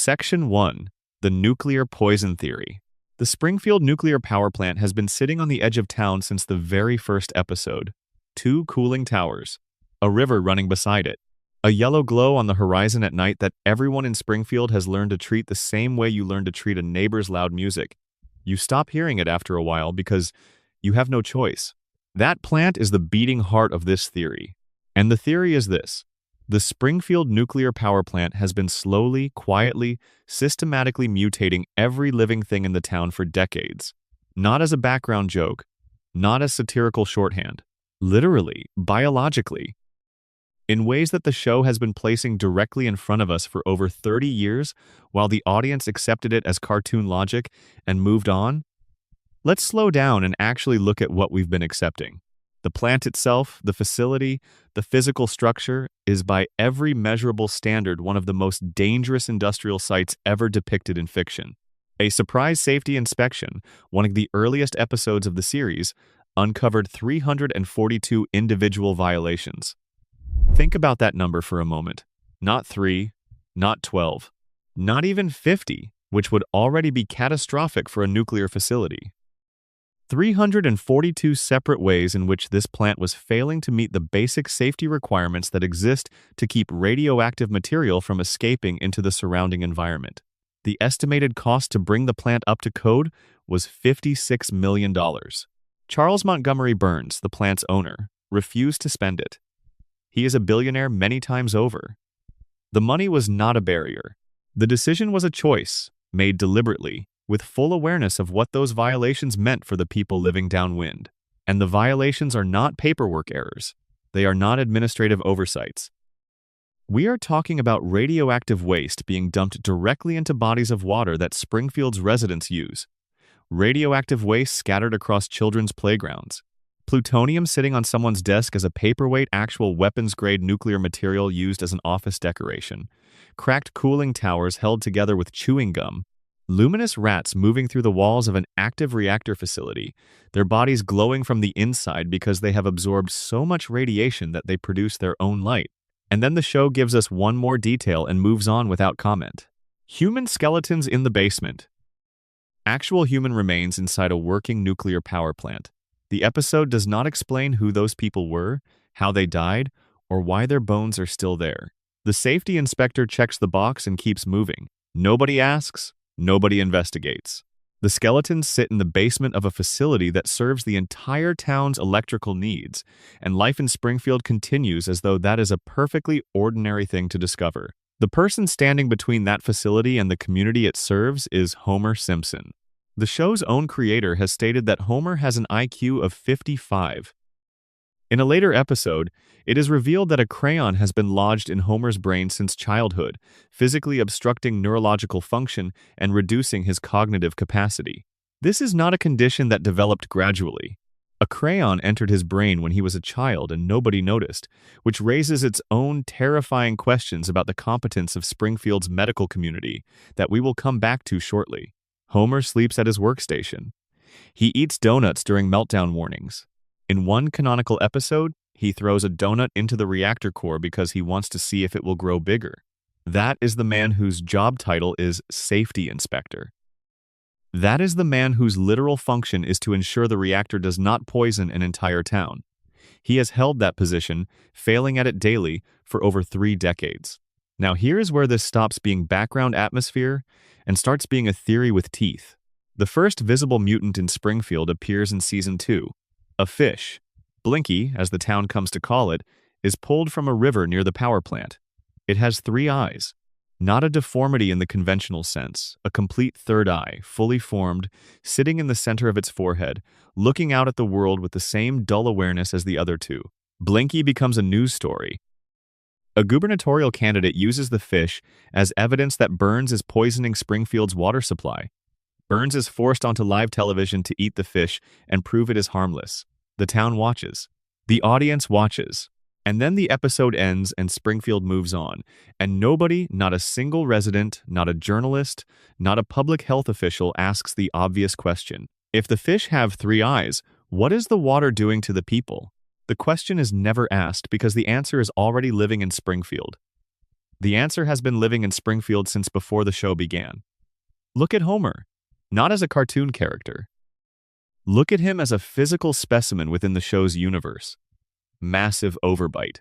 Section 1. The Nuclear Poison Theory. The Springfield nuclear power plant has been sitting on the edge of town since the very first episode. Two cooling towers, a river running beside it, a yellow glow on the horizon at night that everyone in Springfield has learned to treat the same way you learn to treat a neighbor's loud music. You stop hearing it after a while because you have no choice. That plant is the beating heart of this theory. And the theory is this. The Springfield nuclear power plant has been slowly, quietly, systematically mutating every living thing in the town for decades. Not as a background joke, not as satirical shorthand. Literally, biologically. In ways that the show has been placing directly in front of us for over 30 years, while the audience accepted it as cartoon logic and moved on. Let's slow down and actually look at what we've been accepting. The plant itself, the facility, the physical structure, is by every measurable standard one of the most dangerous industrial sites ever depicted in fiction. A surprise safety inspection, one of the earliest episodes of the series, uncovered 342 individual violations. Think about that number for a moment. Not 3, not 12, not even 50, which would already be catastrophic for a nuclear facility. 342 separate ways in which this plant was failing to meet the basic safety requirements that exist to keep radioactive material from escaping into the surrounding environment. The estimated cost to bring the plant up to code was $56 million. Charles Montgomery Burns, the plant's owner, refused to spend it. He is a billionaire many times over. The money was not a barrier. The decision was a choice, made deliberately, with full awareness of what those violations meant for the people living downwind. And the violations are not paperwork errors. They are not administrative oversights. We are talking about radioactive waste being dumped directly into bodies of water that Springfield's residents use. Radioactive waste scattered across children's playgrounds. Plutonium sitting on someone's desk as a paperweight, actual weapons-grade nuclear material used as an office decoration. Cracked cooling towers held together with chewing gum. Luminous rats moving through the walls of an active reactor facility, their bodies glowing from the inside because they have absorbed so much radiation that they produce their own light. And then the show gives us one more detail and moves on without comment. Human skeletons in the basement. Actual human remains inside a working nuclear power plant. The episode does not explain who those people were, how they died, or why their bones are still there. The safety inspector checks the box and keeps moving. Nobody asks. Nobody investigates. The skeletons sit in the basement of a facility that serves the entire town's electrical needs, and life in Springfield continues as though that is a perfectly ordinary thing to discover. The person standing between that facility and the community it serves is Homer Simpson. The show's own creator has stated that Homer has an IQ of 55. In a later episode, it is revealed that a crayon has been lodged in Homer's brain since childhood, physically obstructing neurological function and reducing his cognitive capacity. This is not a condition that developed gradually. A crayon entered his brain when he was a child and nobody noticed, which raises its own terrifying questions about the competence of Springfield's medical community that we will come back to shortly. Homer sleeps at his workstation. He eats donuts during meltdown warnings. In one canonical episode, he throws a donut into the reactor core because he wants to see if it will grow bigger. That is the man whose job title is Safety Inspector. That is the man whose literal function is to ensure the reactor does not poison an entire town. He has held that position, failing at it daily, for over 3 decades. Now here is where this stops being background atmosphere and starts being a theory with teeth. The first visible mutant in Springfield appears in Season 2. A fish, Blinky, as the town comes to call it, is pulled from a river near the power plant. It has 3 eyes. Not a deformity in the conventional sense, a complete third eye, fully formed, sitting in the center of its forehead, looking out at the world with the same dull awareness as the other 2. Blinky becomes a news story. A gubernatorial candidate uses the fish as evidence that Burns is poisoning Springfield's water supply. Burns is forced onto live television to eat the fish and prove it is harmless. The town watches. The audience watches. And then the episode ends and Springfield moves on. And nobody, not a single resident, not a journalist, not a public health official asks the obvious question. If the fish have 3 eyes, what is the water doing to the people? The question is never asked because the answer is already living in Springfield. The answer has been living in Springfield since before the show began. Look at Homer, not as a cartoon character. Look at him as a physical specimen within the show's universe. Massive overbite.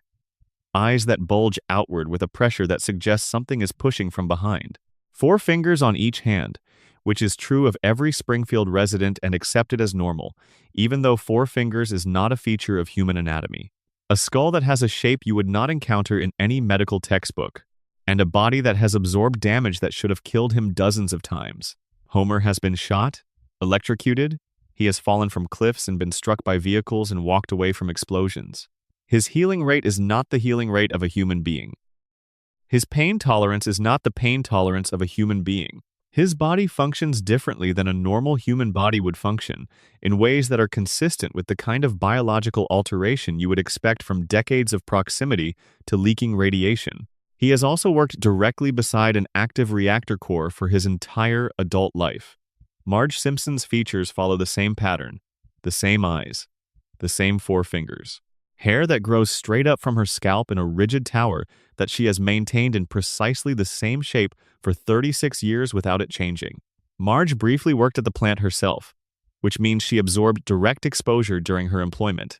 Eyes that bulge outward with a pressure that suggests something is pushing from behind. 4 fingers on each hand, which is true of every Springfield resident and accepted as normal, even though 4 fingers is not a feature of human anatomy. A skull that has a shape you would not encounter in any medical textbook, and a body that has absorbed damage that should have killed him dozens of times. Homer has been shot, electrocuted, he has fallen from cliffs and been struck by vehicles and walked away from explosions. His healing rate is not the healing rate of a human being. His pain tolerance is not the pain tolerance of a human being. His body functions differently than a normal human body would function, in ways that are consistent with the kind of biological alteration you would expect from decades of proximity to leaking radiation. He has also worked directly beside an active reactor core for his entire adult life. Marge Simpson's features follow the same pattern, the same eyes, the same 4 fingers. Hair that grows straight up from her scalp in a rigid tower that she has maintained in precisely the same shape for 36 years without it changing. Marge briefly worked at the plant herself, which means she absorbed direct exposure during her employment.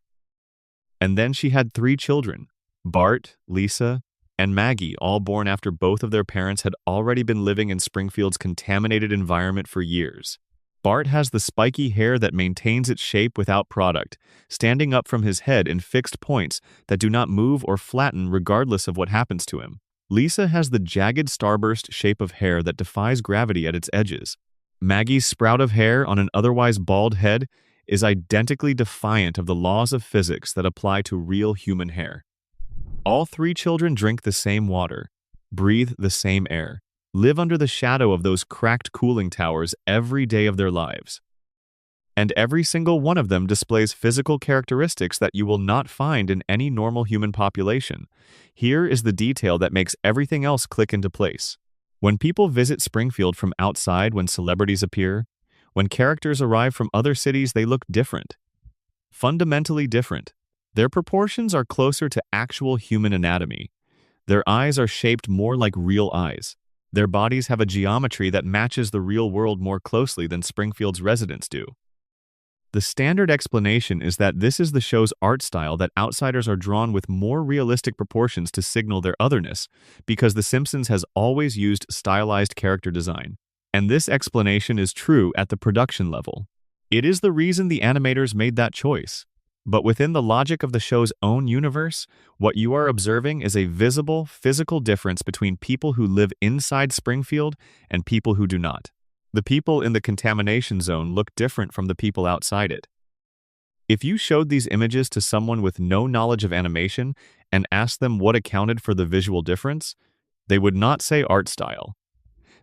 And then she had 3 children, Bart, Lisa, and Maggie, all born after both of their parents had already been living in Springfield's contaminated environment for years. Bart has the spiky hair that maintains its shape without product, standing up from his head in fixed points that do not move or flatten regardless of what happens to him. Lisa has the jagged starburst shape of hair that defies gravity at its edges. Maggie's sprout of hair on an otherwise bald head is identically defiant of the laws of physics that apply to real human hair. All 3 children drink the same water, breathe the same air, live under the shadow of those cracked cooling towers every day of their lives. And every single one of them displays physical characteristics that you will not find in any normal human population. Here is the detail that makes everything else click into place. When people visit Springfield from outside, when celebrities appear, when characters arrive from other cities, they look different. Fundamentally different. Their proportions are closer to actual human anatomy. Their eyes are shaped more like real eyes. Their bodies have a geometry that matches the real world more closely than Springfield's residents do. The standard explanation is that this is the show's art style, that outsiders are drawn with more realistic proportions to signal their otherness, because The Simpsons has always used stylized character design. And this explanation is true at the production level. It is the reason the animators made that choice. But within the logic of the show's own universe, what you are observing is a visible, physical difference between people who live inside Springfield and people who do not. The people in the contamination zone look different from the people outside it. If you showed these images to someone with no knowledge of animation and asked them what accounted for the visual difference, they would not say art style.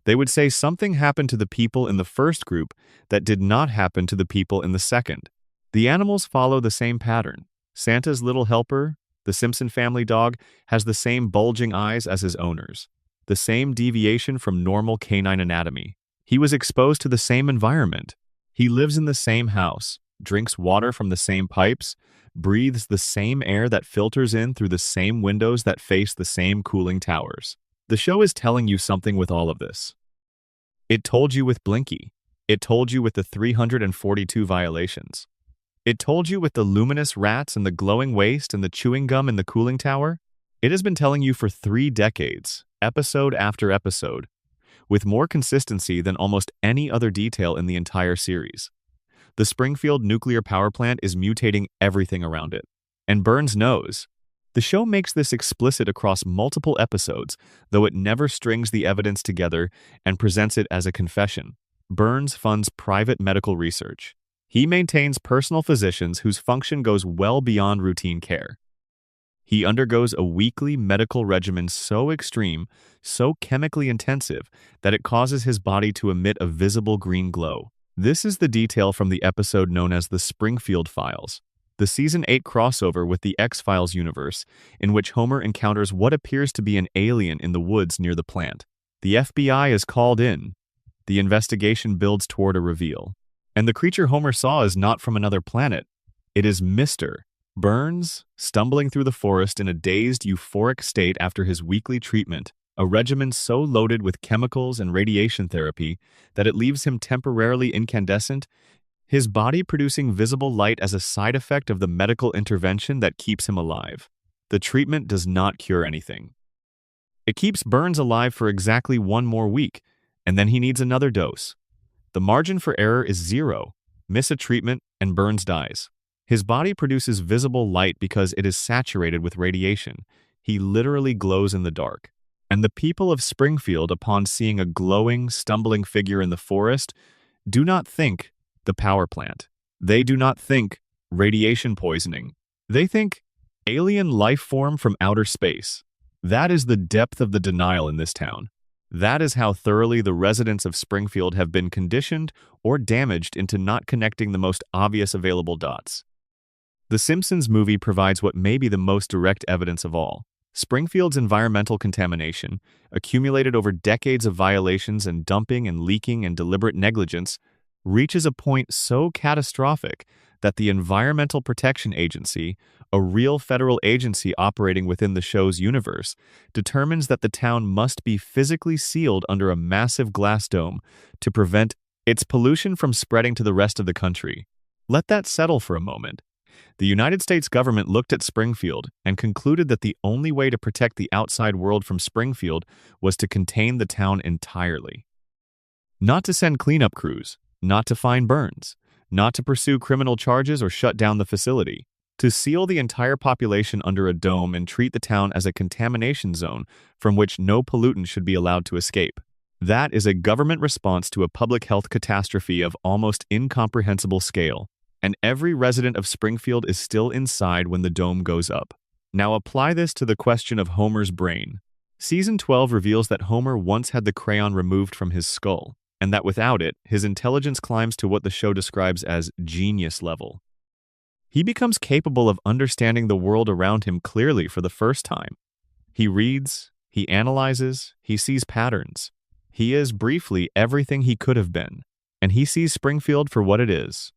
They would say something happened to the people in the first group that did not happen to the people in the second. The animals follow the same pattern. Santa's little helper, the Simpson family dog, has the same bulging eyes as his owners, the same deviation from normal canine anatomy. He was exposed to the same environment. He lives in the same house, drinks water from the same pipes, breathes the same air that filters in through the same windows that face the same cooling towers. The show is telling you something with all of this. It told you with Blinky. It told you with the 342 violations. It told you with the luminous rats and the glowing waste and the chewing gum in the cooling tower. It has been telling you for 3 decades, episode after episode, with more consistency than almost any other detail in the entire series. The Springfield nuclear power plant is mutating everything around it. And Burns knows. The show makes this explicit across multiple episodes, though it never strings the evidence together and presents it as a confession. Burns funds private medical research. He maintains personal physicians whose function goes well beyond routine care. He undergoes a weekly medical regimen so extreme, so chemically intensive, that it causes his body to emit a visible green glow. This is the detail from the episode known as the Springfield Files, the Season 8 crossover with the X-Files universe, in which Homer encounters what appears to be an alien in the woods near the plant. The FBI is called in. The investigation builds toward a reveal. And the creature Homer saw is not from another planet. It is Mr. Burns, stumbling through the forest in a dazed, euphoric state after his weekly treatment. a regimen so loaded with chemicals and radiation therapy that it leaves him temporarily incandescent, his body producing visible light as a side effect of the medical intervention that keeps him alive. The treatment does not cure anything. It keeps Burns alive for exactly one more week, and then he needs another dose. The margin for error is zero. Miss a treatment, and Burns dies. His body produces visible light because it is saturated with radiation. He literally glows in the dark. And the people of Springfield, upon seeing a glowing, stumbling figure in the forest, do not think the power plant. They do not think radiation poisoning. They think alien life form from outer space. That is the depth of the denial in this town. That is how thoroughly the residents of Springfield have been conditioned or damaged into not connecting the most obvious available dots. The Simpsons movie provides what may be the most direct evidence of all. Springfield's environmental contamination, accumulated over decades of violations and dumping and leaking and deliberate negligence, reaches a point so catastrophic that the Environmental Protection Agency, a real federal agency operating within the show's universe, determines that the town must be physically sealed under a massive glass dome to prevent its pollution from spreading to the rest of the country. Let that settle for a moment. The United States government looked at Springfield and concluded that the only way to protect the outside world from Springfield was to contain the town entirely. Not to send cleanup crews, not to fine Burns, not to pursue criminal charges or shut down the facility, to seal the entire population under a dome and treat the town as a contamination zone from which no pollutant should be allowed to escape. That is a government response to a public health catastrophe of almost incomprehensible scale, and every resident of Springfield is still inside when the dome goes up. Now apply this to the question of Homer's brain. Season 12 reveals that Homer once had the crayon removed from his skull, and that without it, his intelligence climbs to what the show describes as genius level. He becomes capable of understanding the world around him clearly for the first time. He reads, he analyzes, he sees patterns. He is, briefly, everything he could have been, and he sees Springfield for what it is.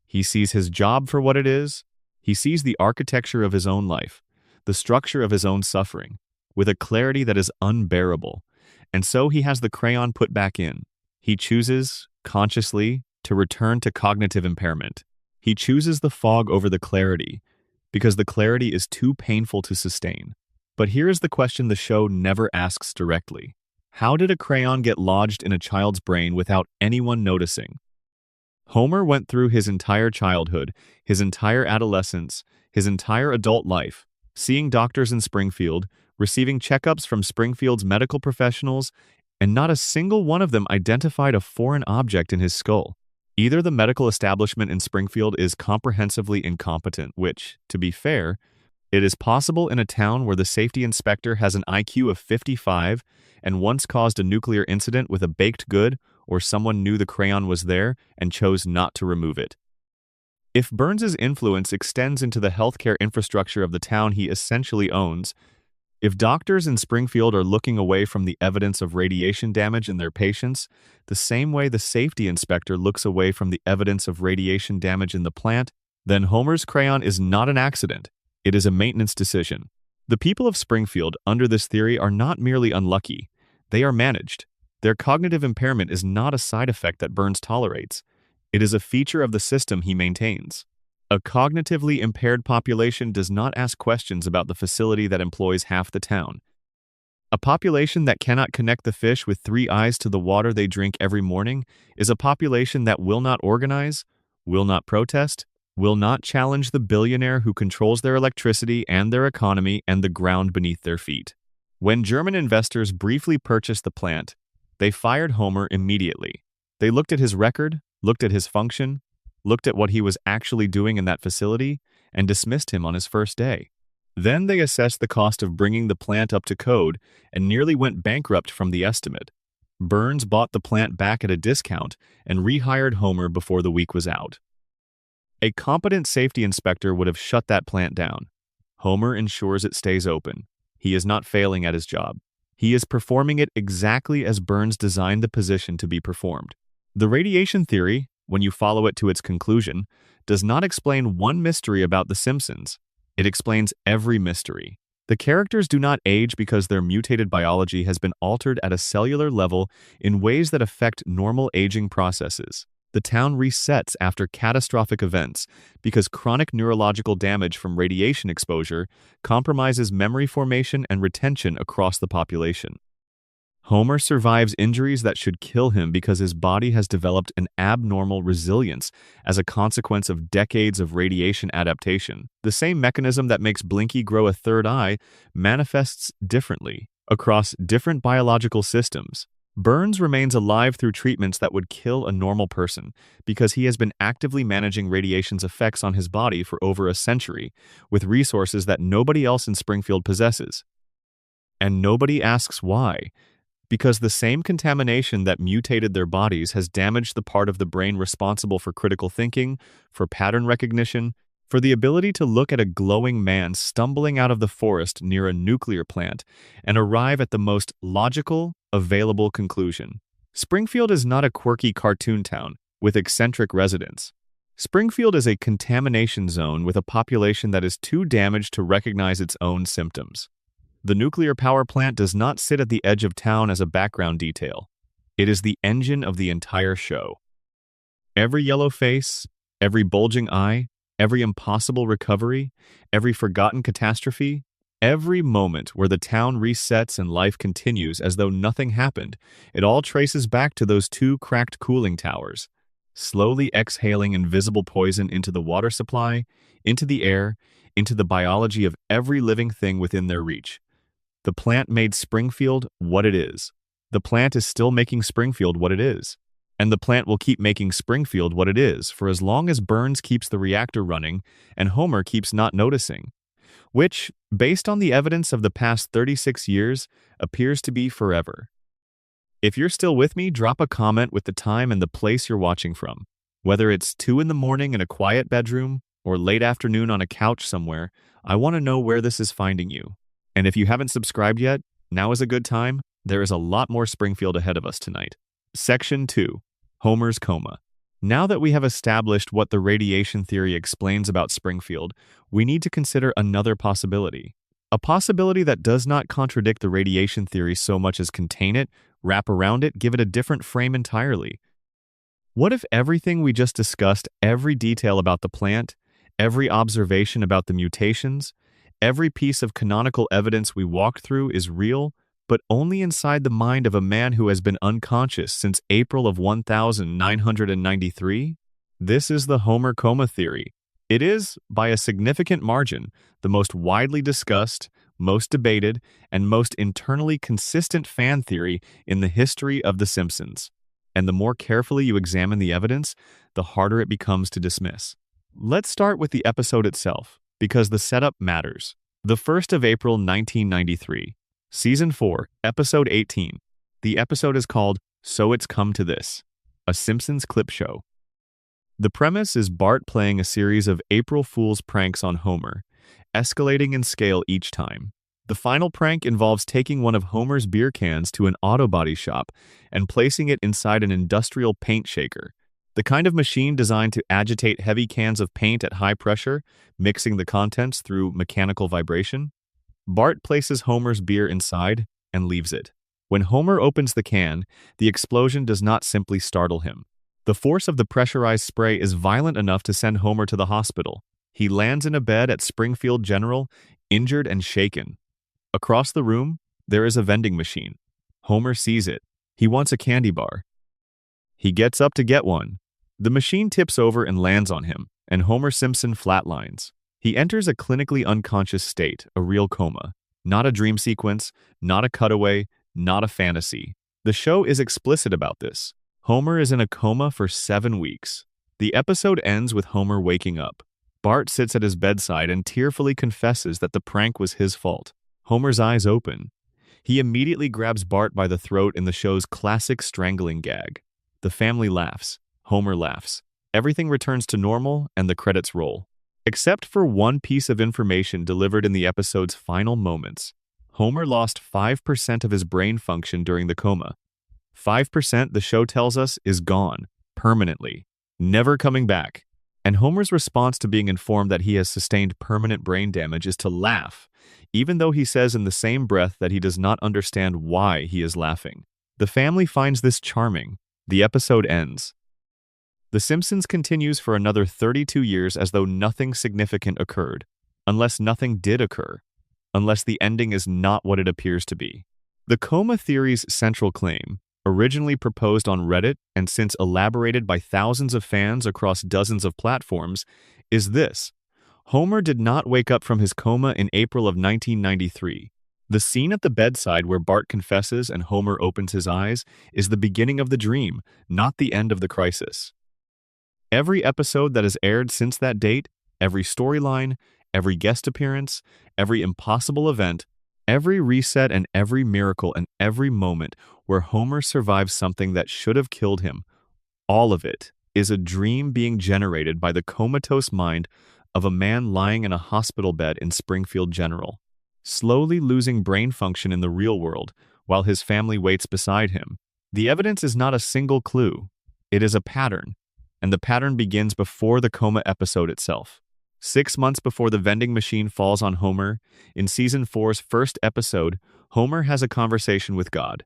He sees his job for what it is. He sees the architecture of his own life, the structure of his own suffering, with a clarity that is unbearable, and so he has the crayon put back in. He chooses, consciously, to return to cognitive impairment. He chooses the fog over the clarity, because the clarity is too painful to sustain. But here is the question the show never asks directly. How did a crayon get lodged in a child's brain without anyone noticing? Homer went through his entire childhood, his entire adolescence, his entire adult life, seeing doctors in Springfield, receiving checkups from Springfield's medical professionals, and not a single one of them identified a foreign object in his skull. Either the medical establishment in Springfield is comprehensively incompetent, which, to be fair, it is possible in a town where the safety inspector has an IQ of 55 and once caused a nuclear incident with a baked good, or someone knew the crayon was there and chose not to remove it. If Burns's influence extends into the healthcare infrastructure of the town he essentially owns, if doctors in Springfield are looking away from the evidence of radiation damage in their patients, the same way the safety inspector looks away from the evidence of radiation damage in the plant, then Homer's crayon is not an accident. It is a maintenance decision. The people of Springfield, under this theory, are not merely unlucky. They are managed. Their cognitive impairment is not a side effect that Burns tolerates. It is a feature of the system he maintains. A cognitively impaired population does not ask questions about the facility that employs half the town. A population that cannot connect the fish with 3 eyes to the water they drink every morning is a population that will not organize, will not protest, will not challenge the billionaire who controls their electricity and their economy and the ground beneath their feet. When German investors briefly purchased the plant, they fired Homer immediately. They looked at his record, looked at his function, looked at what he was actually doing in that facility, and dismissed him on his first day. Then they assessed the cost of bringing the plant up to code and nearly went bankrupt from the estimate. Burns bought the plant back at a discount and rehired Homer before the week was out. A competent safety inspector would have shut that plant down. Homer ensures it stays open. He is not failing at his job. He is performing it exactly as Burns designed the position to be performed. The radiation theory, when you follow it to its conclusion, does not explain one mystery about The Simpsons. It explains every mystery. The characters do not age because their mutated biology has been altered at a cellular level in ways that affect normal aging processes. The town resets after catastrophic events because chronic neurological damage from radiation exposure compromises memory formation and retention across the population. Homer survives injuries that should kill him because his body has developed an abnormal resilience as a consequence of decades of radiation adaptation. The same mechanism that makes Blinky grow a third eye manifests differently across different biological systems. Burns remains alive through treatments that would kill a normal person because he has been actively managing radiation's effects on his body for over a century with resources that nobody else in Springfield possesses. And nobody asks why. Because the same contamination that mutated their bodies has damaged the part of the brain responsible for critical thinking, for pattern recognition, for the ability to look at a glowing man stumbling out of the forest near a nuclear plant and arrive at the most logical, available conclusion. Springfield is not a quirky cartoon town with eccentric residents. Springfield is a contamination zone with a population that is too damaged to recognize its own symptoms. The nuclear power plant does not sit at the edge of town as a background detail. It is the engine of the entire show. Every yellow face, every bulging eye, every impossible recovery, every forgotten catastrophe, every moment where the town resets and life continues as though nothing happened, it all traces back to those two cracked cooling towers, slowly exhaling invisible poison into the water supply, into the air, into the biology of every living thing within their reach. The plant made Springfield what it is. The plant is still making Springfield what it is. And the plant will keep making Springfield what it is for as long as Burns keeps the reactor running and Homer keeps not noticing. Which, based on the evidence of the past 36 years, appears to be forever. If you're still with me, drop a comment with the time and the place you're watching from. Whether it's 2 in the morning in a quiet bedroom or late afternoon on a couch somewhere, I want to know where this is finding you. And if you haven't subscribed yet, now is a good time. There is a lot more Springfield ahead of us tonight. Section 2. Homer's Coma. Now that we have established what the radiation theory explains about Springfield, we need to consider another possibility. A possibility that does not contradict the radiation theory so much as contain it, wrap around it, give it a different frame entirely. What if everything we just discussed, every detail about the plant, every observation about the mutations, every piece of canonical evidence we walked through is real, but only inside the mind of a man who has been unconscious since April of 1993? This is the Homer coma theory. It is, by a significant margin, the most widely discussed, most debated, and most internally consistent fan theory in the history of The Simpsons. And the more carefully you examine the evidence, the harder it becomes to dismiss. Let's start with the episode itself, because the setup matters. The 1st of April 1993. Season 4, Episode 18. The episode is called So It's Come to This, a Simpsons clip show. The premise is Bart playing a series of April Fool's pranks on Homer, escalating in scale each time. The final prank involves taking one of Homer's beer cans to an auto body shop and placing it inside an industrial paint shaker, the kind of machine designed to agitate heavy cans of paint at high pressure, mixing the contents through mechanical vibration. Bart places Homer's beer inside and leaves it. When Homer opens the can, the explosion does not simply startle him. The force of the pressurized spray is violent enough to send Homer to the hospital. He lands in a bed at Springfield General, injured and shaken. Across the room, there is a vending machine. Homer sees it. He wants a candy bar. He gets up to get one. The machine tips over and lands on him, and Homer Simpson flatlines. He enters a clinically unconscious state, a real coma. Not a dream sequence, not a cutaway, not a fantasy. The show is explicit about this. Homer is in a coma for 7 weeks. The episode ends with Homer waking up. Bart sits at his bedside and tearfully confesses that the prank was his fault. Homer's eyes open. He immediately grabs Bart by the throat in the show's classic strangling gag. The family laughs. Homer laughs. Everything returns to normal, and the credits roll. Except for one piece of information delivered in the episode's final moments. Homer lost 5% of his brain function during the coma. 5%, the show tells us, is gone, permanently, never coming back. And Homer's response to being informed that he has sustained permanent brain damage is to laugh, even though he says in the same breath that he does not understand why he is laughing. The family finds this charming. The episode ends. The Simpsons continues for another 32 years as though nothing significant occurred, unless nothing did occur, unless the ending is not what it appears to be. The coma theory's central claim, originally proposed on Reddit and since elaborated by thousands of fans across dozens of platforms, is this: Homer did not wake up from his coma in April of 1993. The scene at the bedside where Bart confesses and Homer opens his eyes is the beginning of the dream, not the end of the crisis. Every episode that has aired since that date, every storyline, every guest appearance, every impossible event, every reset and every miracle and every moment where Homer survives something that should have killed him, all of it is a dream being generated by the comatose mind of a man lying in a hospital bed in Springfield General, slowly losing brain function in the real world while his family waits beside him. The evidence is not a single clue. It is a pattern, and the pattern begins before the coma episode itself. 6 months before the vending machine falls on Homer, in Season 4's first episode, Homer has a conversation with God.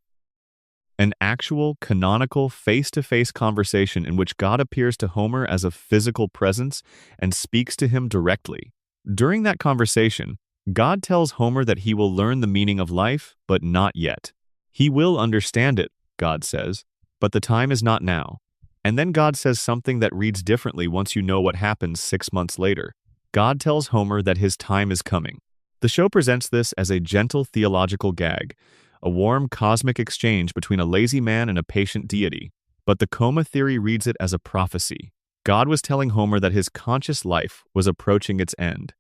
An actual, canonical, face-to-face conversation in which God appears to Homer as a physical presence and speaks to him directly. During that conversation, God tells Homer that he will learn the meaning of life, but not yet. He will understand it, God says, but the time is not now. And then God says something that reads differently once you know what happens 6 months later. God tells Homer that his time is coming. The show presents this as a gentle theological gag, a warm cosmic exchange between a lazy man and a patient deity. But the coma theory reads it as a prophecy. God was telling Homer that his conscious life was approaching its end.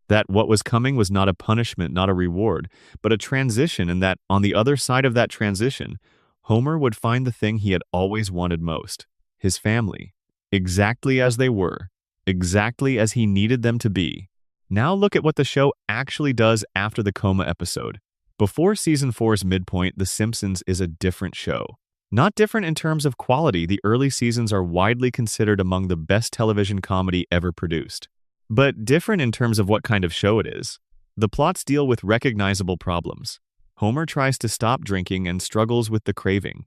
That what was coming was not a punishment, not a reward, but a transition, and that on the other side of that transition, Homer would find the thing he had always wanted most, his family, exactly as they were, exactly as he needed them to be. Now look at what the show actually does after the coma episode. Before Season 4's midpoint, The Simpsons is a different show. Not different in terms of quality, the early seasons are widely considered among the best television comedy ever produced. But different in terms of what kind of show it is. The plots deal with recognizable problems. Homer tries to stop drinking and struggles with the craving.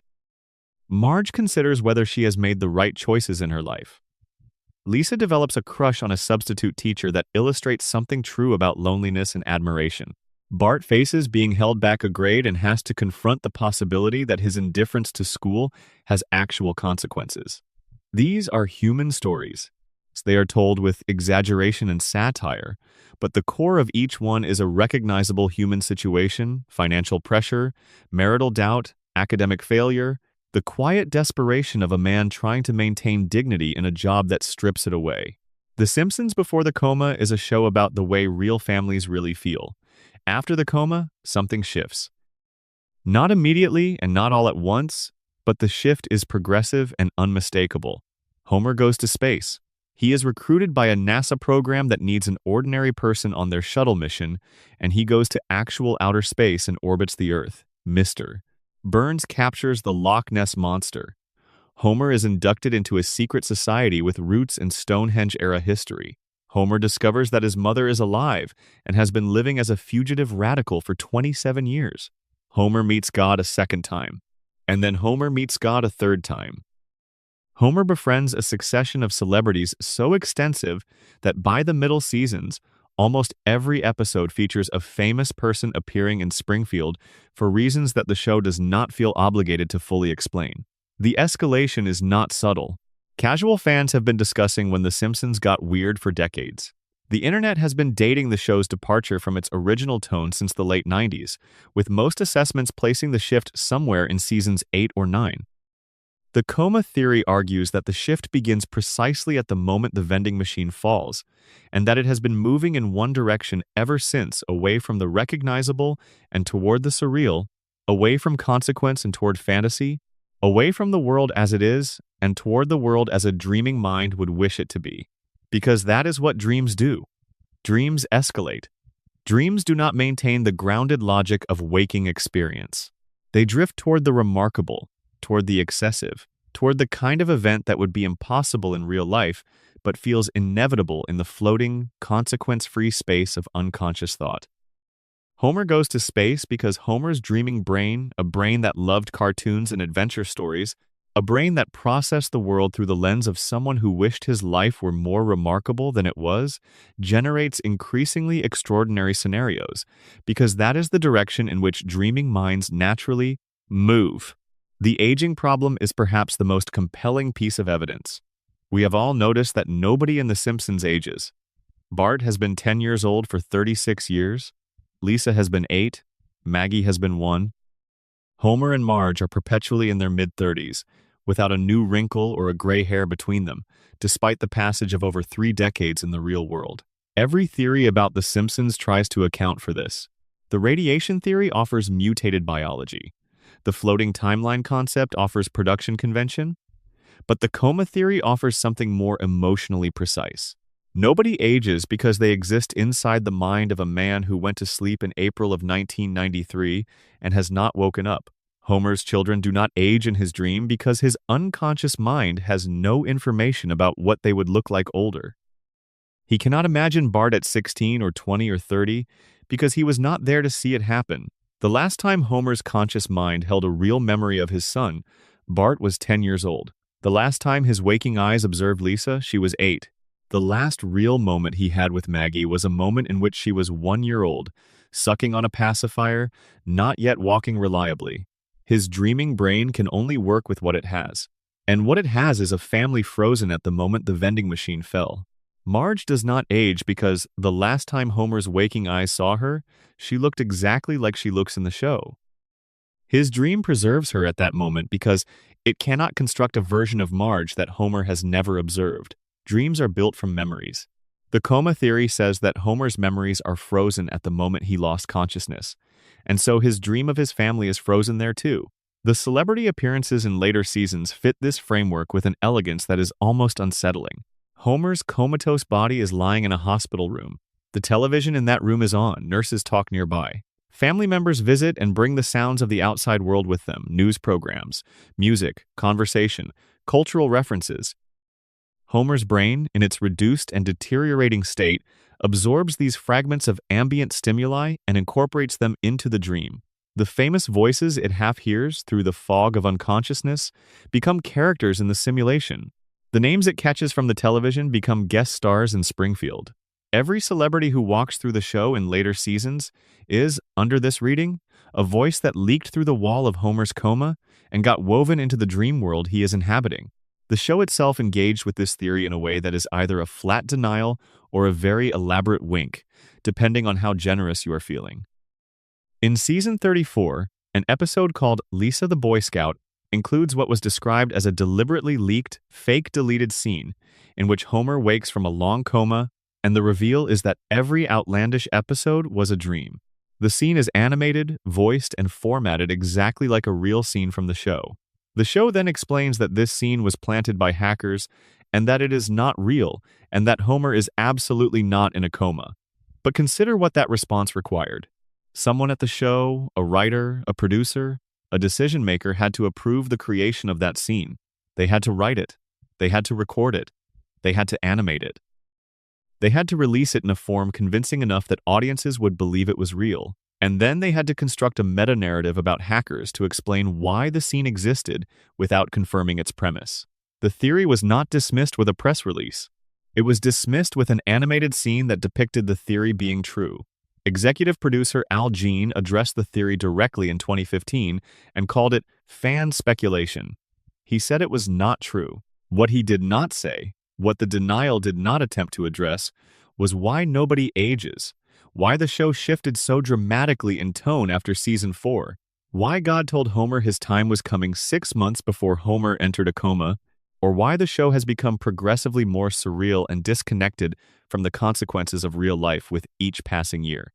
Marge considers whether she has made the right choices in her life. Lisa develops a crush on a substitute teacher that illustrates something true about loneliness and admiration. Bart faces being held back a grade and has to confront the possibility that his indifference to school has actual consequences. These are human stories. They are told with exaggeration and satire, but the core of each one is a recognizable human situation: financial pressure, marital doubt, academic failure, the quiet desperation of a man trying to maintain dignity in a job that strips it away. The Simpsons Before the Coma is a show about the way real families really feel. After the coma, something shifts. Not immediately and not all at once, but the shift is progressive and unmistakable. Homer goes to space. He is recruited by a NASA program that needs an ordinary person on their shuttle mission, and he goes to actual outer space and orbits the Earth. Mr. Burns captures the Loch Ness Monster. Homer is inducted into a secret society with roots in Stonehenge-era history. Homer discovers that his mother is alive and has been living as a fugitive radical for 27 years. Homer meets God a second time, and then Homer meets God a third time. Homer befriends a succession of celebrities so extensive that by the middle seasons, almost every episode features a famous person appearing in Springfield for reasons that the show does not feel obligated to fully explain. The escalation is not subtle. Casual fans have been discussing when The Simpsons got weird for decades. The internet has been dating the show's departure from its original tone since the late 90s, with most assessments placing the shift somewhere in seasons 8 or 9. The coma theory argues that the shift begins precisely at the moment the vending machine falls, and that it has been moving in one direction ever since, away from the recognizable and toward the surreal, away from consequence and toward fantasy, away from the world as it is and toward the world as a dreaming mind would wish it to be. Because that is what dreams do. Dreams escalate. Dreams do not maintain the grounded logic of waking experience. They drift toward the remarkable, toward the excessive, toward the kind of event that would be impossible in real life, but feels inevitable in the floating, consequence-free space of unconscious thought. Homer goes to space because Homer's dreaming brain, a brain that loved cartoons and adventure stories, a brain that processed the world through the lens of someone who wished his life were more remarkable than it was, generates increasingly extraordinary scenarios, because that is the direction in which dreaming minds naturally move. The aging problem is perhaps the most compelling piece of evidence. We have all noticed that nobody in The Simpsons ages. Bart has been 10 years old for 36 years. Lisa has been 8. Maggie has been 1. Homer and Marge are perpetually in their mid-30s, without a new wrinkle or a gray hair between them, despite the passage of over 3 decades in the real world. Every theory about The Simpsons tries to account for this. The radiation theory offers mutated biology. The floating timeline concept offers production convention. But the coma theory offers something more emotionally precise. Nobody ages because they exist inside the mind of a man who went to sleep in April of 1993 and has not woken up. Homer's children do not age in his dream because his unconscious mind has no information about what they would look like older. He cannot imagine Bart at 16 or 20 or 30 because he was not there to see it happen. The last time Homer's conscious mind held a real memory of his son, Bart was 10 years old. The last time his waking eyes observed Lisa, she was 8. The last real moment he had with Maggie was a moment in which she was 1 year old, sucking on a pacifier, not yet walking reliably. His dreaming brain can only work with what it has. And what it has is a family frozen at the moment the vending machine fell. Marge does not age because the last time Homer's waking eyes saw her, she looked exactly like she looks in the show. His dream preserves her at that moment because it cannot construct a version of Marge that Homer has never observed. Dreams are built from memories. The coma theory says that Homer's memories are frozen at the moment he lost consciousness, and so his dream of his family is frozen there too. The celebrity appearances in later seasons fit this framework with an elegance that is almost unsettling. Homer's comatose body is lying in a hospital room. The television in that room is on, nurses talk nearby. Family members visit and bring the sounds of the outside world with them, news programs, music, conversation, cultural references. Homer's brain, in its reduced and deteriorating state, absorbs these fragments of ambient stimuli and incorporates them into the dream. The famous voices it half hears through the fog of unconsciousness become characters in the simulation. The names it catches from the television become guest stars in Springfield. Every celebrity who walks through the show in later seasons is, under this reading, a voice that leaked through the wall of Homer's coma and got woven into the dream world he is inhabiting. The show itself engaged with this theory in a way that is either a flat denial or a very elaborate wink, depending on how generous you are feeling. In season 34, an episode called Lisa the Boy Scout includes what was described as a deliberately leaked, fake-deleted scene in which Homer wakes from a long coma, and the reveal is that every outlandish episode was a dream. The scene is animated, voiced, and formatted exactly like a real scene from the show. The show then explains that this scene was planted by hackers and that it is not real and that Homer is absolutely not in a coma. But consider what that response required. Someone at the show, a writer, a producer, a decision maker had to approve the creation of that scene. They had to write it. They had to record it. They had to animate it. They had to release it in a form convincing enough that audiences would believe it was real. And then they had to construct a meta-narrative about hackers to explain why the scene existed without confirming its premise. The theory was not dismissed with a press release. It was dismissed with an animated scene that depicted the theory being true. Executive producer Al Jean addressed the theory directly in 2015 and called it fan speculation. He said it was not true. What he did not say, what the denial did not attempt to address, was why nobody ages. Why the show shifted so dramatically in tone after season 4. Why God told Homer his time was coming 6 months before Homer entered a coma. Or why the show has become progressively more surreal and disconnected from the consequences of real life with each passing year.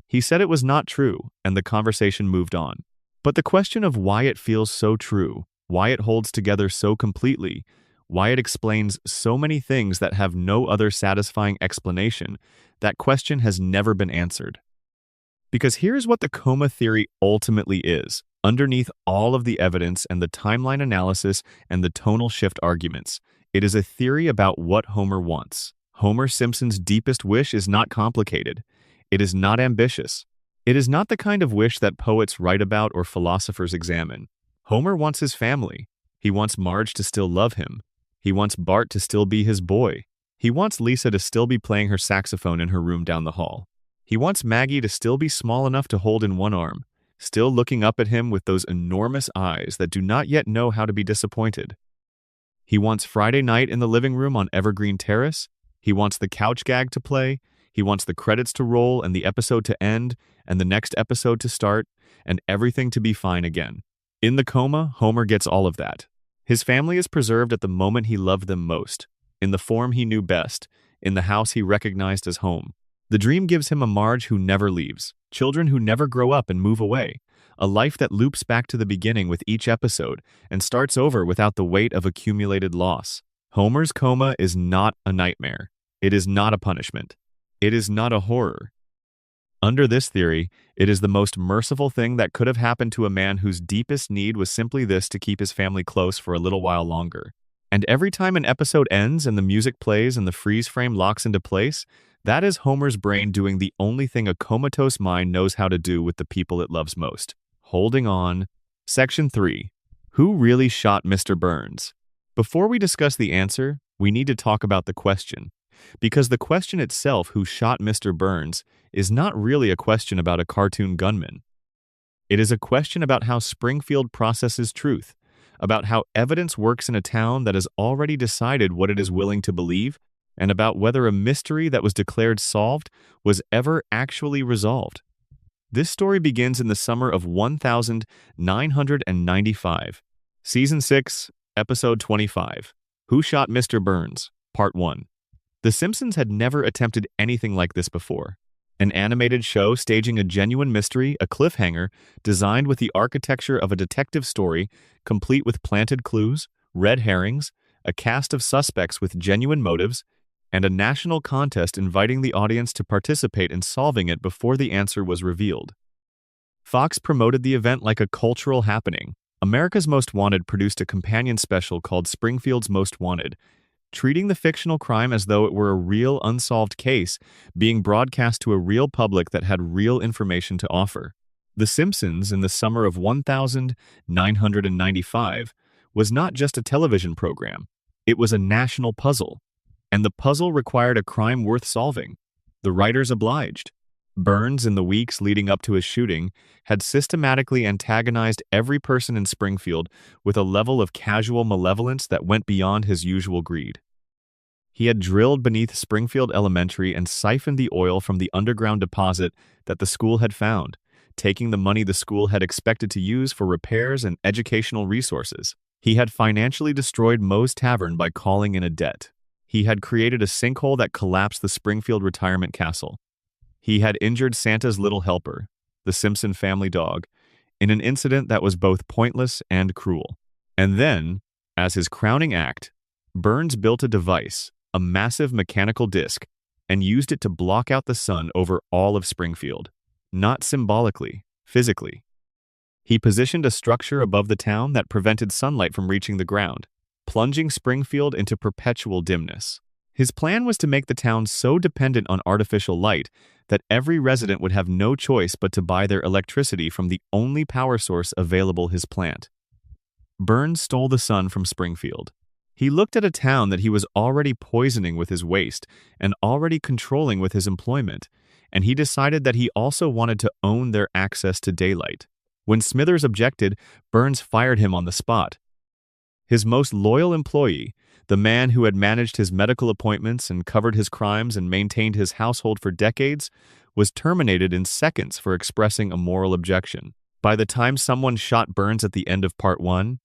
He said it was not true, and the conversation moved on. But the question of why it feels so true, why it holds together so completely, why it explains so many things that have no other satisfying explanation, that question has never been answered. Because here's what the coma theory ultimately is. Underneath all of the evidence and the timeline analysis and the tonal shift arguments, it is a theory about what Homer wants. Homer Simpson's deepest wish is not complicated. It is not ambitious. It is not the kind of wish that poets write about or philosophers examine. Homer wants his family. He wants Marge to still love him. He wants Bart to still be his boy. He wants Lisa to still be playing her saxophone in her room down the hall. He wants Maggie to still be small enough to hold in one arm, still looking up at him with those enormous eyes that do not yet know how to be disappointed. He wants Friday night in the living room on Evergreen Terrace. He wants the couch gag to play. He wants the credits to roll and the episode to end and the next episode to start and everything to be fine again. In the coma, Homer gets all of that. His family is preserved at the moment he loved them most, in the form he knew best, in the house he recognized as home. The dream gives him a Marge who never leaves, children who never grow up and move away, a life that loops back to the beginning with each episode and starts over without the weight of accumulated loss. Homer's coma is not a nightmare. It is not a punishment. It is not a horror. Under this theory, it is the most merciful thing that could have happened to a man whose deepest need was simply this: to keep his family close for a little while longer. And every time an episode ends and the music plays and the freeze frame locks into place, that is Homer's brain doing the only thing a comatose mind knows how to do with the people it loves most: holding on. Section 3. Who really shot Mr. Burns? Before we discuss the answer, we need to talk about the question. Because the question itself, who shot Mr. Burns, is not really a question about a cartoon gunman. It is a question about how Springfield processes truth, about how evidence works in a town that has already decided what it is willing to believe, and about whether a mystery that was declared solved was ever actually resolved. This story begins in the summer of 1995. Season 6, Episode 25. Who Shot Mr. Burns? Part 1. The Simpsons had never attempted anything like this before. An animated show staging a genuine mystery, a cliffhanger, designed with the architecture of a detective story, complete with planted clues, red herrings, a cast of suspects with genuine motives, and a national contest inviting the audience to participate in solving it before the answer was revealed. Fox promoted the event like a cultural happening. America's Most Wanted produced a companion special called Springfield's Most Wanted, treating the fictional crime as though it were a real unsolved case being broadcast to a real public that had real information to offer. The Simpsons, in the summer of 1995, was not just a television program. It was a national puzzle. And the puzzle required a crime worth solving. The writers obliged. Burns, in the weeks leading up to his shooting, had systematically antagonized every person in Springfield with a level of casual malevolence that went beyond his usual greed. He had drilled beneath Springfield Elementary and siphoned the oil from the underground deposit that the school had found, taking the money the school had expected to use for repairs and educational resources. He had financially destroyed Moe's Tavern by calling in a debt. He had created a sinkhole that collapsed the Springfield retirement castle. He had injured Santa's little helper, the Simpson family dog, in an incident that was both pointless and cruel. And then, as his crowning act, Burns built a device, a massive mechanical disc, and used it to block out the sun over all of Springfield. Not symbolically, physically. He positioned a structure above the town that prevented sunlight from reaching the ground, plunging Springfield into perpetual dimness. His plan was to make the town so dependent on artificial light that every resident would have no choice but to buy their electricity from the only power source available, his plant. Burns stole the sun from Springfield. He looked at a town that he was already poisoning with his waste and already controlling with his employment, and he decided that he also wanted to own their access to daylight. When Smithers objected, Burns fired him on the spot. His most loyal employee, the man who had managed his medical appointments and covered his crimes and maintained his household for decades, was terminated in seconds for expressing a moral objection. By the time someone shot Burns at the end of Part 1,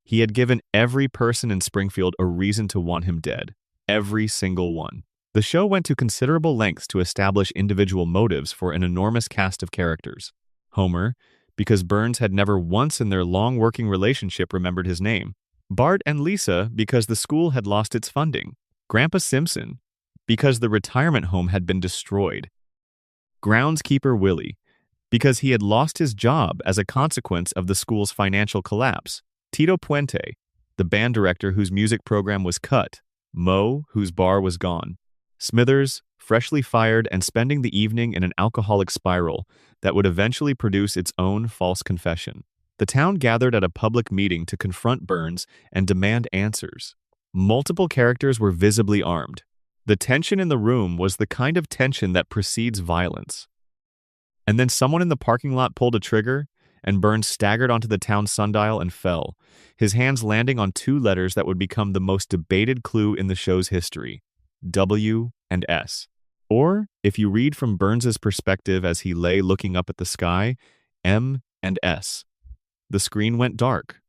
he had given every person in Springfield a reason to want him dead. Every single one. The show went to considerable lengths to establish individual motives for an enormous cast of characters. Homer, because Burns had never once in their long working relationship remembered his name. Bart and Lisa, because the school had lost its funding. Grandpa Simpson, because the retirement home had been destroyed. Groundskeeper Willie, because he had lost his job as a consequence of the school's financial collapse. Tito Puente, the band director whose music program was cut. Mo, whose bar was gone. Smithers, freshly fired and spending the evening in an alcoholic spiral that would eventually produce its own false confession. The town gathered at a public meeting to confront Burns and demand answers. Multiple characters were visibly armed. The tension in the room was the kind of tension that precedes violence. And then someone in the parking lot pulled a trigger, and Burns staggered onto the town sundial and fell, his hands landing on two letters that would become the most debated clue in the show's history: W and S. Or, if you read from Burns's perspective as he lay looking up at the sky, M and S. The screen went dark.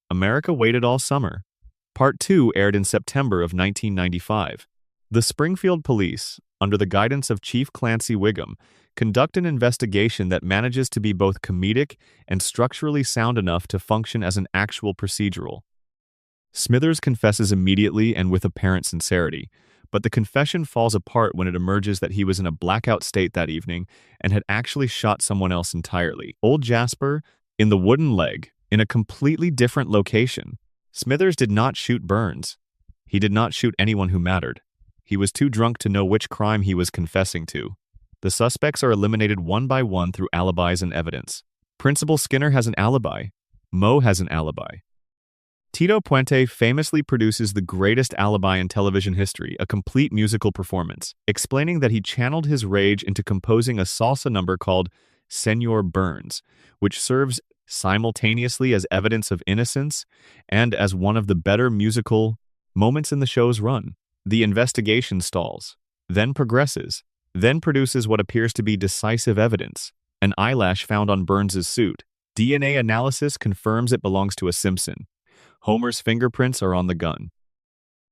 America waited all summer. Part 2 aired in September of 1995. The Springfield Police, under the guidance of Chief Clancy Wiggum, conduct an investigation that manages to be both comedic and structurally sound enough to function as an actual procedural. Smithers confesses immediately and with apparent sincerity, but the confession falls apart when it emerges that he was in a blackout state that evening and had actually shot someone else entirely. Old Jasper, in the wooden leg, in a completely different location. Smithers did not shoot Burns. He did not shoot anyone who mattered. He was too drunk to know which crime he was confessing to. The suspects are eliminated one by one through alibis and evidence. Principal Skinner has an alibi. Mo has an alibi. Tito Puente famously produces the greatest alibi in television history, a complete musical performance, explaining that he channeled his rage into composing a salsa number called Senor Burns, which serves simultaneously as evidence of innocence and as one of the better musical moments in the show's run. The investigation stalls, then progresses, then produces what appears to be decisive evidence: an eyelash found on Burns's suit. DNA analysis confirms it belongs to a Simpson. Homer's fingerprints are on the gun.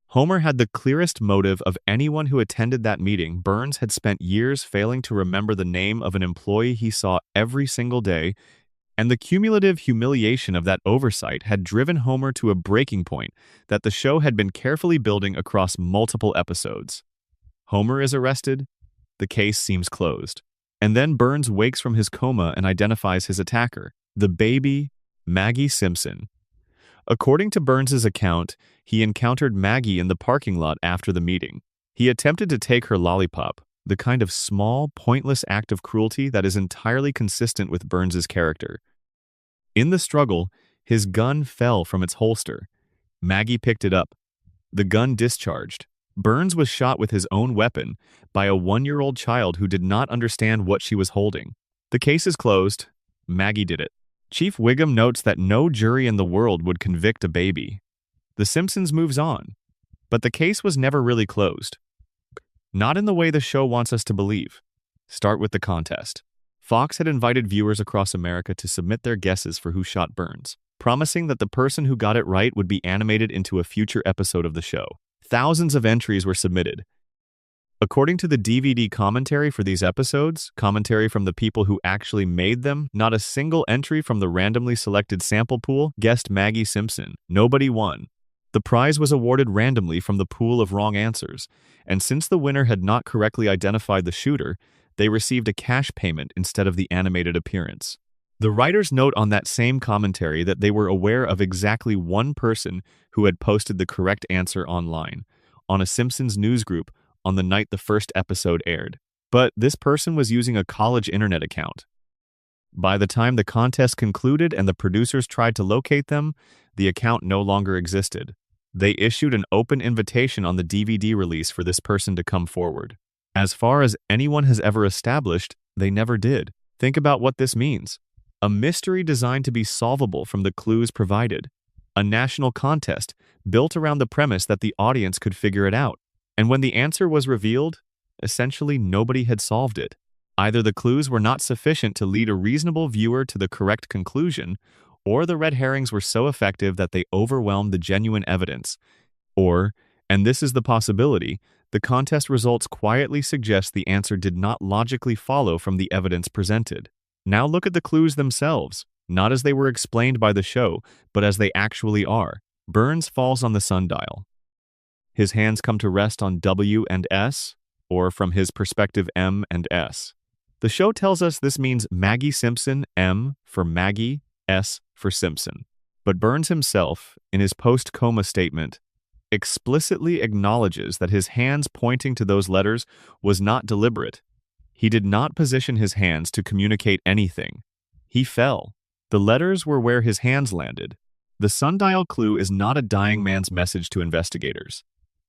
Homer had the clearest motive of anyone who attended that meeting. Burns had spent years failing to remember the name of an employee he saw every single day, and the cumulative humiliation of that oversight had driven Homer to a breaking point that the show had been carefully building across multiple episodes. Homer is arrested. The case seems closed. And then Burns wakes from his coma and identifies his attacker, the baby, Maggie Simpson. According to Burns's account, he encountered Maggie in the parking lot after the meeting. He attempted to take her lollipop, the kind of small, pointless act of cruelty that is entirely consistent with Burns's character. In the struggle, his gun fell from its holster. Maggie picked it up. The gun discharged. Burns was shot with his own weapon by a 1-year-old child who did not understand what she was holding. The case is closed. Maggie did it. Chief Wiggum notes that no jury in the world would convict a baby. The Simpsons moves on. But the case was never really closed. Not in the way the show wants us to believe. Start with the contest. Fox had invited viewers across America to submit their guesses for who shot Burns, promising that the person who got it right would be animated into a future episode of the show. Thousands of entries were submitted. According to the DVD commentary for these episodes, commentary from the people who actually made them, not a single entry from the randomly selected sample pool guessed Maggie Simpson. Nobody won. The prize was awarded randomly from the pool of wrong answers, and since the winner had not correctly identified the shooter, they received a cash payment instead of the animated appearance. The writers note on that same commentary that they were aware of exactly one person who had posted the correct answer online, on a Simpsons newsgroup on the night the first episode aired. But this person was using a college internet account. By the time the contest concluded and the producers tried to locate them, the account no longer existed. They issued an open invitation on the DVD release for this person to come forward. As far as anyone has ever established, they never did. Think about what this means. A mystery designed to be solvable from the clues provided. A national contest built around the premise that the audience could figure it out. And when the answer was revealed, essentially nobody had solved it. Either the clues were not sufficient to lead a reasonable viewer to the correct conclusion, or the red herrings were so effective that they overwhelmed the genuine evidence. Or, and this is the possibility, the contest results quietly suggest the answer did not logically follow from the evidence presented. Now look at the clues themselves, not as they were explained by the show, but as they actually are. Burns falls on the sundial. His hands come to rest on W and S, or from his perspective M and S. The show tells us this means Maggie Simpson, M for Maggie, S for Simpson. But Burns himself, in his post-coma statement, explicitly acknowledges that his hands pointing to those letters was not deliberate. He did not position his hands to communicate anything. He fell. The letters were where his hands landed. The sundial clue is not a dying man's message to investigators.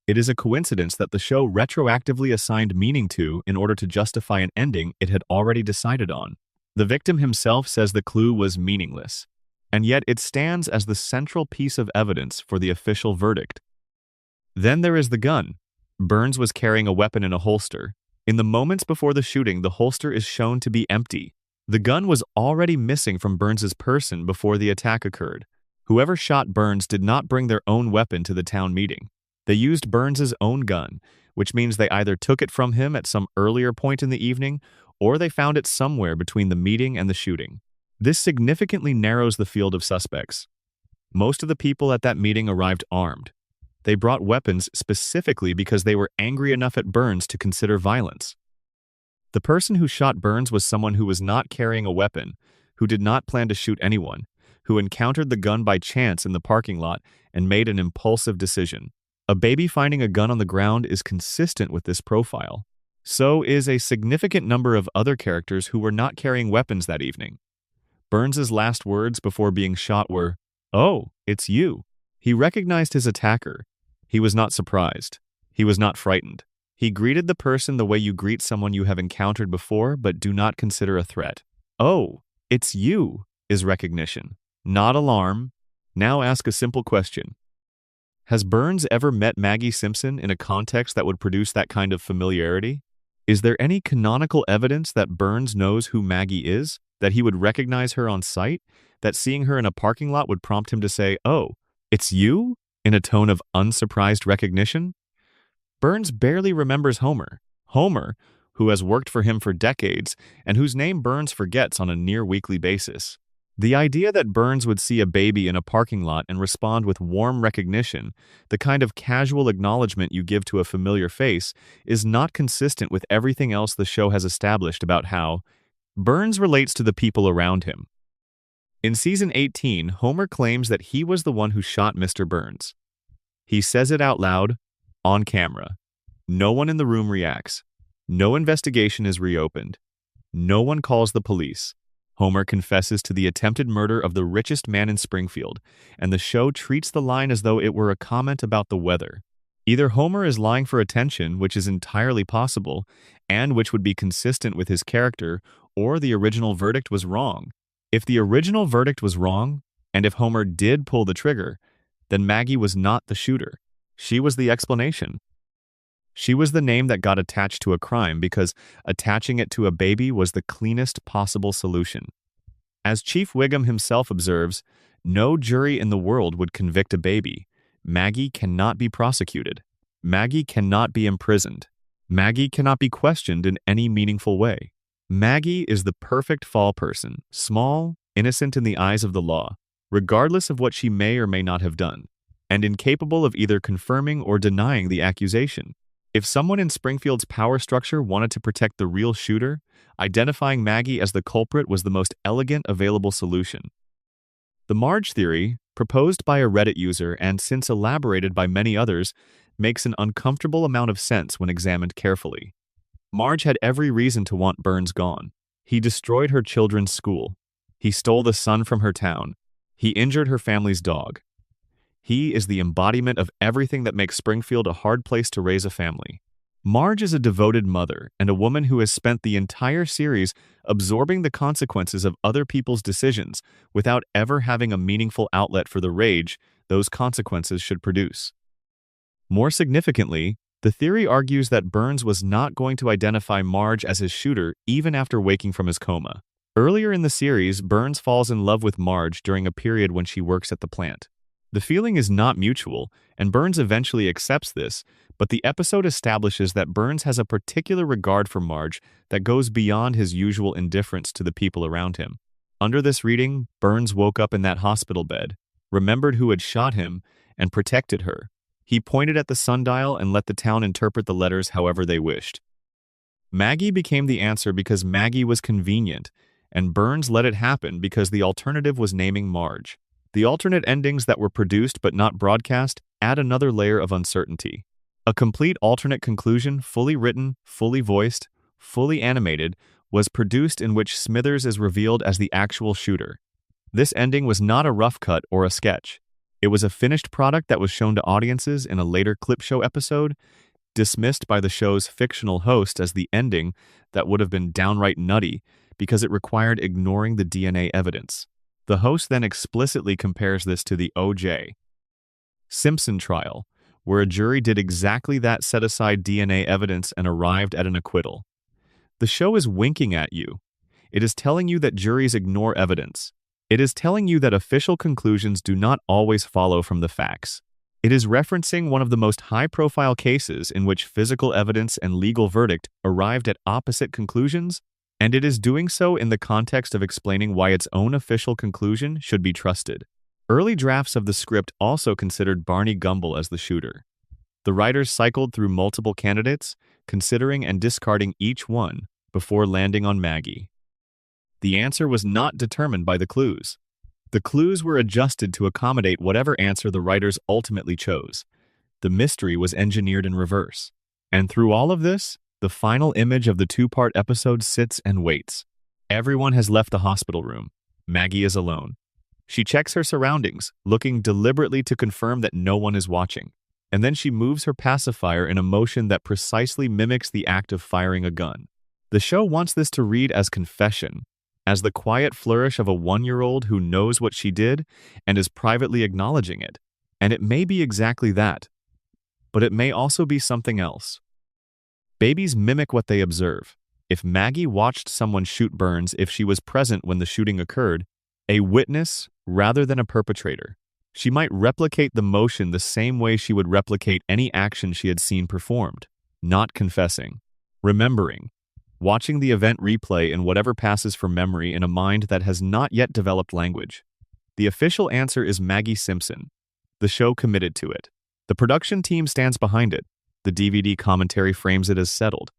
It is a coincidence that the show retroactively assigned meaning to in order to justify an ending it had already decided on. The victim himself says the clue was meaningless, and yet it stands as the central piece of evidence for the official verdict. Then there is the gun. Burns was carrying a weapon in a holster. In the moments before the shooting, the holster is shown to be empty. The gun was already missing from Burns's person before the attack occurred. Whoever shot Burns did not bring their own weapon to the town meeting. They used Burns's own gun, which means they either took it from him at some earlier point in the evening, or they found it somewhere between the meeting and the shooting. This significantly narrows the field of suspects. Most of the people at that meeting arrived armed. They brought weapons specifically because they were angry enough at Burns to consider violence. The person who shot Burns was someone who was not carrying a weapon, who did not plan to shoot anyone, who encountered the gun by chance in the parking lot and made an impulsive decision. A baby finding a gun on the ground is consistent with this profile. So is a significant number of other characters who were not carrying weapons that evening. Burns's last words before being shot were, "Oh, it's you." He recognized his attacker. He was not surprised. He was not frightened. He greeted the person the way you greet someone you have encountered before but do not consider a threat. "Oh, it's you," is recognition, not alarm. Now ask a simple question. Has Burns ever met Maggie Simpson in a context that would produce that kind of familiarity? Is there any canonical evidence that Burns knows who Maggie is, that he would recognize her on sight, that seeing her in a parking lot would prompt him to say, "Oh, it's you?" in a tone of unsurprised recognition? Burns barely remembers Homer. Homer, who has worked for him for decades and whose name Burns forgets on a near-weekly basis. The idea that Burns would see a baby in a parking lot and respond with warm recognition, the kind of casual acknowledgement you give to a familiar face, is not consistent with everything else the show has established about how Burns relates to the people around him. In season 18, Homer claims that he was the one who shot Mr. Burns. He says it out loud, on camera. No one in the room reacts. No investigation is reopened. No one calls the police. Homer confesses to the attempted murder of the richest man in Springfield, and the show treats the line as though it were a comment about the weather. Either Homer is lying for attention, which is entirely possible, and which would be consistent with his character, or the original verdict was wrong. If the original verdict was wrong, and if Homer did pull the trigger, then Maggie was not the shooter. She was the explanation. She was the name that got attached to a crime because attaching it to a baby was the cleanest possible solution. As Chief Wiggum himself observes, no jury in the world would convict a baby. Maggie cannot be prosecuted. Maggie cannot be imprisoned. Maggie cannot be questioned in any meaningful way. Maggie is the perfect fall person, small, innocent in the eyes of the law, regardless of what she may or may not have done, and incapable of either confirming or denying the accusation. If someone in Springfield's power structure wanted to protect the real shooter, identifying Maggie as the culprit was the most elegant available solution. The Marge theory, proposed by a Reddit user and since elaborated by many others, makes an uncomfortable amount of sense when examined carefully. Marge had every reason to want Burns gone. He destroyed her children's school. He stole the sun from her town. He injured her family's dog. He is the embodiment of everything that makes Springfield a hard place to raise a family. Marge is a devoted mother and a woman who has spent the entire series absorbing the consequences of other people's decisions without ever having a meaningful outlet for the rage those consequences should produce. More significantly, the theory argues that Burns was not going to identify Marge as his shooter even after waking from his coma. Earlier in the series, Burns falls in love with Marge during a period when she works at the plant. The feeling is not mutual, and Burns eventually accepts this, but the episode establishes that Burns has a particular regard for Marge that goes beyond his usual indifference to the people around him. Under this reading, Burns woke up in that hospital bed, remembered who had shot him, and protected her. He pointed at the sundial and let the town interpret the letters however they wished. Maggie became the answer because Maggie was convenient, and Burns let it happen because the alternative was naming Marge. The alternate endings that were produced but not broadcast add another layer of uncertainty. A complete alternate conclusion, fully written, fully voiced, fully animated, was produced in which Smithers is revealed as the actual shooter. This ending was not a rough cut or a sketch. It was a finished product that was shown to audiences in a later clip show episode, dismissed by the show's fictional host as the ending that would have been downright nutty because it required ignoring the DNA evidence. The host then explicitly compares this to the O.J. Simpson trial, where a jury did exactly that, set aside DNA evidence and arrived at an acquittal. The show is winking at you. It is telling you that juries ignore evidence. It is telling you that official conclusions do not always follow from the facts. It is referencing one of the most high-profile cases in which physical evidence and legal verdict arrived at opposite conclusions, and it is doing so in the context of explaining why its own official conclusion should be trusted. Early drafts of the script also considered Barney Gumble as the shooter. The writers cycled through multiple candidates, considering and discarding each one before landing on Maggie. The answer was not determined by the clues. The clues were adjusted to accommodate whatever answer the writers ultimately chose. The mystery was engineered in reverse. And through all of this, the final image of the two-part episode sits and waits. Everyone has left the hospital room. Maggie is alone. She checks her surroundings, looking deliberately to confirm that no one is watching. And then she moves her pacifier in a motion that precisely mimics the act of firing a gun. The show wants this to read as confession, as the quiet flourish of a 1-year-old who knows what she did and is privately acknowledging it. And it may be exactly that, but it may also be something else. Babies mimic what they observe. If Maggie watched someone shoot Burns, if she was present when the shooting occurred, a witness rather than a perpetrator, she might replicate the motion the same way she would replicate any action she had seen performed, not confessing, remembering, watching the event replay in whatever passes for memory in a mind that has not yet developed language. The official answer is Maggie Simpson. The show committed to it. The production team stands behind it. The DVD commentary frames it as settled.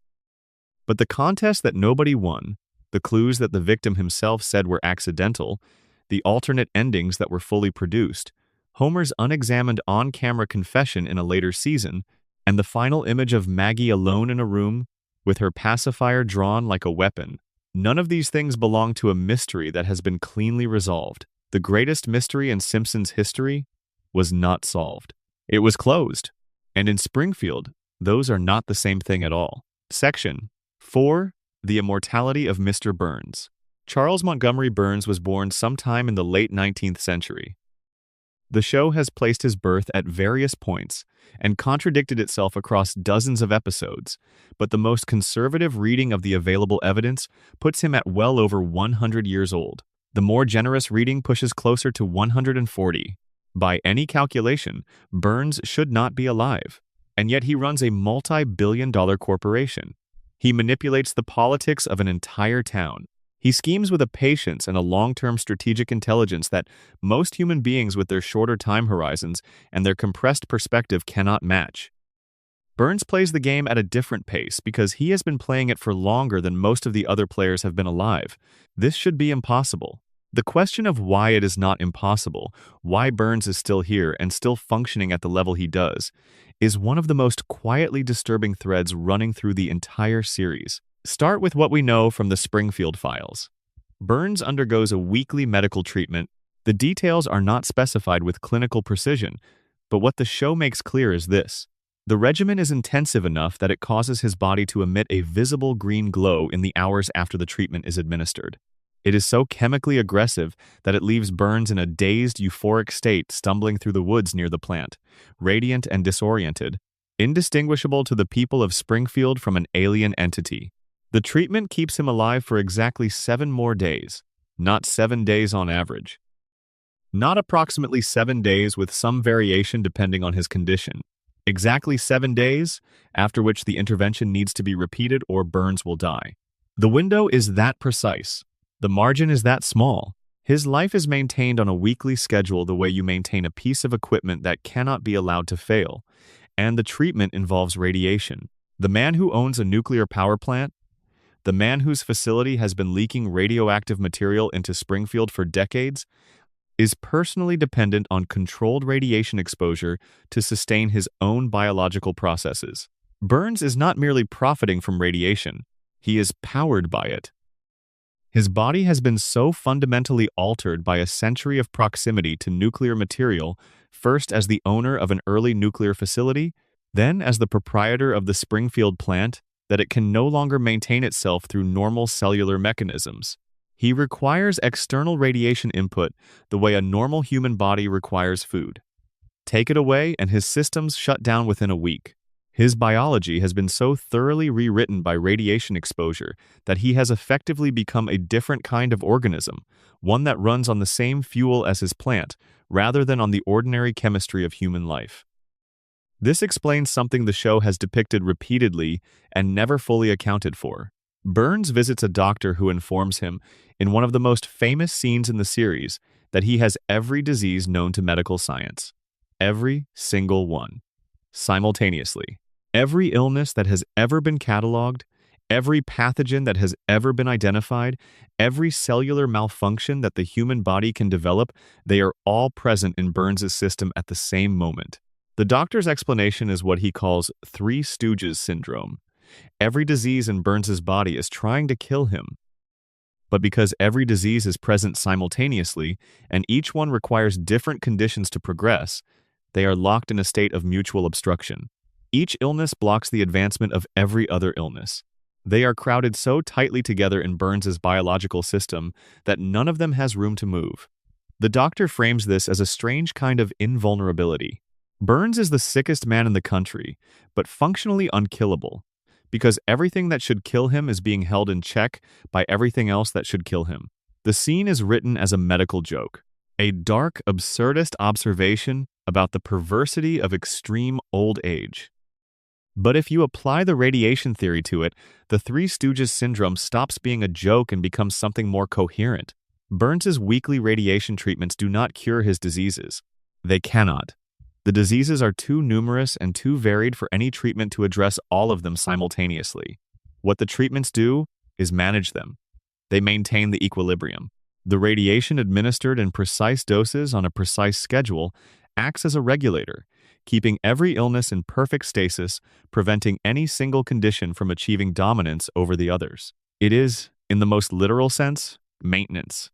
But the contest that nobody won, the clues that the victim himself said were accidental, the alternate endings that were fully produced, Homer's unexamined on-camera confession in a later season, and the final image of Maggie alone in a room with her pacifier drawn like a weapon, none of these things belong to a mystery that has been cleanly resolved. The greatest mystery in Simpsons history was not solved. It was closed. And in Springfield, those are not the same thing at all. Section 4. The Immortality of Mr. Burns. Charles Montgomery Burns was born sometime in the late 19th century. The show has placed his birth at various points and contradicted itself across dozens of episodes, but the most conservative reading of the available evidence puts him at well over 100 years old. The more generous reading pushes closer to 140. By any calculation, Burns should not be alive, and yet he runs a multi-billion-dollar corporation. He manipulates the politics of an entire town. He schemes with a patience and a long-term strategic intelligence that most human beings with their shorter time horizons and their compressed perspective cannot match. Burns plays the game at a different pace because he has been playing it for longer than most of the other players have been alive. This should be impossible. The question of why it is not impossible, why Burns is still here and still functioning at the level he does, is one of the most quietly disturbing threads running through the entire series. Start with what we know from the Springfield files. Burns undergoes a weekly medical treatment. The details are not specified with clinical precision, but what the show makes clear is this. The regimen is intensive enough that it causes his body to emit a visible green glow in the hours after the treatment is administered. It is so chemically aggressive that it leaves Burns in a dazed, euphoric state stumbling through the woods near the plant, radiant and disoriented, indistinguishable to the people of Springfield from an alien entity. The treatment keeps him alive for exactly 7 more days, not 7 days on average. Not approximately 7 days with some variation depending on his condition. Exactly 7 days, after which the intervention needs to be repeated or Burns will die. The window is that precise. The margin is that small. His life is maintained on a weekly schedule the way you maintain a piece of equipment that cannot be allowed to fail. And the treatment involves radiation. The man who owns a nuclear power plant, The man whose facility has been leaking radioactive material into Springfield for decades is personally dependent on controlled radiation exposure to sustain his own biological processes. Burns is not merely profiting from radiation, he is powered by it. His body has been so fundamentally altered by a century of proximity to nuclear material, first as the owner of an early nuclear facility, then as the proprietor of the Springfield plant, that it can no longer maintain itself through normal cellular mechanisms. He requires external radiation input the way a normal human body requires food. Take it away and his systems shut down within a week. His biology has been so thoroughly rewritten by radiation exposure that he has effectively become a different kind of organism, one that runs on the same fuel as his plant, rather than on the ordinary chemistry of human life. This explains something the show has depicted repeatedly and never fully accounted for. Burns visits a doctor who informs him, in one of the most famous scenes in the series, that he has every disease known to medical science. Every single one. Simultaneously. Every illness that has ever been cataloged, every pathogen that has ever been identified, every cellular malfunction that the human body can develop, they are all present in Burns's system at the same moment. The doctor's explanation is what he calls Three Stooges syndrome. Every disease in Burns's body is trying to kill him. But because every disease is present simultaneously, and each one requires different conditions to progress, they are locked in a state of mutual obstruction. Each illness blocks the advancement of every other illness. They are crowded so tightly together in Burns's biological system that none of them has room to move. The doctor frames this as a strange kind of invulnerability. Burns is the sickest man in the country, but functionally unkillable, because everything that should kill him is being held in check by everything else that should kill him. The scene is written as a medical joke, a dark, absurdist observation about the perversity of extreme old age. But if you apply the radiation theory to it, the Three Stooges syndrome stops being a joke and becomes something more coherent. Burns's weekly radiation treatments do not cure his diseases. They cannot. The diseases are too numerous and too varied for any treatment to address all of them simultaneously. What the treatments do is manage them. They maintain the equilibrium. The radiation administered in precise doses on a precise schedule acts as a regulator, keeping every illness in perfect stasis, preventing any single condition from achieving dominance over the others. It is, in the most literal sense, maintenance.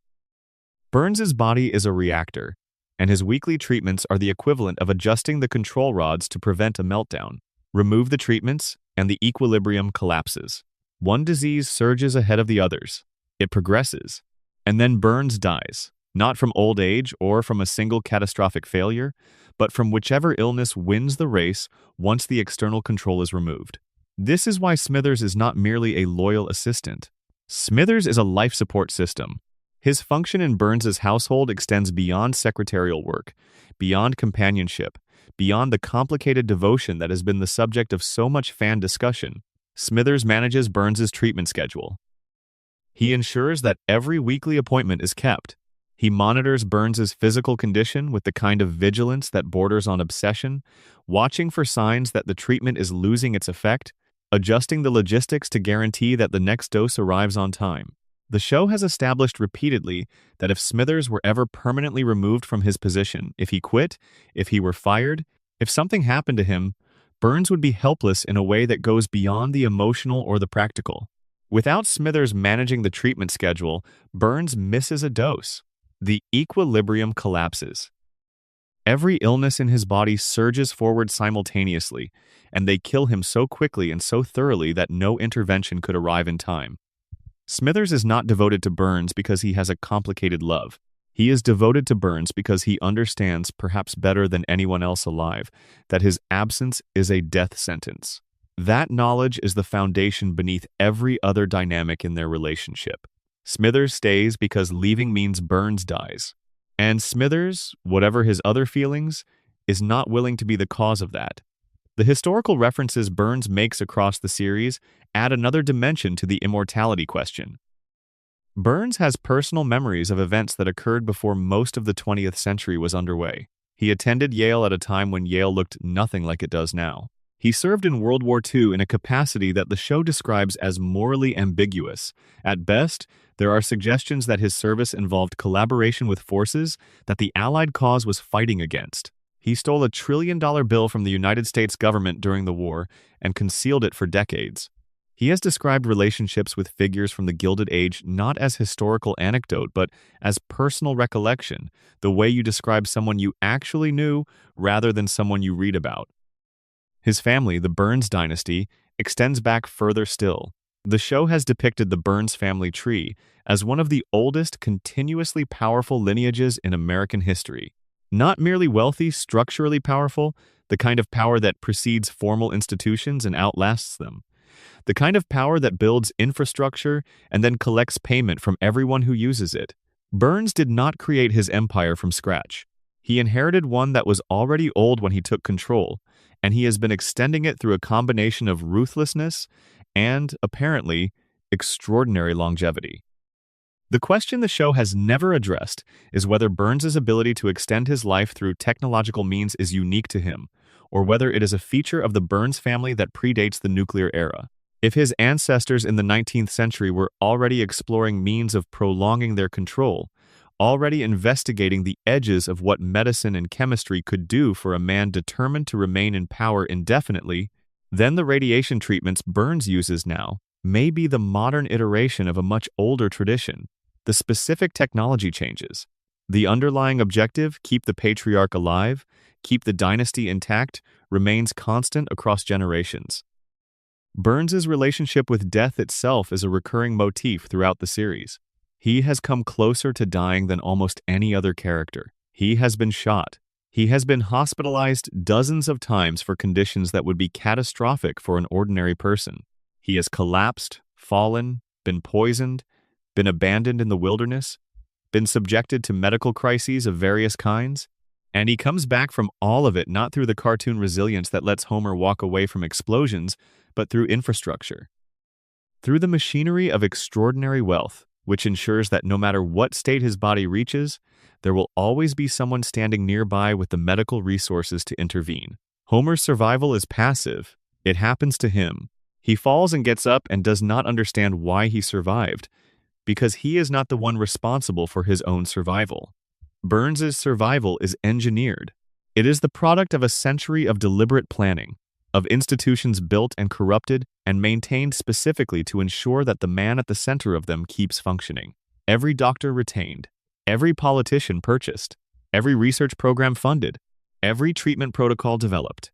Burns's body is a reactor, and his weekly treatments are the equivalent of adjusting the control rods to prevent a meltdown. Remove the treatments, and the equilibrium collapses. One disease surges ahead of the others. It progresses, and then Burns dies, not from old age or from a single catastrophic failure, but from whichever illness wins the race once the external control is removed. This is why Smithers is not merely a loyal assistant. Smithers is a life support system. His function in Burns's household extends beyond secretarial work, beyond companionship, beyond the complicated devotion that has been the subject of so much fan discussion. Smithers manages Burns's treatment schedule. He ensures that every weekly appointment is kept. He monitors Burns's physical condition with the kind of vigilance that borders on obsession, watching for signs that the treatment is losing its effect, adjusting the logistics to guarantee that the next dose arrives on time. The show has established repeatedly that if Smithers were ever permanently removed from his position, if he quit, if he were fired, if something happened to him, Burns would be helpless in a way that goes beyond the emotional or the practical. Without Smithers managing the treatment schedule, Burns misses a dose. The equilibrium collapses. Every illness in his body surges forward simultaneously, and they kill him so quickly and so thoroughly that no intervention could arrive in time. Smithers is not devoted to Burns because he has a complicated love. He is devoted to Burns because he understands, perhaps better than anyone else alive, that his absence is a death sentence. That knowledge is the foundation beneath every other dynamic in their relationship. Smithers stays because leaving means Burns dies. And Smithers, whatever his other feelings, is not willing to be the cause of that. The historical references Burns makes across the series add another dimension to the immortality question. Burns has personal memories of events that occurred before most of the 20th century was underway. He attended Yale at a time when Yale looked nothing like it does now. He served in World War II in a capacity that the show describes as morally ambiguous. At best, there are suggestions that his service involved collaboration with forces that the Allied cause was fighting against. He stole a trillion-dollar bill from the United States government during the war and concealed it for decades. He has described relationships with figures from the Gilded Age not as historical anecdote, but as personal recollection, the way you describe someone you actually knew rather than someone you read about. His family, the Burns dynasty, extends back further still. The show has depicted the Burns family tree as one of the oldest continuously powerful lineages in American history. Not merely wealthy, structurally powerful, the kind of power that precedes formal institutions and outlasts them. The kind of power that builds infrastructure and then collects payment from everyone who uses it. Burns did not create his empire from scratch. He inherited one that was already old when he took control, and he has been extending it through a combination of ruthlessness and, apparently, extraordinary longevity. The question the show has never addressed is whether Burns's ability to extend his life through technological means is unique to him, or whether it is a feature of the Burns family that predates the nuclear era. If his ancestors in the 19th century were already exploring means of prolonging their control, already investigating the edges of what medicine and chemistry could do for a man determined to remain in power indefinitely, then the radiation treatments Burns uses now may be the modern iteration of a much older tradition. The specific technology changes. The underlying objective, keep the patriarch alive, keep the dynasty intact, remains constant across generations. Burns's relationship with death itself is a recurring motif throughout the series. He has come closer to dying than almost any other character. He has been shot. He has been hospitalized dozens of times for conditions that would be catastrophic for an ordinary person. He has collapsed, fallen, been poisoned, been abandoned in the wilderness, been subjected to medical crises of various kinds, and he comes back from all of it not through the cartoon resilience that lets Homer walk away from explosions, but through infrastructure. Through the machinery of extraordinary wealth, which ensures that no matter what state his body reaches, there will always be someone standing nearby with the medical resources to intervene. Homer's survival is passive. It happens to him. He falls and gets up and does not understand why he survived, because he is not the one responsible for his own survival. Burns's survival is engineered. It is the product of a century of deliberate planning, of institutions built and corrupted and maintained specifically to ensure that the man at the center of them keeps functioning. Every doctor retained, every politician purchased, every research program funded, every treatment protocol developed.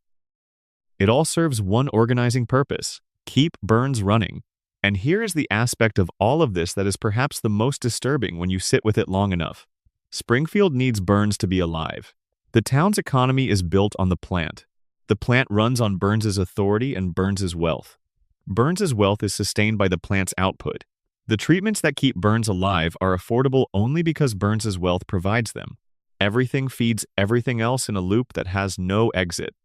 It all serves one organizing purpose: keep Burns running. And here is the aspect of all of this that is perhaps the most disturbing when you sit with it long enough. Springfield needs Burns to be alive. The town's economy is built on the plant. The plant runs on Burns's authority and Burns's wealth. Burns's wealth is sustained by the plant's output. The treatments that keep Burns alive are affordable only because Burns's wealth provides them. Everything feeds everything else in a loop that has no exit.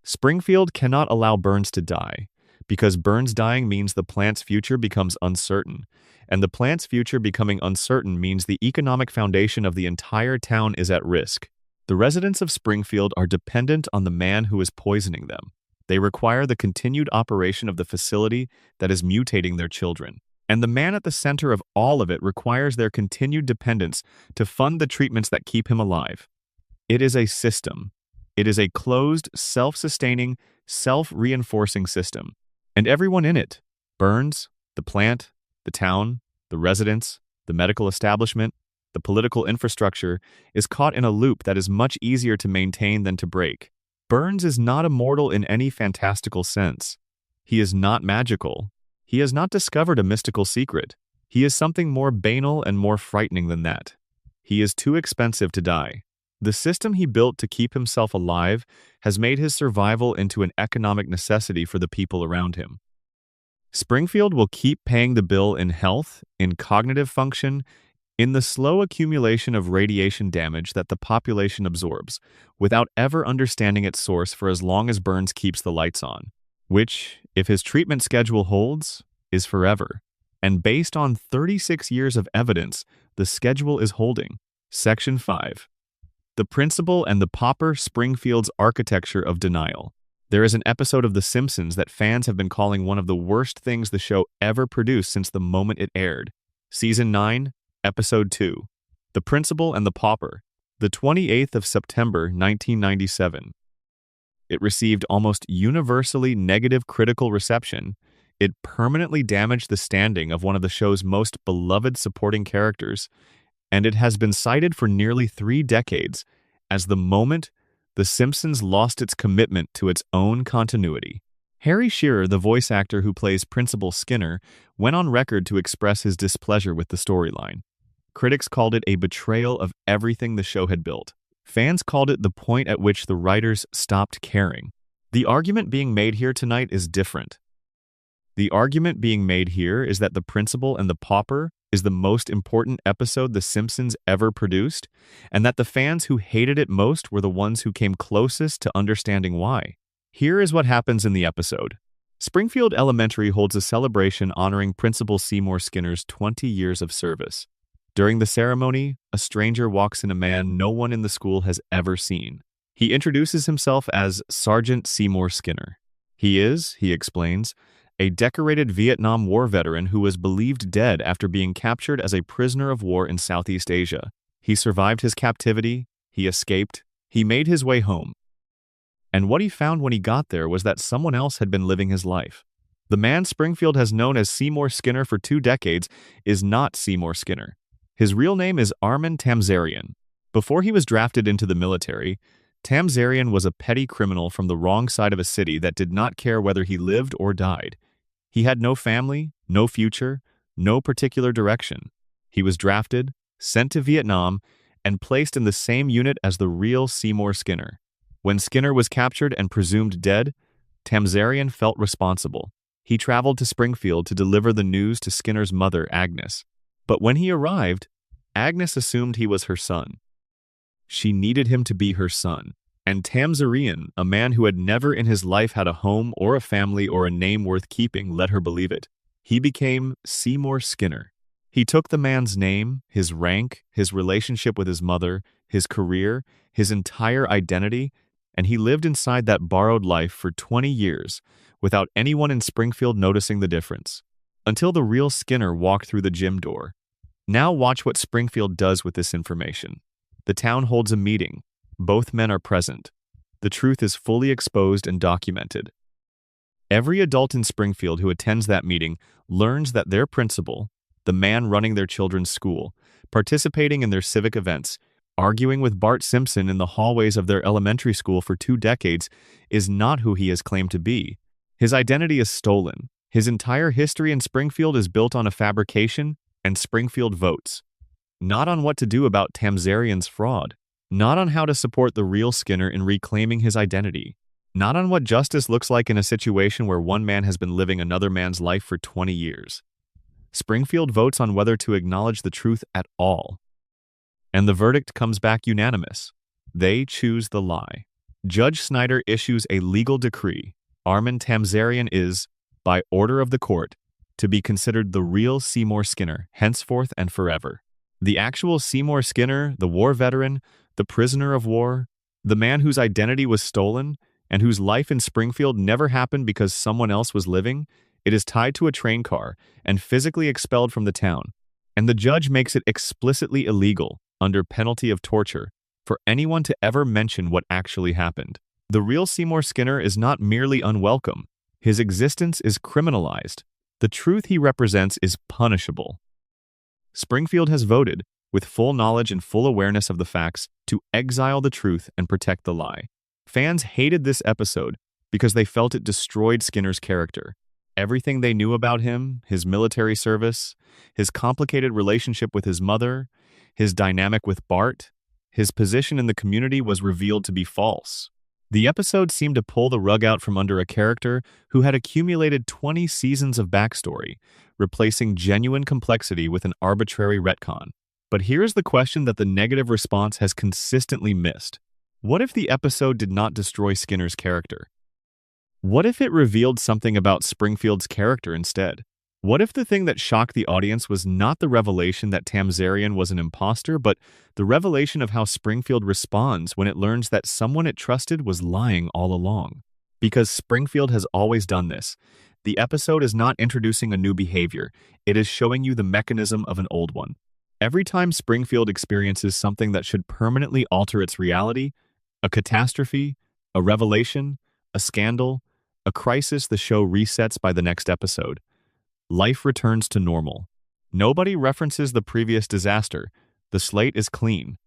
Springfield cannot allow Burns to die, because Burns dying means the plant's future becomes uncertain, and the plant's future becoming uncertain means the economic foundation of the entire town is at risk. The residents of Springfield are dependent on the man who is poisoning them. They require the continued operation of the facility that is mutating their children. And the man at the center of all of it requires their continued dependence to fund the treatments that keep him alive. It is a system. It is a closed, self-sustaining, self-reinforcing system. And everyone in it, Burns, the plant, the town, the residents, the medical establishment, the political infrastructure, is caught in a loop that is much easier to maintain than to break. Burns is not immortal in any fantastical sense. He is not magical. He has not discovered a mystical secret. He is something more banal and more frightening than that. He is too expensive to die. The system he built to keep himself alive has made his survival into an economic necessity for the people around him. Springfield will keep paying the bill in health, in cognitive function, in the slow accumulation of radiation damage that the population absorbs, without ever understanding its source for as long as Burns keeps the lights on, which, if his treatment schedule holds, is forever. And based on 36 years of evidence, the schedule is holding. Section 5. The principle and the pauper Springfield's architecture of denial. There is an episode of The Simpsons that fans have been calling one of the worst things the show ever produced since the moment it aired. Season 9, Episode 2, The Principal and the Pauper, the 28th of September, 1997. It received almost universally negative critical reception. It permanently damaged the standing of one of the show's most beloved supporting characters, and it has been cited for nearly 3 decades as the moment The Simpsons lost its commitment to its own continuity. Harry Shearer, the voice actor who plays Principal Skinner, went on record to express his displeasure with the storyline. Critics called it a betrayal of everything the show had built. Fans called it the point at which the writers stopped caring. The argument being made here tonight is different. The argument being made here is that The Principal and the Pauper is the most important episode The Simpsons ever produced, and that the fans who hated it most were the ones who came closest to understanding why. Here is what happens in the episode. Springfield Elementary holds a celebration honoring Principal Seymour Skinner's 20 years of service. During the ceremony, a stranger walks in, a man no one in the school has ever seen. He introduces himself as Sergeant Seymour Skinner. He explains, a decorated Vietnam War veteran who was believed dead after being captured as a prisoner of war in Southeast Asia. He survived his captivity, he escaped, he made his way home. And what he found when he got there was that someone else had been living his life. The man Springfield has known as Seymour Skinner for 2 decades is not Seymour Skinner. His real name is Armin Tamzarian. Before he was drafted into the military, Tamzarian was a petty criminal from the wrong side of a city that did not care whether he lived or died. He had no family, no future, no particular direction. He was drafted, sent to Vietnam, and placed in the same unit as the real Seymour Skinner. When Skinner was captured and presumed dead, Tamzarian felt responsible. He traveled to Springfield to deliver the news to Skinner's mother, Agnes. But when he arrived, Agnes assumed he was her son. She needed him to be her son. And Tamzarian, a man who had never in his life had a home or a family or a name worth keeping, let her believe it. He became Seymour Skinner. He took the man's name, his rank, his relationship with his mother, his career, his entire identity, and he lived inside that borrowed life for 20 years without anyone in Springfield noticing the difference. Until the real Skinner walked through the gym door. Now watch what Springfield does with this information. The town holds a meeting. Both men are present. The truth is fully exposed and documented. Every adult in Springfield who attends that meeting learns that their principal, the man running their children's school, participating in their civic events, arguing with Bart Simpson in the hallways of their elementary school for 2 decades, is not who he has claimed to be. His identity is stolen. His entire history in Springfield is built on a fabrication and Springfield votes. Not on what to do about Tamzarian's fraud. Not on how to support the real Skinner in reclaiming his identity. Not on what justice looks like in a situation where one man has been living another man's life for 20 years. Springfield votes on whether to acknowledge the truth at all. And the verdict comes back unanimous. They choose the lie. Judge Snyder issues a legal decree. Armin Tamzarian is, by order of the court, to be considered the real Seymour Skinner, henceforth and forever. The actual Seymour Skinner, the war veteran, the prisoner of war, the man whose identity was stolen, and whose life in Springfield never happened because someone else was living, it is tied to a train car and physically expelled from the town. And the judge makes it explicitly illegal, under penalty of torture, for anyone to ever mention what actually happened. The real Seymour Skinner is not merely unwelcome. His existence is criminalized. The truth he represents is punishable. Springfield has voted, with full knowledge and full awareness of the facts, to exile the truth and protect the lie. Fans hated this episode because they felt it destroyed Skinner's character. Everything they knew about him, his military service, his complicated relationship with his mother, his dynamic with Bart, his position in the community was revealed to be false. The episode seemed to pull the rug out from under a character who had accumulated 20 seasons of backstory, replacing genuine complexity with an arbitrary retcon. But here's the question that the negative response has consistently missed. What if the episode did not destroy Skinner's character? What if it revealed something about Springfield's character instead? What if the thing that shocked the audience was not the revelation that Tamzarian was an imposter, but the revelation of how Springfield responds when it learns that someone it trusted was lying all along? Because Springfield has always done this. The episode is not introducing a new behavior, it is showing you the mechanism of an old one. Every time Springfield experiences something that should permanently alter its reality, a catastrophe, a revelation, a scandal, a crisis, the show resets by the next episode. Life returns to normal. Nobody references the previous disaster. The slate is clean.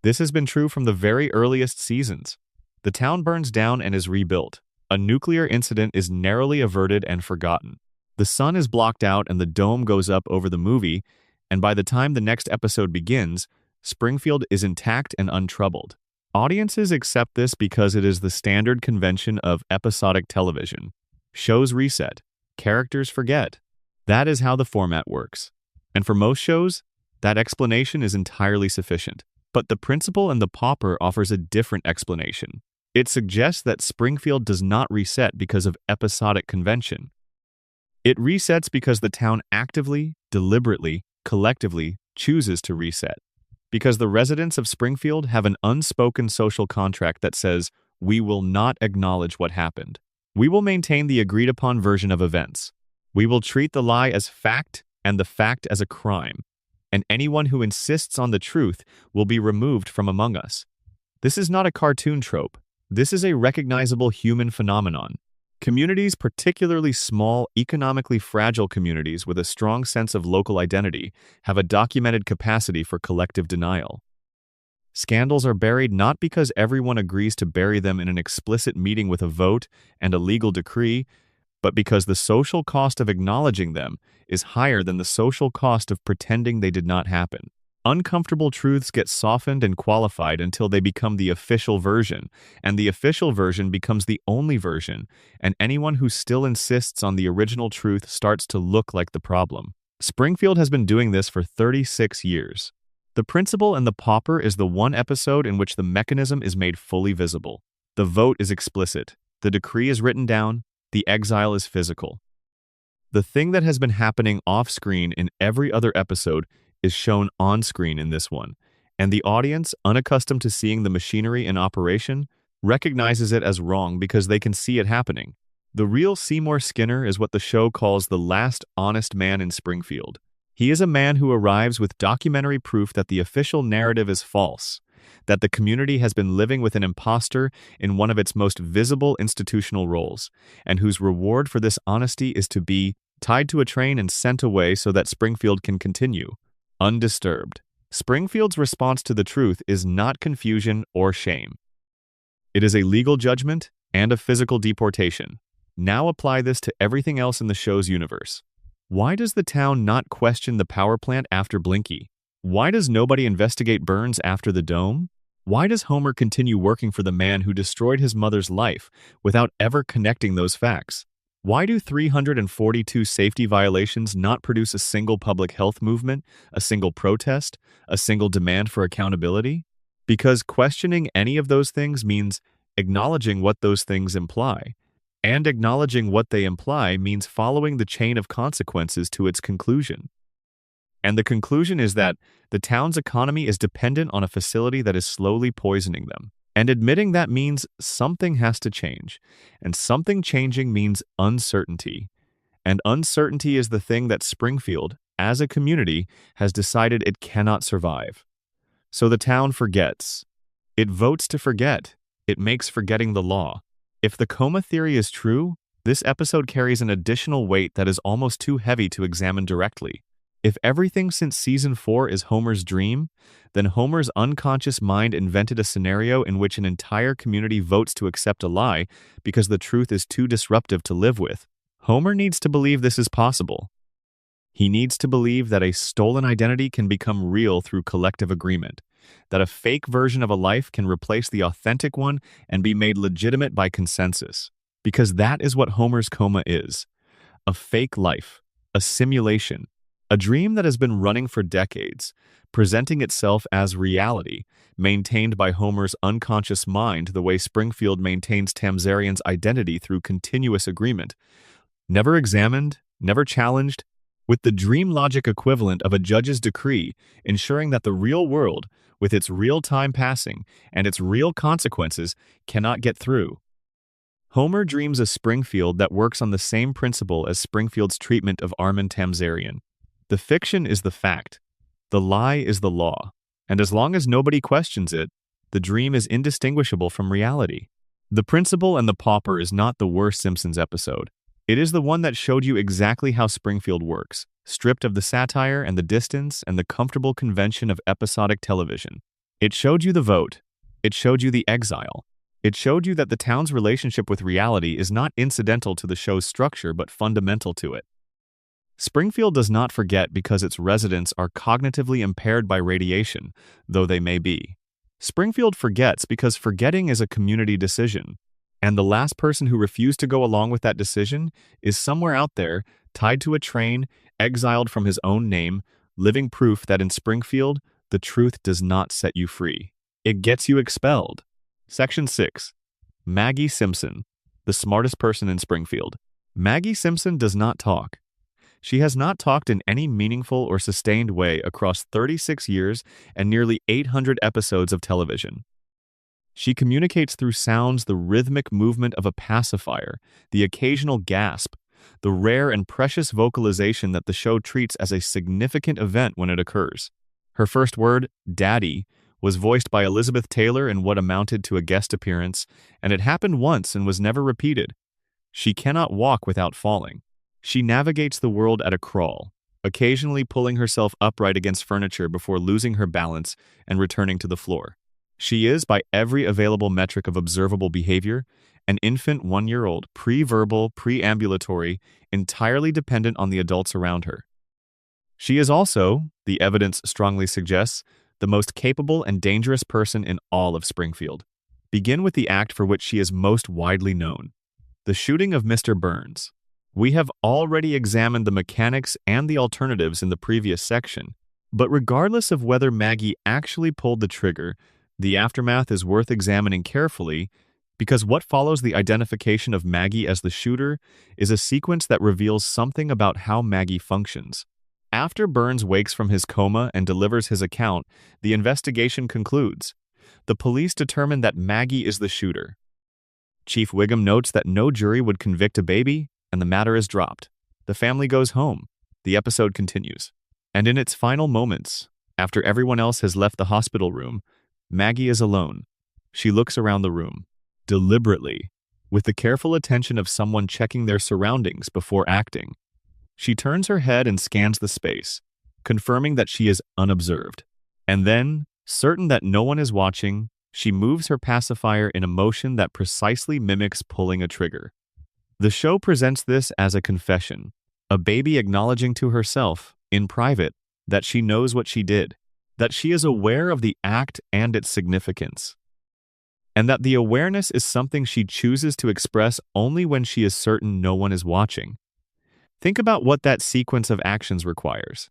This has been true from the very earliest seasons. The town burns down and is rebuilt. A nuclear incident is narrowly averted and forgotten. The sun is blocked out and the dome goes up over the movie, and by the time the next episode begins, Springfield is intact and untroubled. Audiences accept this because it is the standard convention of episodic television. Shows reset. Characters forget. That is how the format works. And for most shows, that explanation is entirely sufficient. But The Principal and the Pauper offers a different explanation. It suggests that Springfield does not reset because of episodic convention. It resets because the town actively, deliberately, collectively chooses to reset. Because the residents of Springfield have an unspoken social contract that says, we will not acknowledge what happened. We will maintain the agreed-upon version of events. We will treat the lie as fact and the fact as a crime. And anyone who insists on the truth will be removed from among us. This is not a cartoon trope. This is a recognizable human phenomenon. Communities, particularly small, economically fragile communities with a strong sense of local identity, have a documented capacity for collective denial. Scandals are buried not because everyone agrees to bury them in an explicit meeting with a vote and a legal decree, but because the social cost of acknowledging them is higher than the social cost of pretending they did not happen. Uncomfortable truths get softened and qualified until they become the official version, and the official version becomes the only version, and anyone who still insists on the original truth starts to look like the problem. Springfield has been doing this for 36 years. The Principal and the Pauper is the one episode in which the mechanism is made fully visible. The vote is explicit. The decree is written down. The exile is physical. The thing that has been happening off-screen in every other episode is shown on-screen in this one, and the audience, unaccustomed to seeing the machinery in operation, recognizes it as wrong because they can see it happening. The real Seymour Skinner is what the show calls the last honest man in Springfield. He is a man who arrives with documentary proof that the official narrative is false, that the community has been living with an imposter in one of its most visible institutional roles, and whose reward for this honesty is to be tied to a train and sent away so that Springfield can continue, undisturbed. Springfield's response to the truth is not confusion or shame. It is a legal judgment and a physical deportation. Now apply this to everything else in the show's universe. Why does the town not question the power plant after Blinky? Why does nobody investigate Burns after the dome? Why does Homer continue working for the man who destroyed his mother's life without ever connecting those facts? Why do 342 safety violations not produce a single public health movement, a single protest, a single demand for accountability? Because questioning any of those things means acknowledging what those things imply. And acknowledging what they imply means following the chain of consequences to its conclusion. And the conclusion is that the town's economy is dependent on a facility that is slowly poisoning them. And admitting that means something has to change. And something changing means uncertainty. And uncertainty is the thing that Springfield, as a community, has decided it cannot survive. So the town forgets. It votes to forget. It makes forgetting the law. If the coma theory is true, this episode carries an additional weight that is almost too heavy to examine directly. If everything since season 4 is Homer's dream, then Homer's unconscious mind invented a scenario in which an entire community votes to accept a lie because the truth is too disruptive to live with. Homer needs to believe this is possible. He needs to believe that a stolen identity can become real through collective agreement, that a fake version of a life can replace the authentic one and be made legitimate by consensus. Because that is what Homer's coma is. A fake life, a simulation, a dream that has been running for decades, presenting itself as reality, maintained by Homer's unconscious mind the way Springfield maintains Tamzarian's identity through continuous agreement. Never examined, never challenged, with the dream logic equivalent of a judge's decree, ensuring that the real world, with its real time passing and its real consequences, cannot get through. Homer dreams a Springfield that works on the same principle as Springfield's treatment of Armin Tamzarian. The fiction is the fact. The lie is the law. And as long as nobody questions it, the dream is indistinguishable from reality. The Principal and the Pauper is not the worst Simpsons episode. It is the one that showed you exactly how Springfield works, stripped of the satire and the distance and the comfortable convention of episodic television. It showed you the vote. It showed you the exile. It showed you that the town's relationship with reality is not incidental to the show's structure but fundamental to it. Springfield does not forget because its residents are cognitively impaired by radiation, though they may be. Springfield forgets because forgetting is a community decision, and the last person who refused to go along with that decision is somewhere out there, tied to a train, exiled from his own name, living proof that in Springfield, the truth does not set you free. It gets you expelled. Section 6. Maggie Simpson, the smartest person in Springfield. Maggie Simpson does not talk. She has not talked in any meaningful or sustained way across 36 years and nearly 800 episodes of television. She communicates through sounds, the rhythmic movement of a pacifier, the occasional gasp, the rare and precious vocalization that the show treats as a significant event when it occurs. Her first word, "Daddy," was voiced by Elizabeth Taylor in what amounted to a guest appearance, and it happened once and was never repeated. She cannot walk without falling. She navigates the world at a crawl, occasionally pulling herself upright against furniture before losing her balance and returning to the floor. She is, by every available metric of observable behavior, an infant 1-year-old, pre-verbal, pre-ambulatory, entirely dependent on the adults around her. She is also, the evidence strongly suggests, the most capable and dangerous person in all of Springfield. Begin with the act for which she is most widely known, the shooting of Mr. Burns. We have already examined the mechanics and the alternatives in the previous section, but regardless of whether Maggie actually pulled the trigger, the aftermath is worth examining carefully because what follows the identification of Maggie as the shooter is a sequence that reveals something about how Maggie functions. After Burns wakes from his coma and delivers his account, the investigation concludes. The police determine that Maggie is the shooter. Chief Wiggum notes that no jury would convict a baby, and the matter is dropped. The family goes home. The episode continues. And in its final moments, after everyone else has left the hospital room, Maggie is alone. She looks around the room, deliberately, with the careful attention of someone checking their surroundings before acting. She turns her head and scans the space, confirming that she is unobserved. And then, certain that no one is watching, she moves her pacifier in a motion that precisely mimics pulling a trigger. The show presents this as a confession, a baby acknowledging to herself, in private, that she knows what she did, that she is aware of the act and its significance, and that the awareness is something she chooses to express only when she is certain no one is watching. Think about what that sequence of actions requires.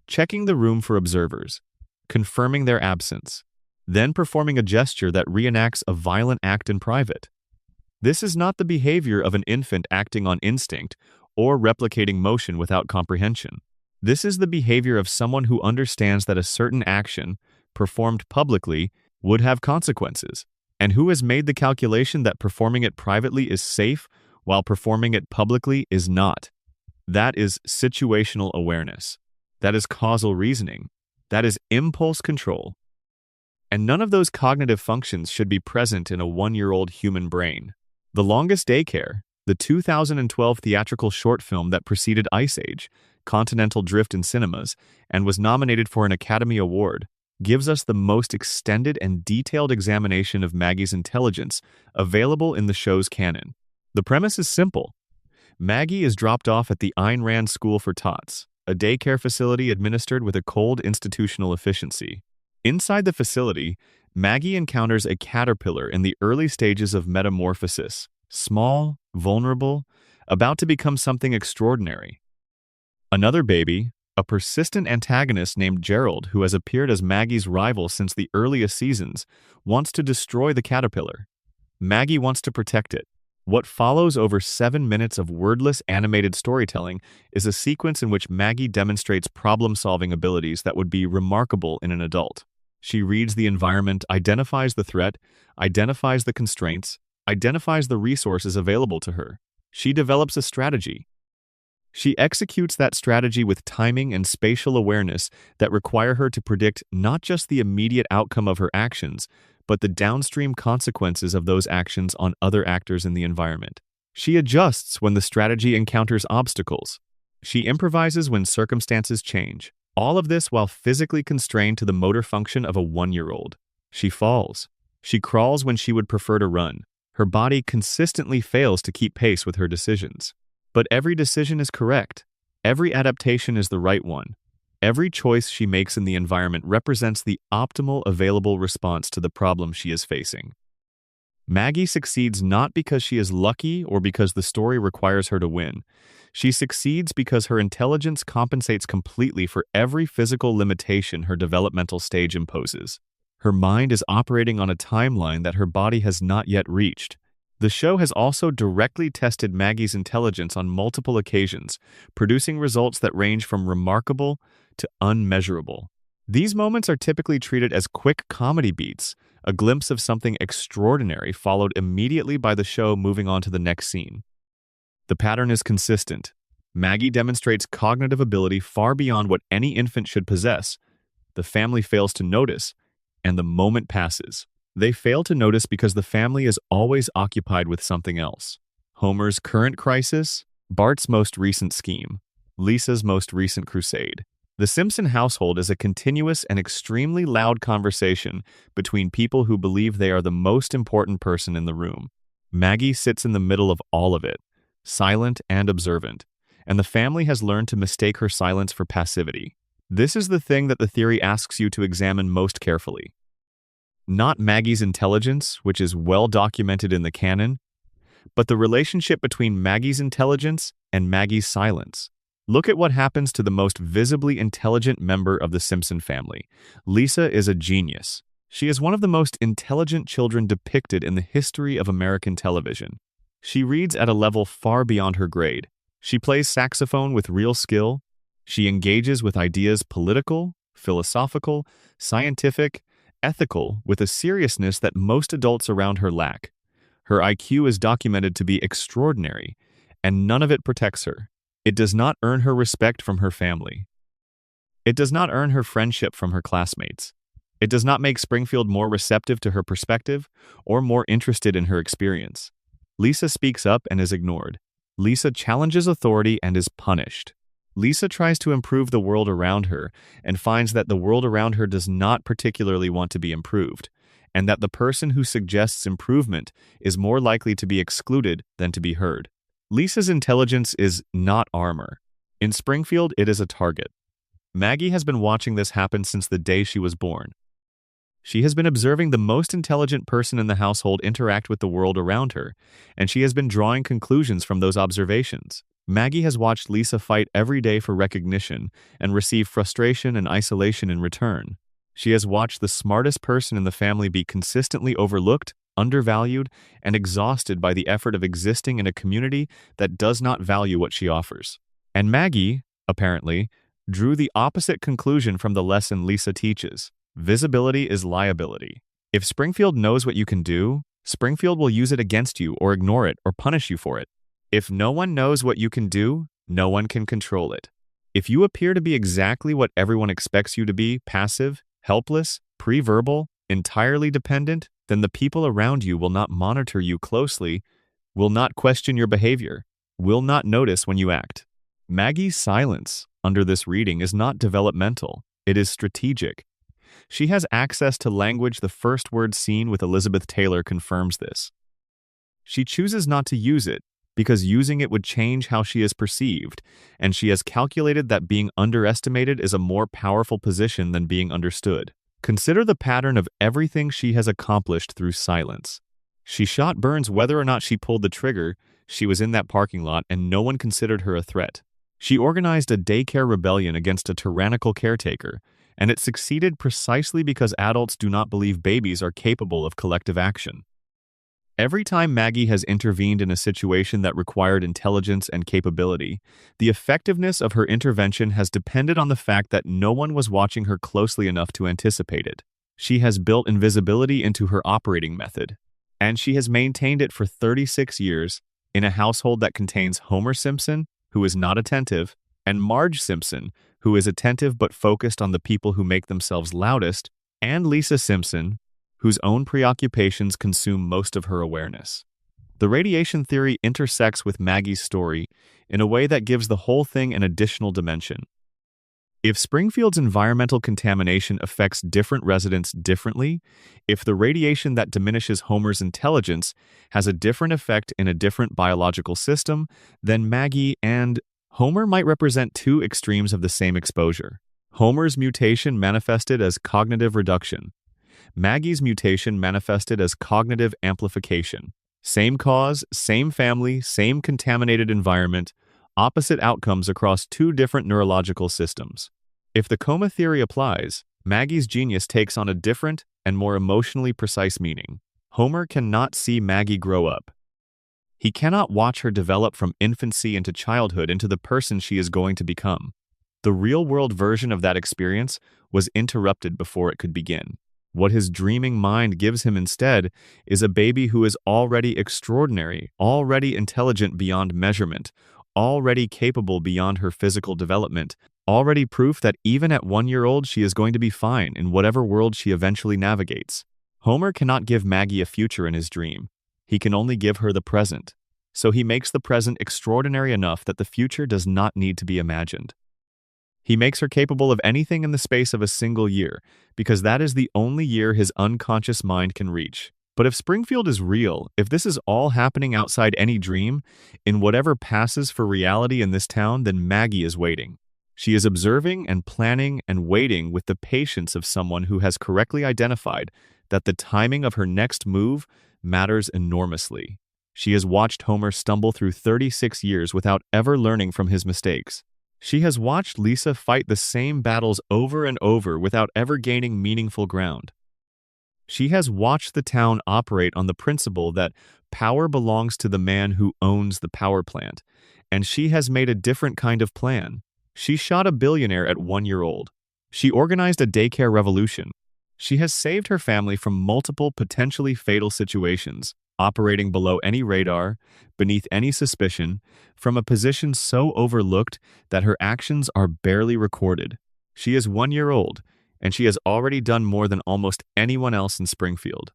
Checking the room for observers, confirming their absence, then performing a gesture that reenacts a violent act in private. This is not the behavior of an infant acting on instinct or replicating motion without comprehension. This is the behavior of someone who understands that a certain action, performed publicly, would have consequences, and who has made the calculation that performing it privately is safe while performing it publicly is not. That is situational awareness. That is causal reasoning. That is impulse control. And none of those cognitive functions should be present in a 1-year-old human brain. The Longest Daycare, the 2012 theatrical short film that preceded Ice Age, Continental Drift in cinemas, and was nominated for an Academy Award, gives us the most extended and detailed examination of Maggie's intelligence available in the show's canon. The premise is simple. Maggie is dropped off at the Ayn Rand School for Tots, a daycare facility administered with a cold institutional efficiency. Inside the facility, Maggie encounters a caterpillar in the early stages of metamorphosis, small, vulnerable, about to become something extraordinary. Another baby, a persistent antagonist named Gerald, who has appeared as Maggie's rival since the earliest seasons, wants to destroy the caterpillar. Maggie wants to protect it. What follows over 7 minutes of wordless animated storytelling is a sequence in which Maggie demonstrates problem-solving abilities that would be remarkable in an adult. She reads the environment, identifies the threat, identifies the constraints, identifies the resources available to her. She develops a strategy. She executes that strategy with timing and spatial awareness that require her to predict not just the immediate outcome of her actions, but the downstream consequences of those actions on other actors in the environment. She adjusts when the strategy encounters obstacles. She improvises when circumstances change. All of this while physically constrained to the motor function of a 1-year-old. She falls. She crawls when she would prefer to run. Her body consistently fails to keep pace with her decisions. But every decision is correct. Every adaptation is the right one. Every choice she makes in the environment represents the optimal available response to the problem she is facing. Maggie succeeds not because she is lucky or because the story requires her to win. She succeeds because her intelligence compensates completely for every physical limitation her developmental stage imposes. Her mind is operating on a timeline that her body has not yet reached. The show has also directly tested Maggie's intelligence on multiple occasions, producing results that range from remarkable to unmeasurable. These moments are typically treated as quick comedy beats, a glimpse of something extraordinary followed immediately by the show moving on to the next scene. The pattern is consistent. Maggie demonstrates cognitive ability far beyond what any infant should possess. The family fails to notice, and the moment passes. They fail to notice because the family is always occupied with something else. Homer's current crisis, Bart's most recent scheme, Lisa's most recent crusade. The Simpson household is a continuous and extremely loud conversation between people who believe they are the most important person in the room. Maggie sits in the middle of all of it, silent and observant, and the family has learned to mistake her silence for passivity. This is the thing that the theory asks you to examine most carefully. Not Maggie's intelligence, which is well documented in the canon, but the relationship between Maggie's intelligence and Maggie's silence. Look at what happens to the most visibly intelligent member of the Simpson family. Lisa is a genius. She is one of the most intelligent children depicted in the history of American television. She reads at a level far beyond her grade. She plays saxophone with real skill. She engages with ideas political, philosophical, scientific, ethical, with a seriousness that most adults around her lack. Her IQ is documented to be extraordinary, and none of it protects her. It does not earn her respect from her family. It does not earn her friendship from her classmates. It does not make Springfield more receptive to her perspective or more interested in her experience. Lisa speaks up and is ignored. Lisa challenges authority and is punished. Lisa tries to improve the world around her and finds that the world around her does not particularly want to be improved, and that the person who suggests improvement is more likely to be excluded than to be heard. Lisa's intelligence is not armor. In Springfield, it is a target. Maggie has been watching this happen since the day she was born. She has been observing the most intelligent person in the household interact with the world around her, and she has been drawing conclusions from those observations. Maggie has watched Lisa fight every day for recognition and receive frustration and isolation in return. She has watched the smartest person in the family be consistently overlooked, undervalued, and exhausted by the effort of existing in a community that does not value what she offers. And Maggie, apparently, drew the opposite conclusion from the lesson Lisa teaches. Visibility is liability. If Springfield knows what you can do, Springfield will use it against you or ignore it or punish you for it. If no one knows what you can do, no one can control it. If you appear to be exactly what everyone expects you to be, passive, helpless, pre-verbal, entirely dependent, then the people around you will not monitor you closely, will not question your behavior, will not notice when you act. Maggie's silence under this reading is not developmental, it is strategic. She has access to language. The first word scene with Elizabeth Taylor confirms this. She chooses not to use it, because using it would change how she is perceived, and she has calculated that being underestimated is a more powerful position than being understood. Consider the pattern of everything she has accomplished through silence. She shot Burns whether or not she pulled the trigger. She was in that parking lot and no one considered her a threat. She organized a daycare rebellion against a tyrannical caretaker, and it succeeded precisely because adults do not believe babies are capable of collective action. Every time Maggie has intervened in a situation that required intelligence and capability, the effectiveness of her intervention has depended on the fact that no one was watching her closely enough to anticipate it. She has built invisibility into her operating method. and she has maintained it for 36 years in a household that contains Homer Simpson, who is not attentive, and Marge Simpson, who is attentive but focused on the people who make themselves loudest, and Lisa Simpson, whose own preoccupations consume most of her awareness. The radiation theory intersects with Maggie's story in a way that gives the whole thing an additional dimension. If Springfield's environmental contamination affects different residents differently, if the radiation that diminishes Homer's intelligence has a different effect in a different biological system, then Maggie and Homer might represent two extremes of the same exposure. Homer's mutation manifested as cognitive reduction. Maggie's mutation manifested as cognitive amplification. Same cause, same family, same contaminated environment, opposite outcomes across two different neurological systems. If the coma theory applies, Maggie's genius takes on a different and more emotionally precise meaning. Homer cannot see Maggie grow up. He cannot watch her develop from infancy into childhood into the person she is going to become. The real-world version of that experience was interrupted before it could begin. What his dreaming mind gives him instead is a baby who is already extraordinary, already intelligent beyond measurement, already capable beyond her physical development, already proof that even at 1 year old she is going to be fine in whatever world she eventually navigates. Homer cannot give Maggie a future in his dream. He can only give her the present. So he makes the present extraordinary enough that the future does not need to be imagined. He makes her capable of anything in the space of a single year, because that is the only year his unconscious mind can reach. But if Springfield is real, if this is all happening outside any dream, in whatever passes for reality in this town, then Maggie is waiting. She is observing and planning and waiting with the patience of someone who has correctly identified that the timing of her next move matters enormously. She has watched Homer stumble through 36 years without ever learning from his mistakes. She has watched Lisa fight the same battles over and over without ever gaining meaningful ground. She has watched the town operate on the principle that power belongs to the man who owns the power plant, and she has made a different kind of plan. She shot a billionaire at 1 year old. She organized a daycare revolution. She has saved her family from multiple potentially fatal situations, operating below any radar, beneath any suspicion, from a position so overlooked that her actions are barely recorded. She is 1 year old, and she has already done more than almost anyone else in Springfield.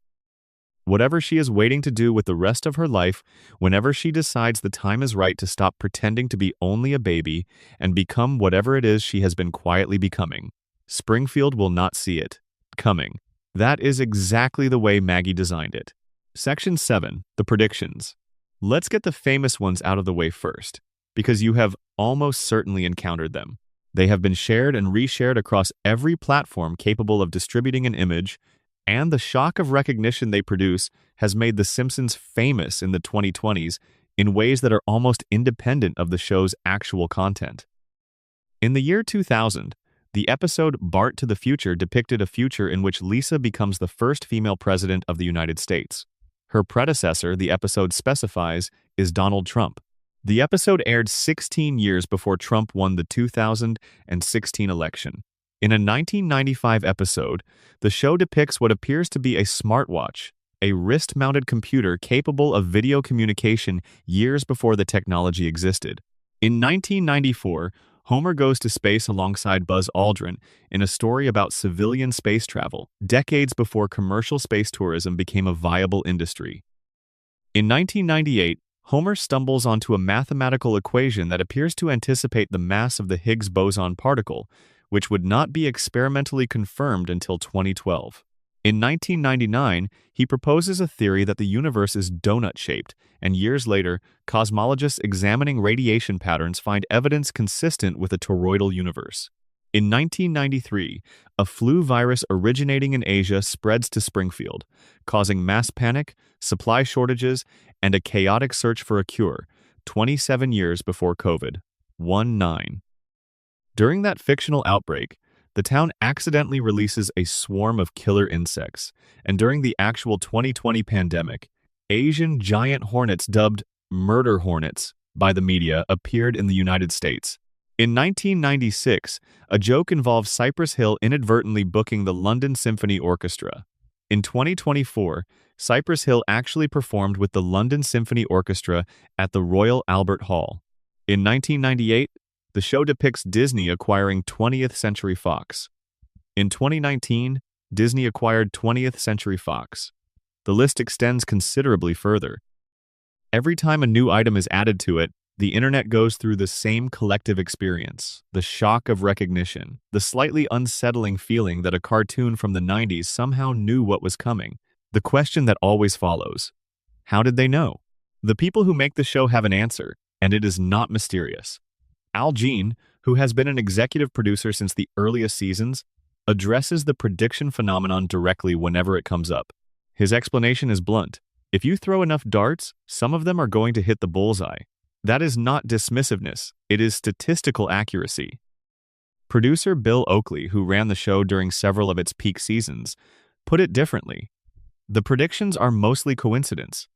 Whatever she is waiting to do with the rest of her life, whenever she decides the time is right to stop pretending to be only a baby and become whatever it is she has been quietly becoming, Springfield will not see it coming. That is exactly the way Maggie designed it. Section 7. The predictions. Let's get the famous ones out of the way first, because you have almost certainly encountered them. They have been shared and reshared across every platform capable of distributing an image, and the shock of recognition they produce has made The Simpsons famous in the 2020s in ways that are almost independent of the show's actual content. In the year 2000, the episode Bart to the Future depicted a future in which Lisa becomes the first female president of the United States. Her predecessor, the episode specifies, is Donald Trump. The episode aired 16 years before Trump won the 2016 election. In a 1995 episode, the show depicts what appears to be a smartwatch, a wrist-mounted computer capable of video communication years before the technology existed. In 1994, Homer goes to space alongside Buzz Aldrin in a story about civilian space travel, decades before commercial space tourism became a viable industry. In 1998, Homer stumbles onto a mathematical equation that appears to anticipate the mass of the Higgs boson particle, which would not be experimentally confirmed until 2012. In 1999, he proposes a theory that the universe is donut-shaped, and years later, cosmologists examining radiation patterns find evidence consistent with a toroidal universe. In 1993, a flu virus originating in Asia spreads to Springfield, causing mass panic, supply shortages, and a chaotic search for a cure, 27 years before COVID-19. During that fictional outbreak, the town accidentally releases a swarm of killer insects, and during the actual 2020 pandemic, Asian giant hornets dubbed murder hornets by the media appeared in the United States. In 1996, a joke involved Cypress Hill inadvertently booking the London Symphony Orchestra. In 2024, Cypress Hill actually performed with the London Symphony Orchestra at the Royal Albert Hall. In 1998, the show depicts Disney acquiring 20th Century Fox. In 2019, Disney acquired 20th Century Fox. The list extends considerably further. Every time a new item is added to it, the internet goes through the same collective experience, the shock of recognition, the slightly unsettling feeling that a cartoon from the 90s somehow knew what was coming. The question that always follows: how did they know? The people who make the show have an answer, and it is not mysterious. Al Jean, who has been an executive producer since the earliest seasons, addresses the prediction phenomenon directly whenever it comes up. His explanation is blunt. If you throw enough darts, some of them are going to hit the bullseye. That is not dismissiveness, it is statistical accuracy. Producer Bill Oakley, who ran the show during several of its peak seasons, put it differently. The predictions are mostly coincidence,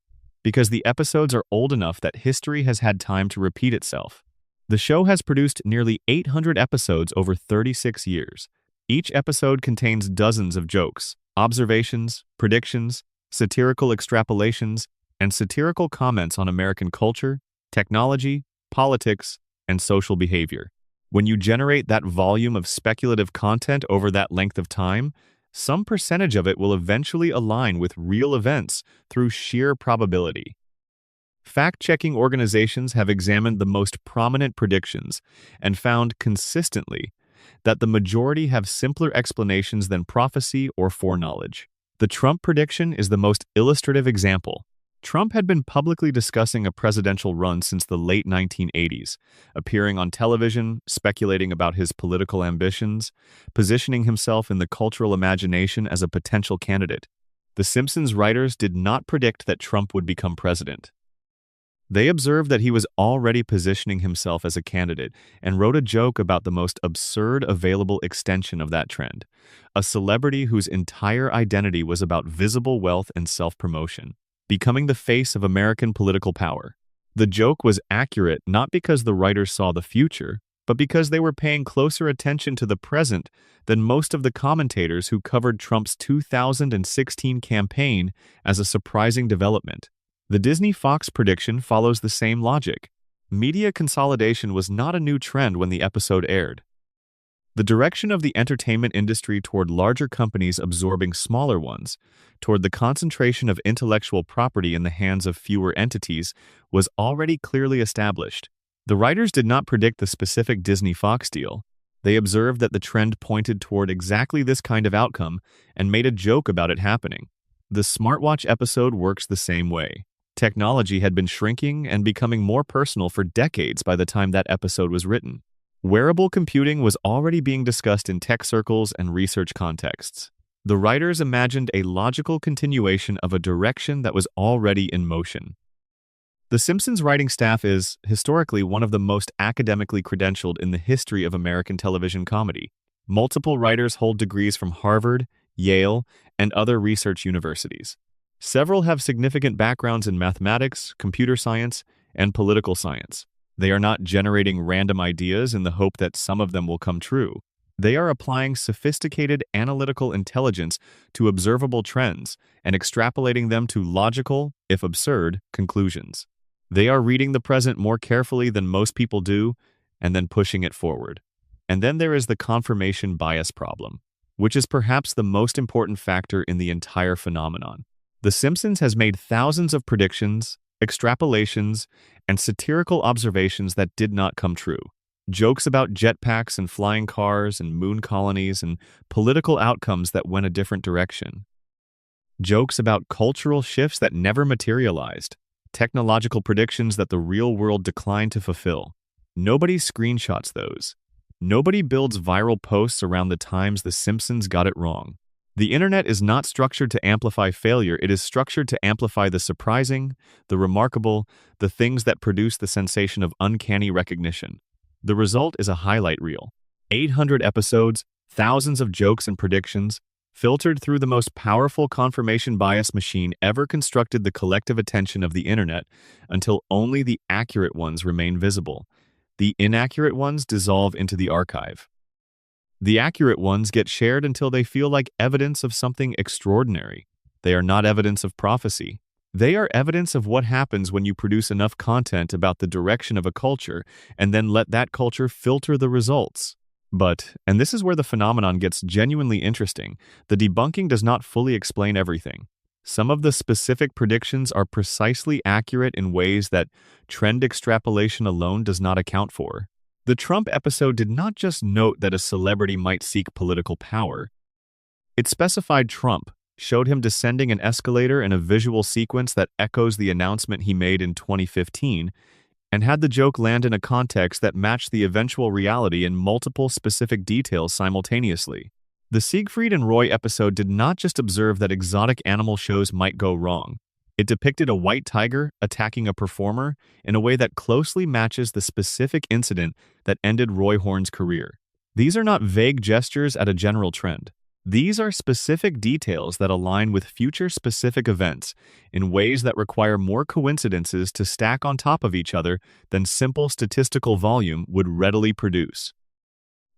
because the episodes are old enough that history has had time to repeat itself. The show has produced nearly 800 episodes over 36 years. Each episode contains dozens of jokes, observations, predictions, satirical extrapolations, and satirical comments on American culture, technology, politics, and social behavior. When you generate that volume of speculative content over that length of time, some percentage of it will eventually align with real events through sheer probability. Fact-checking organizations have examined the most prominent predictions and found consistently that the majority have simpler explanations than prophecy or foreknowledge. The Trump prediction is the most illustrative example. Trump had been publicly discussing a presidential run since the late 1980s, appearing on television, speculating about his political ambitions, positioning himself in the cultural imagination as a potential candidate. The Simpsons writers did not predict that Trump would become president. They observed that he was already positioning himself as a candidate and wrote a joke about the most absurd available extension of that trend, a celebrity whose entire identity was about visible wealth and self-promotion, becoming the face of American political power. The joke was accurate not because the writers saw the future, but because they were paying closer attention to the present than most of the commentators who covered Trump's 2016 campaign as a surprising development. The Disney-Fox prediction follows the same logic. Media consolidation was not a new trend when the episode aired. The direction of the entertainment industry toward larger companies absorbing smaller ones, toward the concentration of intellectual property in the hands of fewer entities, was already clearly established. The writers did not predict the specific Disney-Fox deal. They observed that the trend pointed toward exactly this kind of outcome and made a joke about it happening. The smartwatch episode works the same way. Technology had been shrinking and becoming more personal for decades by the time that episode was written. Wearable computing was already being discussed in tech circles and research contexts. The writers imagined a logical continuation of a direction that was already in motion. The Simpsons writing staff is, historically, one of the most academically credentialed in the history of American television comedy. Multiple writers hold degrees from Harvard, Yale, and other research universities. Several have significant backgrounds in mathematics, computer science, and political science. They are not generating random ideas in the hope that some of them will come true. They are applying sophisticated analytical intelligence to observable trends and extrapolating them to logical, if absurd, conclusions. They are reading the present more carefully than most people do and then pushing it forward. And then there is the confirmation bias problem, which is perhaps the most important factor in the entire phenomenon. The Simpsons has made thousands of predictions, extrapolations, and satirical observations that did not come true. Jokes about jetpacks and flying cars and moon colonies and political outcomes that went a different direction. Jokes about cultural shifts that never materialized. Technological predictions that the real world declined to fulfill. Nobody screenshots those. Nobody builds viral posts around the times the Simpsons got it wrong. The internet is not structured to amplify failure, it is structured to amplify the surprising, the remarkable, the things that produce the sensation of uncanny recognition. The result is a highlight reel. 800 episodes, thousands of jokes and predictions, filtered through the most powerful confirmation bias machine ever constructed the collective attention of the internet until only the accurate ones remain visible. The inaccurate ones dissolve into the archive. The accurate ones get shared until they feel like evidence of something extraordinary. They are not evidence of prophecy. They are evidence of what happens when you produce enough content about the direction of a culture and then let that culture filter the results. But, and this is where the phenomenon gets genuinely interesting, the debunking does not fully explain everything. Some of the specific predictions are precisely accurate in ways that trend extrapolation alone does not account for. The Trump episode did not just note that a celebrity might seek political power. It specified Trump, showed him descending an escalator in a visual sequence that echoes the announcement he made in 2015, and had the joke land in a context that matched the eventual reality in multiple specific details simultaneously. The Siegfried and Roy episode did not just observe that exotic animal shows might go wrong. It depicted a white tiger attacking a performer in a way that closely matches the specific incident that ended Roy Horn's career. These are not vague gestures at a general trend. These are specific details that align with future specific events in ways that require more coincidences to stack on top of each other than simple statistical volume would readily produce.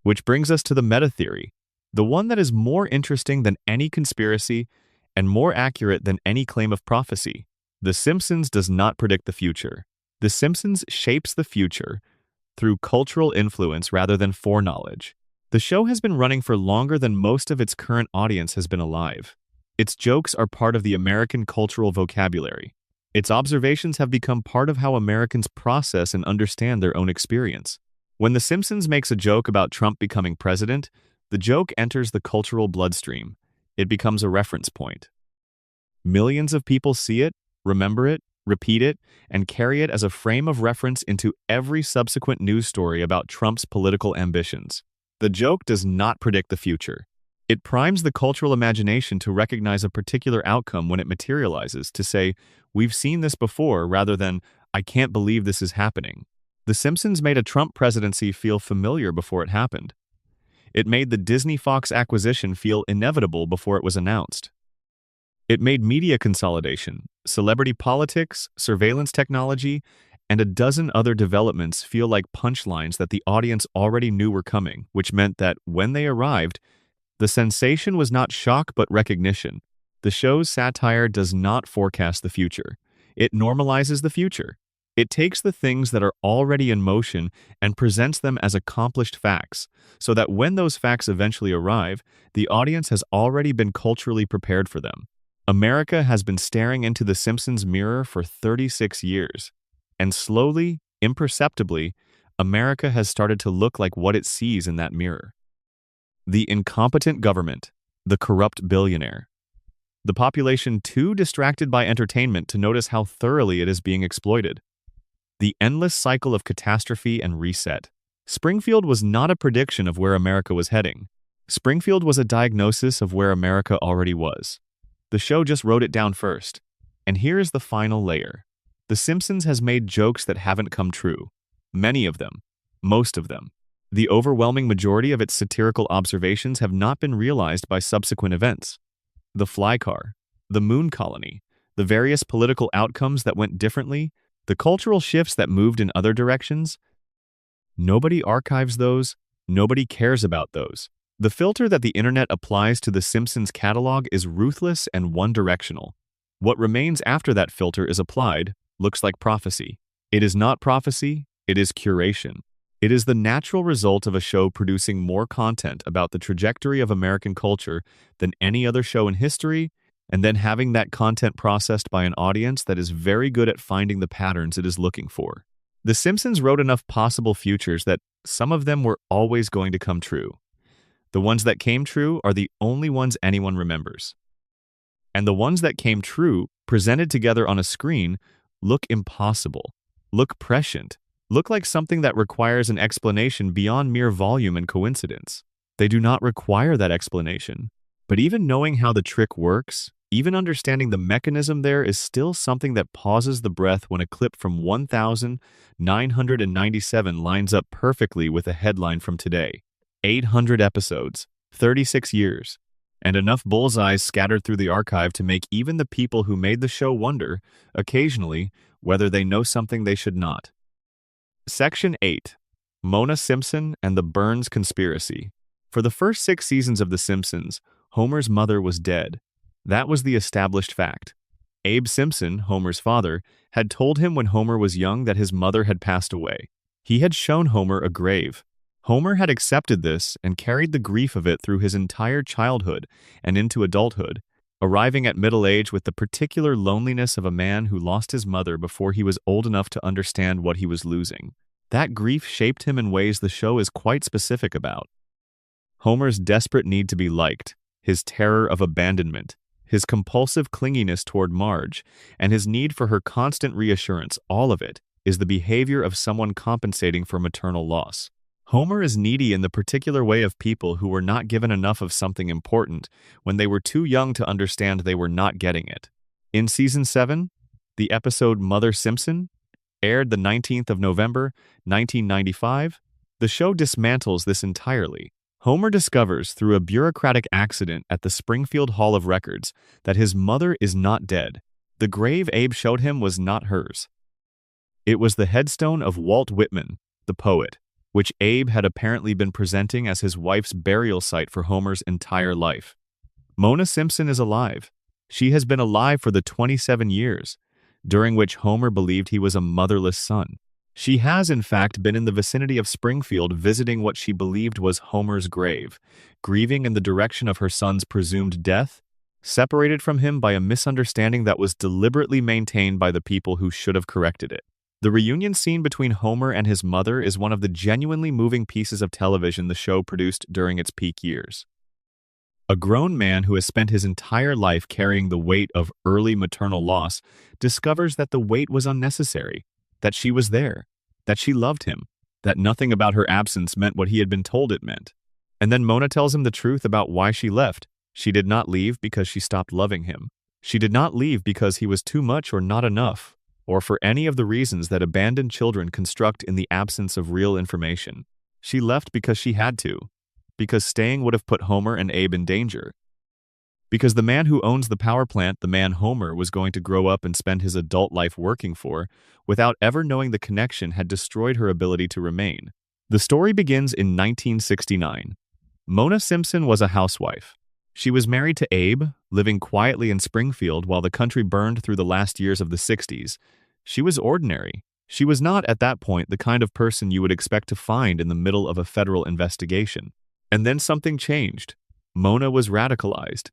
Which brings us to the meta theory, the one that is more interesting than any conspiracy and more accurate than any claim of prophecy. The Simpsons does not predict the future. The Simpsons shapes the future through cultural influence rather than foreknowledge. The show has been running for longer than most of its current audience has been alive. Its jokes are part of the American cultural vocabulary. Its observations have become part of how Americans process and understand their own experience. When The Simpsons makes a joke about Trump becoming president, the joke enters the cultural bloodstream. It becomes a reference point. Millions of people see it, remember it, repeat it, and carry it as a frame of reference into every subsequent news story about Trump's political ambitions. The joke does not predict the future. It primes the cultural imagination to recognize a particular outcome when it materializes, to say, "We've seen this before," rather than, "I can't believe this is happening." The Simpsons made a Trump presidency feel familiar before it happened. It made the Disney-Fox acquisition feel inevitable before it was announced. It made media consolidation, celebrity politics, surveillance technology, and a dozen other developments feel like punchlines that the audience already knew were coming, which meant that, when they arrived, the sensation was not shock but recognition. The show's satire does not forecast the future. It normalizes the future. It takes the things that are already in motion and presents them as accomplished facts, so that when those facts eventually arrive, the audience has already been culturally prepared for them. America has been staring into The Simpsons mirror for 36 years. And slowly, imperceptibly, America has started to look like what it sees in that mirror. The incompetent government, the corrupt billionaire. The population too distracted by entertainment to notice how thoroughly it is being exploited. The endless cycle of catastrophe and reset. Springfield was not a prediction of where America was heading. Springfield was a diagnosis of where America already was. The show just wrote it down first. And here is the final layer. The Simpsons has made jokes that haven't come true. Many of them. Most of them. The overwhelming majority of its satirical observations have not been realized by subsequent events. The fly car, the moon colony, the various political outcomes that went differently, the cultural shifts that moved in other directions. Nobody archives those. Nobody cares about those. The filter that the internet applies to The Simpsons catalog is ruthless and one-directional. What remains after that filter is applied looks like prophecy. It is not prophecy, it is curation. It is the natural result of a show producing more content about the trajectory of American culture than any other show in history, and then having that content processed by an audience that is very good at finding the patterns it is looking for. The Simpsons wrote enough possible futures that some of them were always going to come true. The ones that came true are the only ones anyone remembers. And the ones that came true, presented together on a screen, look impossible, look prescient, look like something that requires an explanation beyond mere volume and coincidence. They do not require that explanation. But even knowing how the trick works, even understanding the mechanism there is still something that pauses the breath when a clip from 1997 lines up perfectly with a headline from today. 800 episodes, 36 years, and enough bullseyes scattered through the archive to make even the people who made the show wonder, occasionally, whether they know something they should not. Section 8. Mona Simpson and the Burns Conspiracy. For the first 6 seasons of The Simpsons, Homer's mother was dead. That was the established fact. Abe Simpson, Homer's father, had told him when Homer was young that his mother had passed away. He had shown Homer a grave. Homer had accepted this and carried the grief of it through his entire childhood and into adulthood, arriving at middle age with the particular loneliness of a man who lost his mother before he was old enough to understand what he was losing. That grief shaped him in ways the show is quite specific about. Homer's desperate need to be liked, his terror of abandonment, his compulsive clinginess toward Marge, and his need for her constant reassurance, all of it, is the behavior of someone compensating for maternal loss. Homer is needy in the particular way of people who were not given enough of something important when they were too young to understand they were not getting it. In Season 7, the episode Mother Simpson, aired the 19th of November, 1995, the show dismantles this entirely. Homer discovers through a bureaucratic accident at the Springfield Hall of Records that his mother is not dead. The grave Abe showed him was not hers. It was the headstone of Walt Whitman, the poet, which Abe had apparently been presenting as his wife's burial site for Homer's entire life. Mona Simpson is alive. She has been alive for the 27 years, during which Homer believed he was a motherless son. She has, in fact, been in the vicinity of Springfield visiting what she believed was Homer's grave, grieving in the direction of her son's presumed death, separated from him by a misunderstanding that was deliberately maintained by the people who should have corrected it. The reunion scene between Homer and his mother is one of the genuinely moving pieces of television the show produced during its peak years. A grown man who has spent his entire life carrying the weight of early maternal loss discovers that the weight was unnecessary, that she was there, that she loved him, that nothing about her absence meant what he had been told it meant. And then Mona tells him the truth about why she left. She did not leave because she stopped loving him. She did not leave because he was too much or not enough, or for any of the reasons that abandoned children construct in the absence of real information. She left because she had to, because staying would have put Homer and Abe in danger. Because the man who owns the power plant, the man Homer was going to grow up and spend his adult life working for, without ever knowing the connection, had destroyed her ability to remain. The story begins in 1969. Mona Simpson was a housewife. She was married to Abe, living quietly in Springfield while the country burned through the last years of the 60s. She was ordinary. She was not, at that point, the kind of person you would expect to find in the middle of a federal investigation. And then something changed. Mona was radicalized.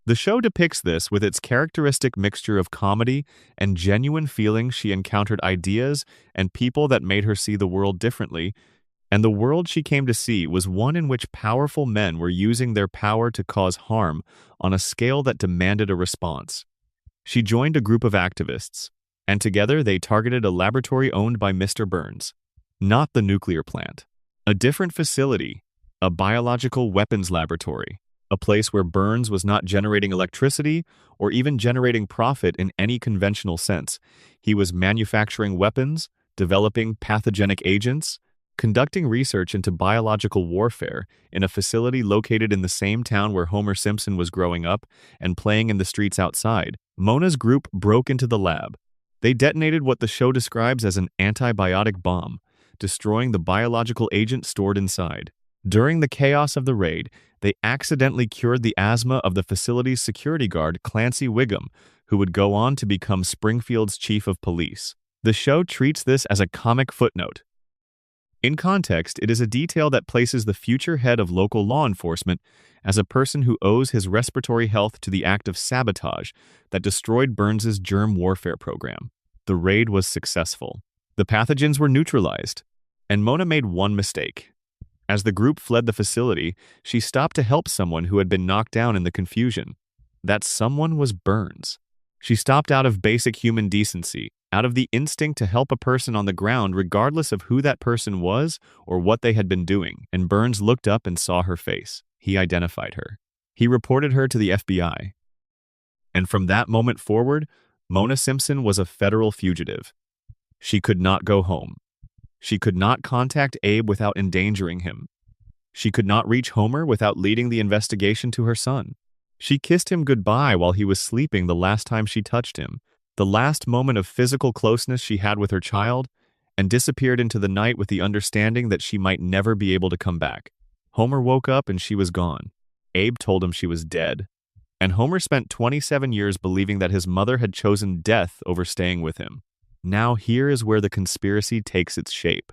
The show depicts this with its characteristic mixture of comedy and genuine feeling. She encountered ideas and people that made her see the world differently, and the world she came to see was one in which powerful men were using their power to cause harm on a scale that demanded a response. She joined a group of activists, and together they targeted a laboratory owned by Mr. Burns. Not the nuclear plant. A different facility, a biological weapons laboratory. A place where Burns was not generating electricity or even generating profit in any conventional sense. He was manufacturing weapons, developing pathogenic agents, conducting research into biological warfare in a facility located in the same town where Homer Simpson was growing up and playing in the streets outside. Mona's group broke into the lab. They detonated what the show describes as an antibiotic bomb, destroying the biological agent stored inside. During the chaos of the raid, they accidentally cured the asthma of the facility's security guard, Clancy Wiggum, who would go on to become Springfield's chief of police. The show treats this as a comic footnote. In context, it is a detail that places the future head of local law enforcement as a person who owes his respiratory health to the act of sabotage that destroyed Burns's germ warfare program. The raid was successful. The pathogens were neutralized, and Mona made one mistake. As the group fled the facility, she stopped to help someone who had been knocked down in the confusion. That someone was Burns. She stopped out of basic human decency, out of the instinct to help a person on the ground regardless of who that person was or what they had been doing, and Burns looked up and saw her face. He identified her. He reported her to the FBI. And from that moment forward, Mona Simpson was a federal fugitive. She could not go home. She could not contact Abe without endangering him. She could not reach Homer without leading the investigation to her son. She kissed him goodbye while he was sleeping the last time she touched him, the last moment of physical closeness she had with her child, and disappeared into the night with the understanding that she might never be able to come back. Homer woke up and she was gone. Abe told him she was dead. And Homer spent 27 years believing that his mother had chosen death over staying with him. Now here is where the conspiracy takes its shape.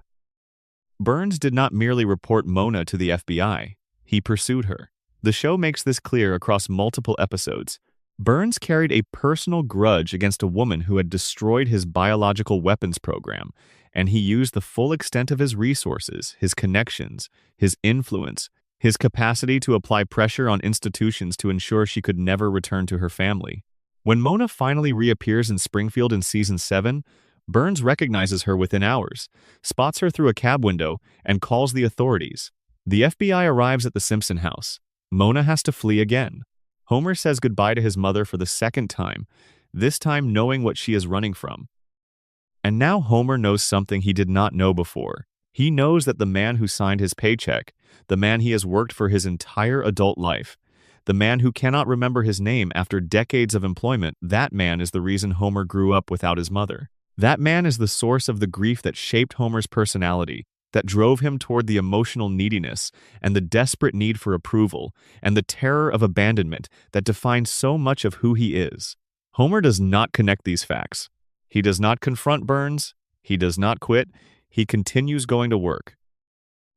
Burns did not merely report Mona to the FBI. He pursued her. The show makes this clear across multiple episodes. Burns carried a personal grudge against a woman who had destroyed his biological weapons program, and he used the full extent of his resources, his connections, his influence, his capacity to apply pressure on institutions to ensure she could never return to her family. When Mona finally reappears in Springfield in Season 7, Burns recognizes her within hours, spots her through a cab window, and calls the authorities. The FBI arrives at the Simpson house. Mona has to flee again. Homer says goodbye to his mother for the second time, this time knowing what she is running from. And now Homer knows something he did not know before. He knows that the man who signed his paycheck, the man he has worked for his entire adult life, the man who cannot remember his name after decades of employment, that man is the reason Homer grew up without his mother. That man is the source of the grief that shaped Homer's personality, that drove him toward the emotional neediness and the desperate need for approval and the terror of abandonment that defines so much of who he is. Homer does not connect these facts. He does not confront Burns. He does not quit. He continues going to work.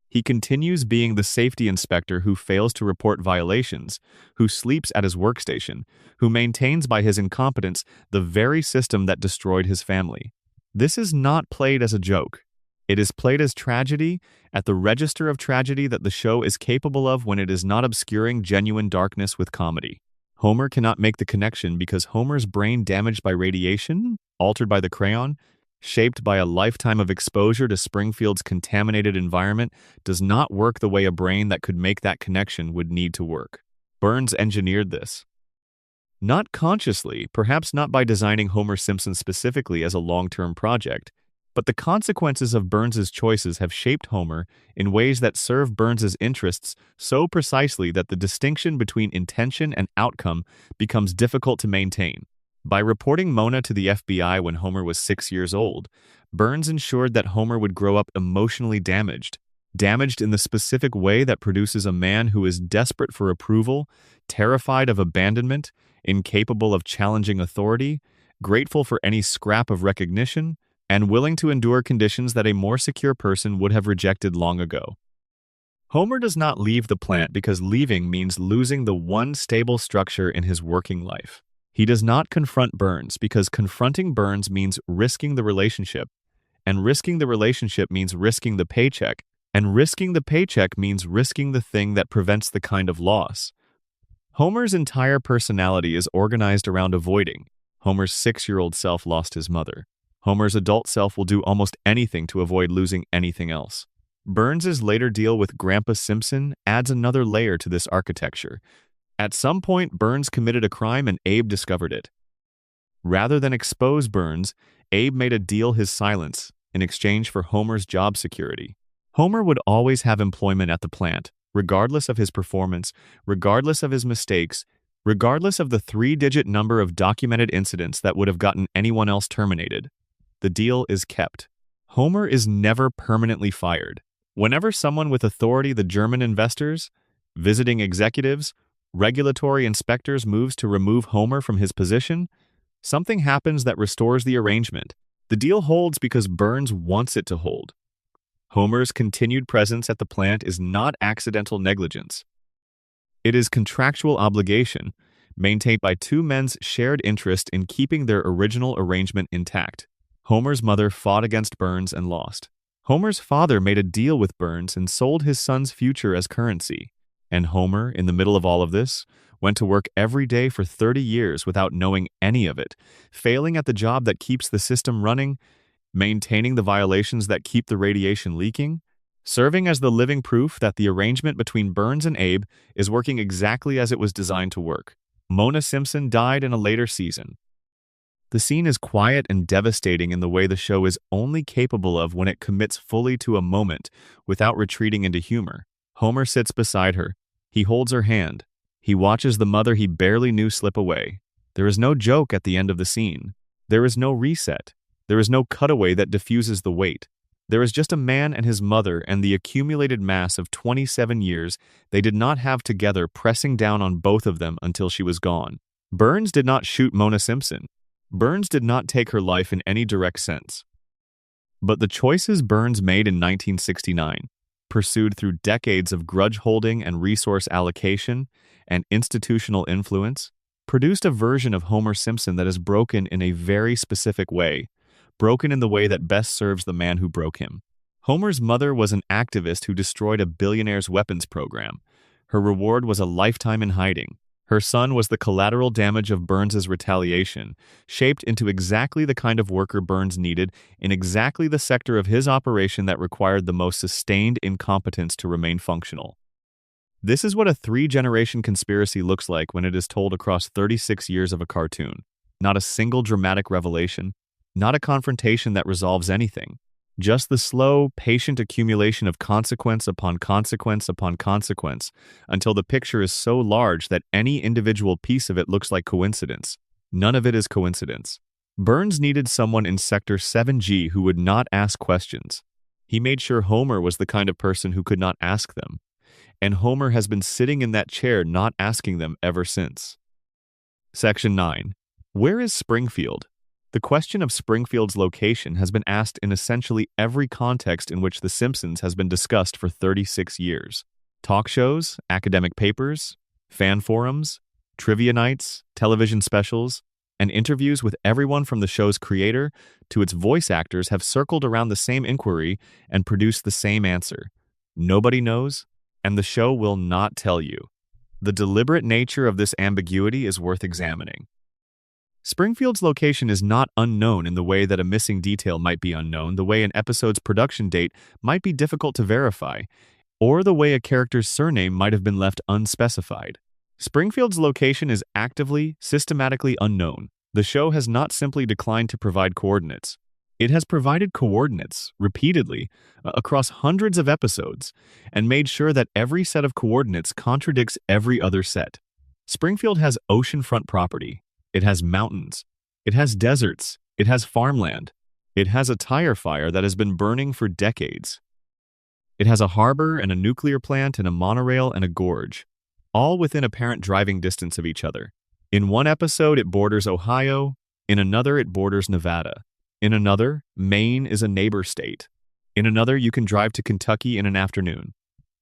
He continues being the safety inspector who fails to report violations, who sleeps at his workstation, who maintains by his incompetence the very system that destroyed his family. This is not played as a joke. It is played as tragedy, at the register of tragedy that the show is capable of when it is not obscuring genuine darkness with comedy. Homer cannot make the connection because Homer's brain damaged by radiation, altered by the crayon, shaped by a lifetime of exposure to Springfield's contaminated environment, does not work the way a brain that could make that connection would need to work. Burns engineered this. Not consciously, perhaps not by designing Homer Simpson specifically as a long-term project, but the consequences of Burns's choices have shaped Homer in ways that serve Burns's interests so precisely that the distinction between intention and outcome becomes difficult to maintain. By reporting Mona to the FBI when Homer was 6 years old, Burns ensured that Homer would grow up emotionally damaged in the specific way that produces a man who is desperate for approval, terrified of abandonment, incapable of challenging authority, grateful for any scrap of recognition, and willing to endure conditions that a more secure person would have rejected long ago. Homer does not leave the plant because leaving means losing the one stable structure in his working life. He does not confront Burns because confronting Burns means risking the relationship, and risking the relationship means risking the paycheck, and risking the paycheck means risking the thing that prevents the kind of loss. Homer's entire personality is organized around avoiding. Homer's 6-year-old self lost his mother. Homer's adult self will do almost anything to avoid losing anything else. Burns's later deal with Grandpa Simpson adds another layer to this architecture. At some point, Burns committed a crime and Abe discovered it. Rather than expose Burns, Abe made a deal his silence in exchange for Homer's job security. Homer would always have employment at the plant, regardless of his performance, regardless of his mistakes, regardless of the 3-digit number of documented incidents that would have gotten anyone else terminated. The deal is kept. Homer is never permanently fired. Whenever someone with authority, the German investors, visiting executives, regulatory inspectors moves to remove Homer from his position, something happens that restores the arrangement. The deal holds because Burns wants it to hold. Homer's continued presence at the plant is not accidental negligence. It is contractual obligation, maintained by two men's shared interest in keeping their original arrangement intact. Homer's mother fought against Burns and lost. Homer's father made a deal with Burns and sold his son's future as currency. And Homer, in the middle of all of this, went to work every day for 30 years without knowing any of it, failing at the job that keeps the system running, maintaining the violations that keep the radiation leaking, serving as the living proof that the arrangement between Burns and Abe is working exactly as it was designed to work. Mona Simpson died in a later season. The scene is quiet and devastating in the way the show is only capable of when it commits fully to a moment without retreating into humor. Homer sits beside her. He holds her hand. He watches the mother he barely knew slip away. There is no joke at the end of the scene. There is no reset. There is no cutaway that diffuses the weight. There is just a man and his mother and the accumulated mass of 27 years they did not have together pressing down on both of them until she was gone. Burns did not shoot Mona Simpson. Burns did not take her life in any direct sense. But the choices Burns made in 1969, pursued through decades of grudge-holding and resource allocation and institutional influence, produced a version of Homer Simpson that is broken in a very specific way, broken in the way that best serves the man who broke him. Homer's mother was an activist who destroyed a billionaire's weapons program. Her reward was a lifetime in hiding. Her son was the collateral damage of Burns's retaliation, shaped into exactly the kind of worker Burns needed in exactly the sector of his operation that required the most sustained incompetence to remain functional. This is what a three-generation conspiracy looks like when it is told across 36 years of a cartoon. Not a single dramatic revelation, not a confrontation that resolves anything. Just the slow, patient accumulation of consequence upon consequence upon consequence until the picture is so large that any individual piece of it looks like coincidence. None of it is coincidence. Burns needed someone in Sector 7G who would not ask questions. He made sure Homer was the kind of person who could not ask them. And Homer has been sitting in that chair not asking them ever since. Section 9. Where is Springfield? The question of Springfield's location has been asked in essentially every context in which The Simpsons has been discussed for 36 years. Talk shows, academic papers, fan forums, trivia nights, television specials, and interviews with everyone from the show's creator to its voice actors have circled around the same inquiry and produced the same answer. Nobody knows, and the show will not tell you. The deliberate nature of this ambiguity is worth examining. Springfield's location is not unknown in the way that a missing detail might be unknown, the way an episode's production date might be difficult to verify, or the way a character's surname might have been left unspecified. Springfield's location is actively, systematically unknown. The show has not simply declined to provide coordinates. It has provided coordinates, repeatedly, across hundreds of episodes, and made sure that every set of coordinates contradicts every other set. Springfield has oceanfront property. It has mountains. It has deserts. It has farmland. It has a tire fire that has been burning for decades. It has a harbor and a nuclear plant and a monorail and a gorge, all within apparent driving distance of each other. In one episode, it borders Ohio. In another, it borders Nevada. In another, Maine is a neighbor state. In another, you can drive to Kentucky in an afternoon.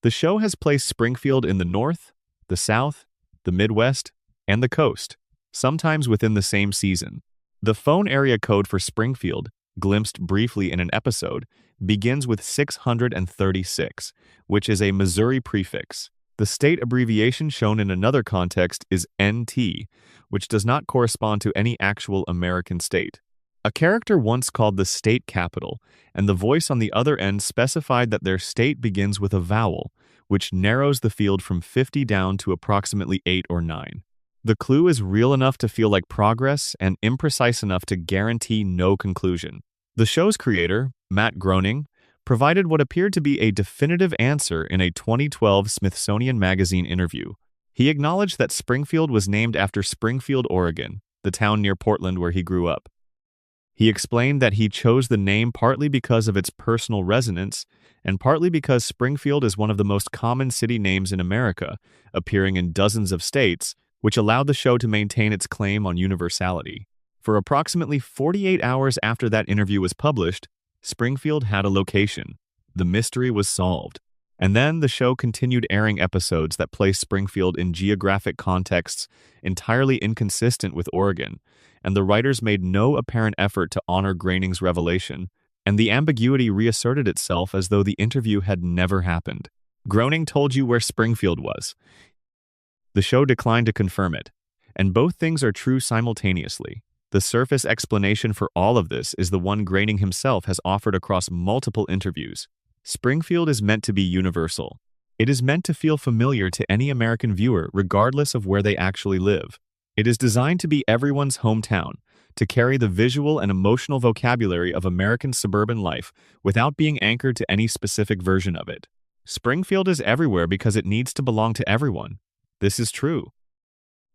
The show has placed Springfield in the North, the South, the Midwest, and the coast, sometimes within the same season. The phone area code for Springfield, glimpsed briefly in an episode, begins with 636, which is a Missouri prefix. The state abbreviation shown in another context is NT, which does not correspond to any actual American state. A character once called the state capital, and the voice on the other end specified that their state begins with a vowel, which narrows the field from 50 down to approximately 8 or 9. The clue is real enough to feel like progress and imprecise enough to guarantee no conclusion. The show's creator, Matt Groening, provided what appeared to be a definitive answer in a 2012 Smithsonian Magazine interview. He acknowledged that Springfield was named after Springfield, Oregon, the town near Portland where he grew up. He explained that he chose the name partly because of its personal resonance and partly because Springfield is one of the most common city names in America, appearing in dozens of states, which allowed the show to maintain its claim on universality. For approximately 48 hours after that interview was published, Springfield had a location. The mystery was solved. And then the show continued airing episodes that placed Springfield in geographic contexts entirely inconsistent with Oregon, and the writers made no apparent effort to honor Groening's revelation, and the ambiguity reasserted itself as though the interview had never happened. Groening told you where Springfield was. The show declined to confirm it, and both things are true simultaneously. The surface explanation for all of this is the one Groening himself has offered across multiple interviews. Springfield is meant to be universal. It is meant to feel familiar to any American viewer, regardless of where they actually live. It is designed to be everyone's hometown, to carry the visual and emotional vocabulary of American suburban life without being anchored to any specific version of it. Springfield is everywhere because it needs to belong to everyone. This is true.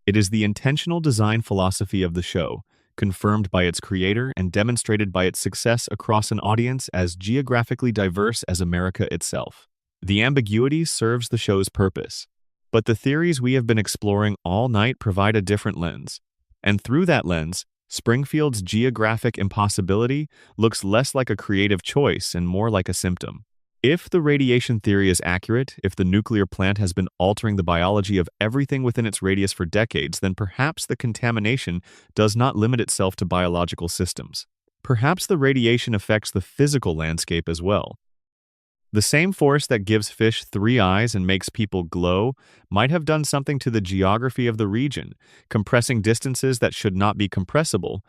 It is the intentional design philosophy of the show confirmed by its creator and demonstrated by its success across an audience as geographically diverse as America itself. The ambiguity serves the show's purpose, but the theories we have been exploring all night provide a different lens. And through that lens, Springfield's geographic impossibility looks less like a creative choice and more like a symptom. If the radiation theory is accurate, if the nuclear plant has been altering the biology of everything within its radius for decades, then perhaps the contamination does not limit itself to biological systems. Perhaps the radiation affects the physical landscape as well. The same force that gives fish 3 eyes and makes people glow might have done something to the geography of the region, compressing distances that should not be compressible,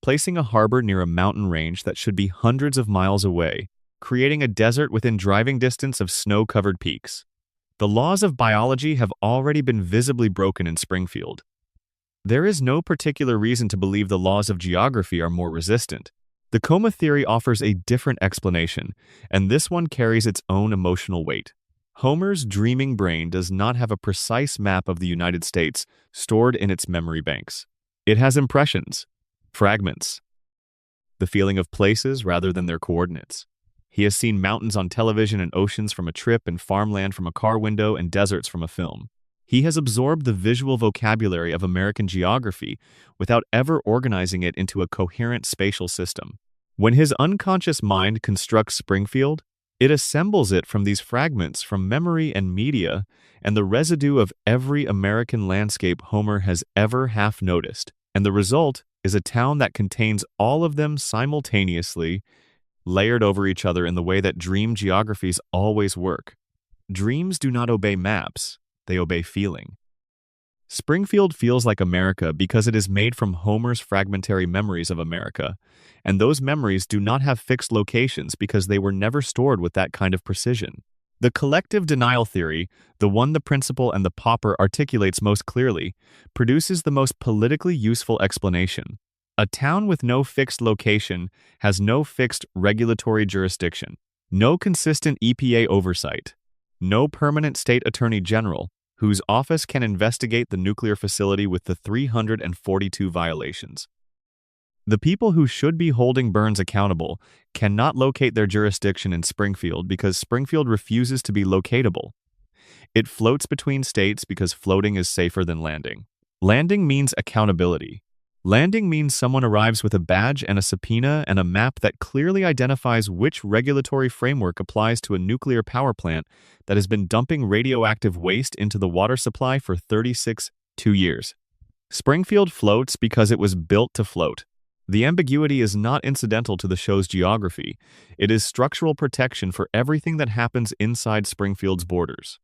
placing a harbor near a mountain range that should be hundreds of miles away, creating a desert within driving distance of snow-covered peaks. The laws of biology have already been visibly broken in Springfield. There is no particular reason to believe the laws of geography are more resistant. The coma theory offers a different explanation, and this one carries its own emotional weight. Homer's dreaming brain does not have a precise map of the United States stored in its memory banks. It has impressions, fragments, the feeling of places rather than their coordinates. He has seen mountains on television and oceans from a trip and farmland from a car window and deserts from a film. He has absorbed the visual vocabulary of American geography without ever organizing it into a coherent spatial system. When his unconscious mind constructs Springfield, it assembles it from these fragments from memory and media and the residue of every American landscape Homer has ever half noticed. And the result is a town that contains all of them simultaneously, layered over each other in the way that dream geographies always work. Dreams do not obey maps, they obey feeling. Springfield feels like America because it is made from Homer's fragmentary memories of America, and those memories do not have fixed locations because they were never stored with that kind of precision. The collective denial theory, the one the principal and the pauper articulates most clearly, produces the most politically useful explanation. A town with no fixed location has no fixed regulatory jurisdiction, no consistent EPA oversight, no permanent state attorney general, whose office can investigate the nuclear facility with the 342 violations. The people who should be holding Burns accountable cannot locate their jurisdiction in Springfield because Springfield refuses to be locatable. It floats between states because floating is safer than landing. Landing means accountability. Landing means someone arrives with a badge and a subpoena and a map that clearly identifies which regulatory framework applies to a nuclear power plant that has been dumping radioactive waste into the water supply for 2 years. Springfield floats because it was built to float. The ambiguity is not incidental to the show's geography. It is structural protection for everything that happens inside Springfield's borders.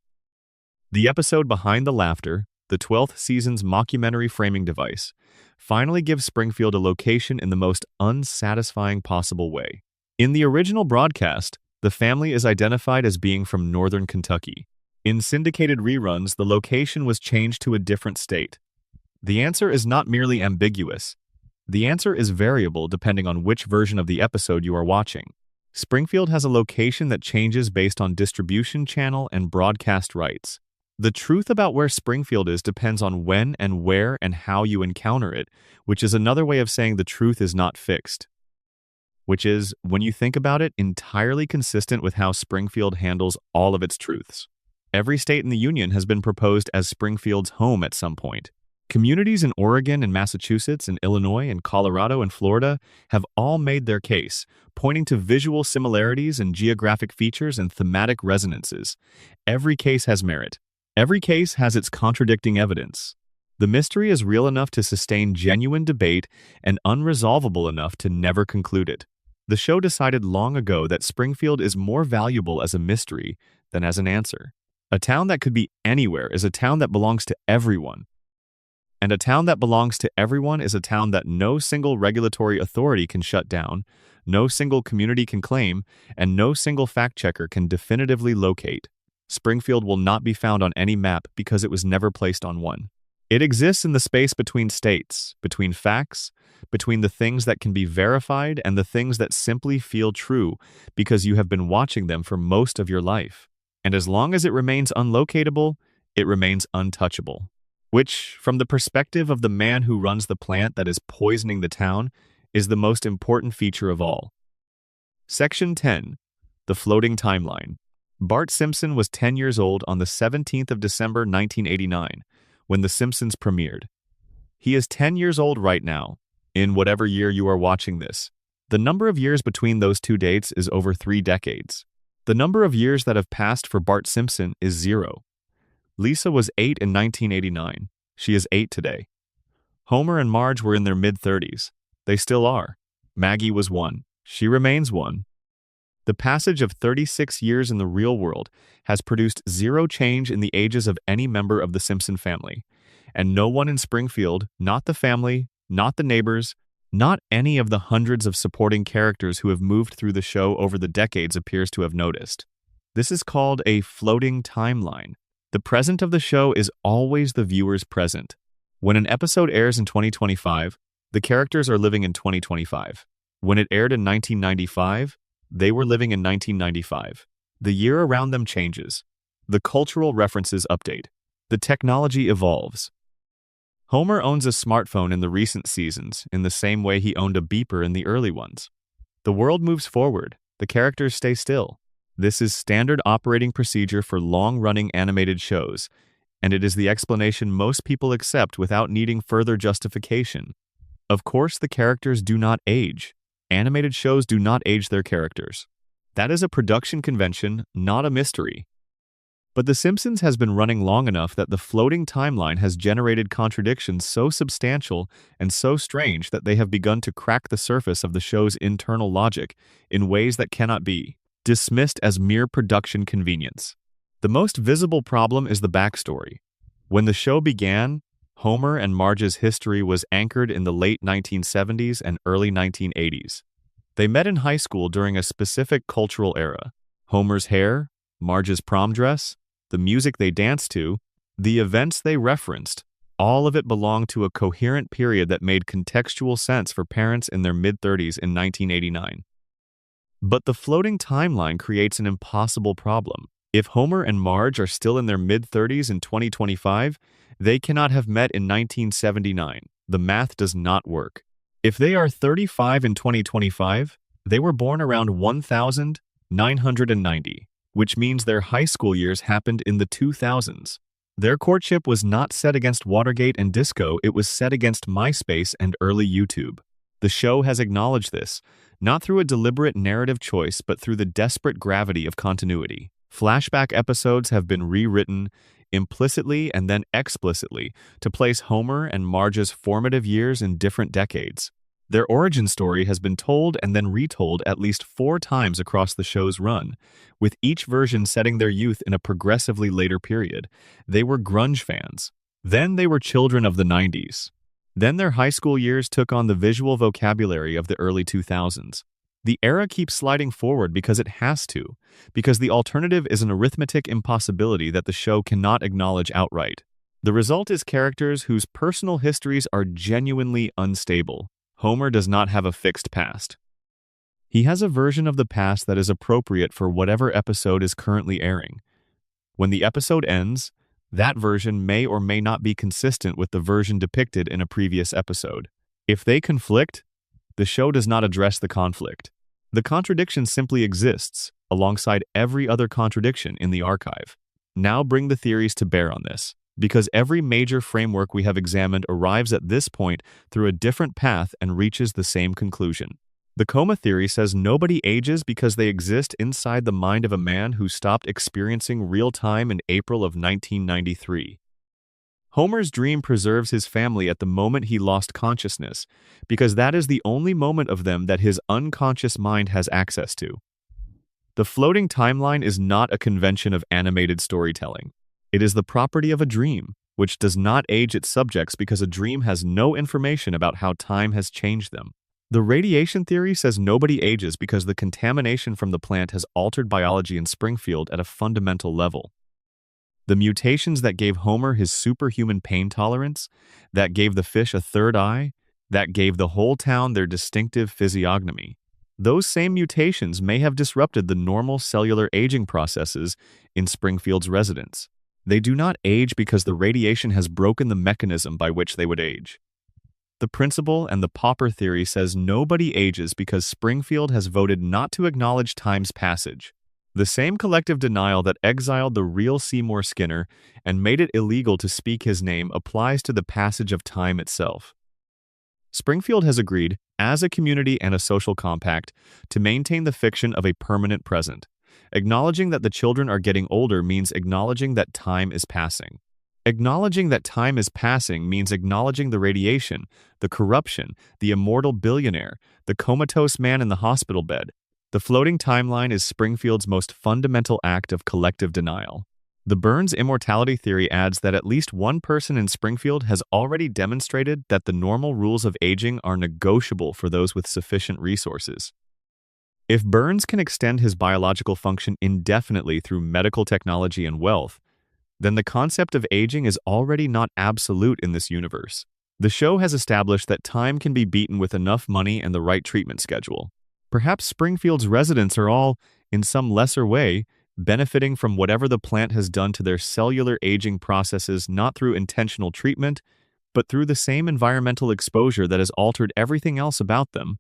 The episode Behind the Laughter, the 12th season's mockumentary framing device, finally gives Springfield a location in the most unsatisfying possible way. In the original broadcast, the family is identified as being from northern Kentucky. In syndicated reruns, the location was changed to a different state. The answer is not merely ambiguous. The answer is variable depending on which version of the episode you are watching. Springfield has a location that changes based on distribution channel and broadcast rights. The truth about where Springfield is depends on when and where and how you encounter it, which is another way of saying the truth is not fixed. Which is, when you think about it, entirely consistent with how Springfield handles all of its truths. Every state in the Union has been proposed as Springfield's home at some point. Communities in Oregon and Massachusetts and Illinois and Colorado and Florida have all made their case, pointing to visual similarities and geographic features and thematic resonances. Every case has merit. Every case has its contradicting evidence. The mystery is real enough to sustain genuine debate and unresolvable enough to never conclude it. The show decided long ago that Springfield is more valuable as a mystery than as an answer. A town that could be anywhere is a town that belongs to everyone. And a town that belongs to everyone is a town that no single regulatory authority can shut down, no single community can claim, and no single fact-checker can definitively locate. Springfield will not be found on any map because it was never placed on one. It exists in the space between states, between facts, between the things that can be verified and the things that simply feel true because you have been watching them for most of your life. And as long as it remains unlocatable, it remains untouchable. which, from the perspective of the man who runs the plant that is poisoning the town, is the most important feature of all. Section 10. The Floating Timeline. Bart Simpson was 10 years old on the 17th of December 1989, when The Simpsons premiered. He is 10 years old right now, in whatever year you are watching this. The number of years between those two dates is over 3 decades. The number of years that have passed for Bart Simpson is 0. Lisa was 8 in 1989. She is 8 today. Homer and Marge were in their mid-30s. They still are. Maggie was 1. She remains 1. The passage of 36 years in the real world has produced 0 change in the ages of any member of the Simpson family, and no one in Springfield, not the family, not the neighbors, not any of the hundreds of supporting characters who have moved through the show over the decades appears to have noticed. This is called a floating timeline. The present of the show is always the viewer's present. When an episode airs in 2025, the characters are living in 2025. When it aired in 1995, they were living in 1995. The year around them changes. The cultural references update. The technology evolves. Homer owns a smartphone in the recent seasons in the same way he owned a beeper in the early ones. The world moves forward. The characters stay still. This is standard operating procedure for long-running animated shows, and it is the explanation most people accept without needing further justification. Of course, the characters do not age. Animated shows do not age their characters. That is a production convention, not a mystery. But The Simpsons has been running long enough that the floating timeline has generated contradictions so substantial and so strange that they have begun to crack the surface of the show's internal logic in ways that cannot be dismissed as mere production convenience. The most visible problem is the backstory. When the show began, Homer and Marge's history was anchored in the late 1970s and early 1980s. They met in high school during a specific cultural era. Homer's hair, Marge's prom dress, the music they danced to, the events they referenced, all of it belonged to a coherent period that made contextual sense for parents in their mid-30s in 1989. But the floating timeline creates an impossible problem. If Homer and Marge are still in their mid-30s in 2025, they cannot have met in 1979. The math does not work. If they are 35 in 2025, they were born around 1990, which means their high school years happened in the 2000s. Their courtship was not set against Watergate and disco, it was set against MySpace and early YouTube. The show has acknowledged this, not through a deliberate narrative choice, but through the desperate gravity of continuity. Flashback episodes have been rewritten, implicitly and then explicitly, to place Homer and Marge's formative years in different decades. Their origin story has been told and then retold at least 4 times across the show's run, with each version setting their youth in a progressively later period. They were grunge fans. Then they were children of the 90s. Then their high school years took on the visual vocabulary of the early 2000s. The era keeps sliding forward because it has to, because the alternative is an arithmetic impossibility that the show cannot acknowledge outright. The result is characters whose personal histories are genuinely unstable. Homer does not have a fixed past. He has a version of the past that is appropriate for whatever episode is currently airing. When the episode ends, that version may or may not be consistent with the version depicted in a previous episode. If they conflict, the show does not address the conflict. The contradiction simply exists, alongside every other contradiction in the archive. Now bring the theories to bear on this, because every major framework we have examined arrives at this point through a different path and reaches the same conclusion. The coma theory says nobody ages because they exist inside the mind of a man who stopped experiencing real time in April of 1993. Homer's dream preserves his family at the moment he lost consciousness, because that is the only moment of them that his unconscious mind has access to. The floating timeline is not a convention of animated storytelling. It is the property of a dream, which does not age its subjects because a dream has no information about how time has changed them. The radiation theory says nobody ages because the contamination from the plant has altered biology in Springfield at a fundamental level. The mutations that gave Homer his superhuman pain tolerance, that gave the fish a third eye, that gave the whole town their distinctive physiognomy, those same mutations may have disrupted the normal cellular aging processes in Springfield's residents. They do not age because the radiation has broken the mechanism by which they would age. The principle and the pauper theory says nobody ages because Springfield has voted not to acknowledge time's passage. The same collective denial that exiled the real Seymour Skinner and made it illegal to speak his name applies to the passage of time itself. Springfield has agreed, as a community and a social compact, to maintain the fiction of a permanent present. Acknowledging that the children are getting older means acknowledging that time is passing. Acknowledging that time is passing means acknowledging the radiation, the corruption, the immortal billionaire, the comatose man in the hospital bed. The floating timeline is Springfield's most fundamental act of collective denial. The Burns immortality theory adds that at least one person in Springfield has already demonstrated that the normal rules of aging are negotiable for those with sufficient resources. If Burns can extend his biological function indefinitely through medical technology and wealth, then the concept of aging is already not absolute in this universe. The show has established that time can be beaten with enough money and the right treatment schedule. Perhaps Springfield's residents are all, in some lesser way, benefiting from whatever the plant has done to their cellular aging processes, not through intentional treatment, but through the same environmental exposure that has altered everything else about them.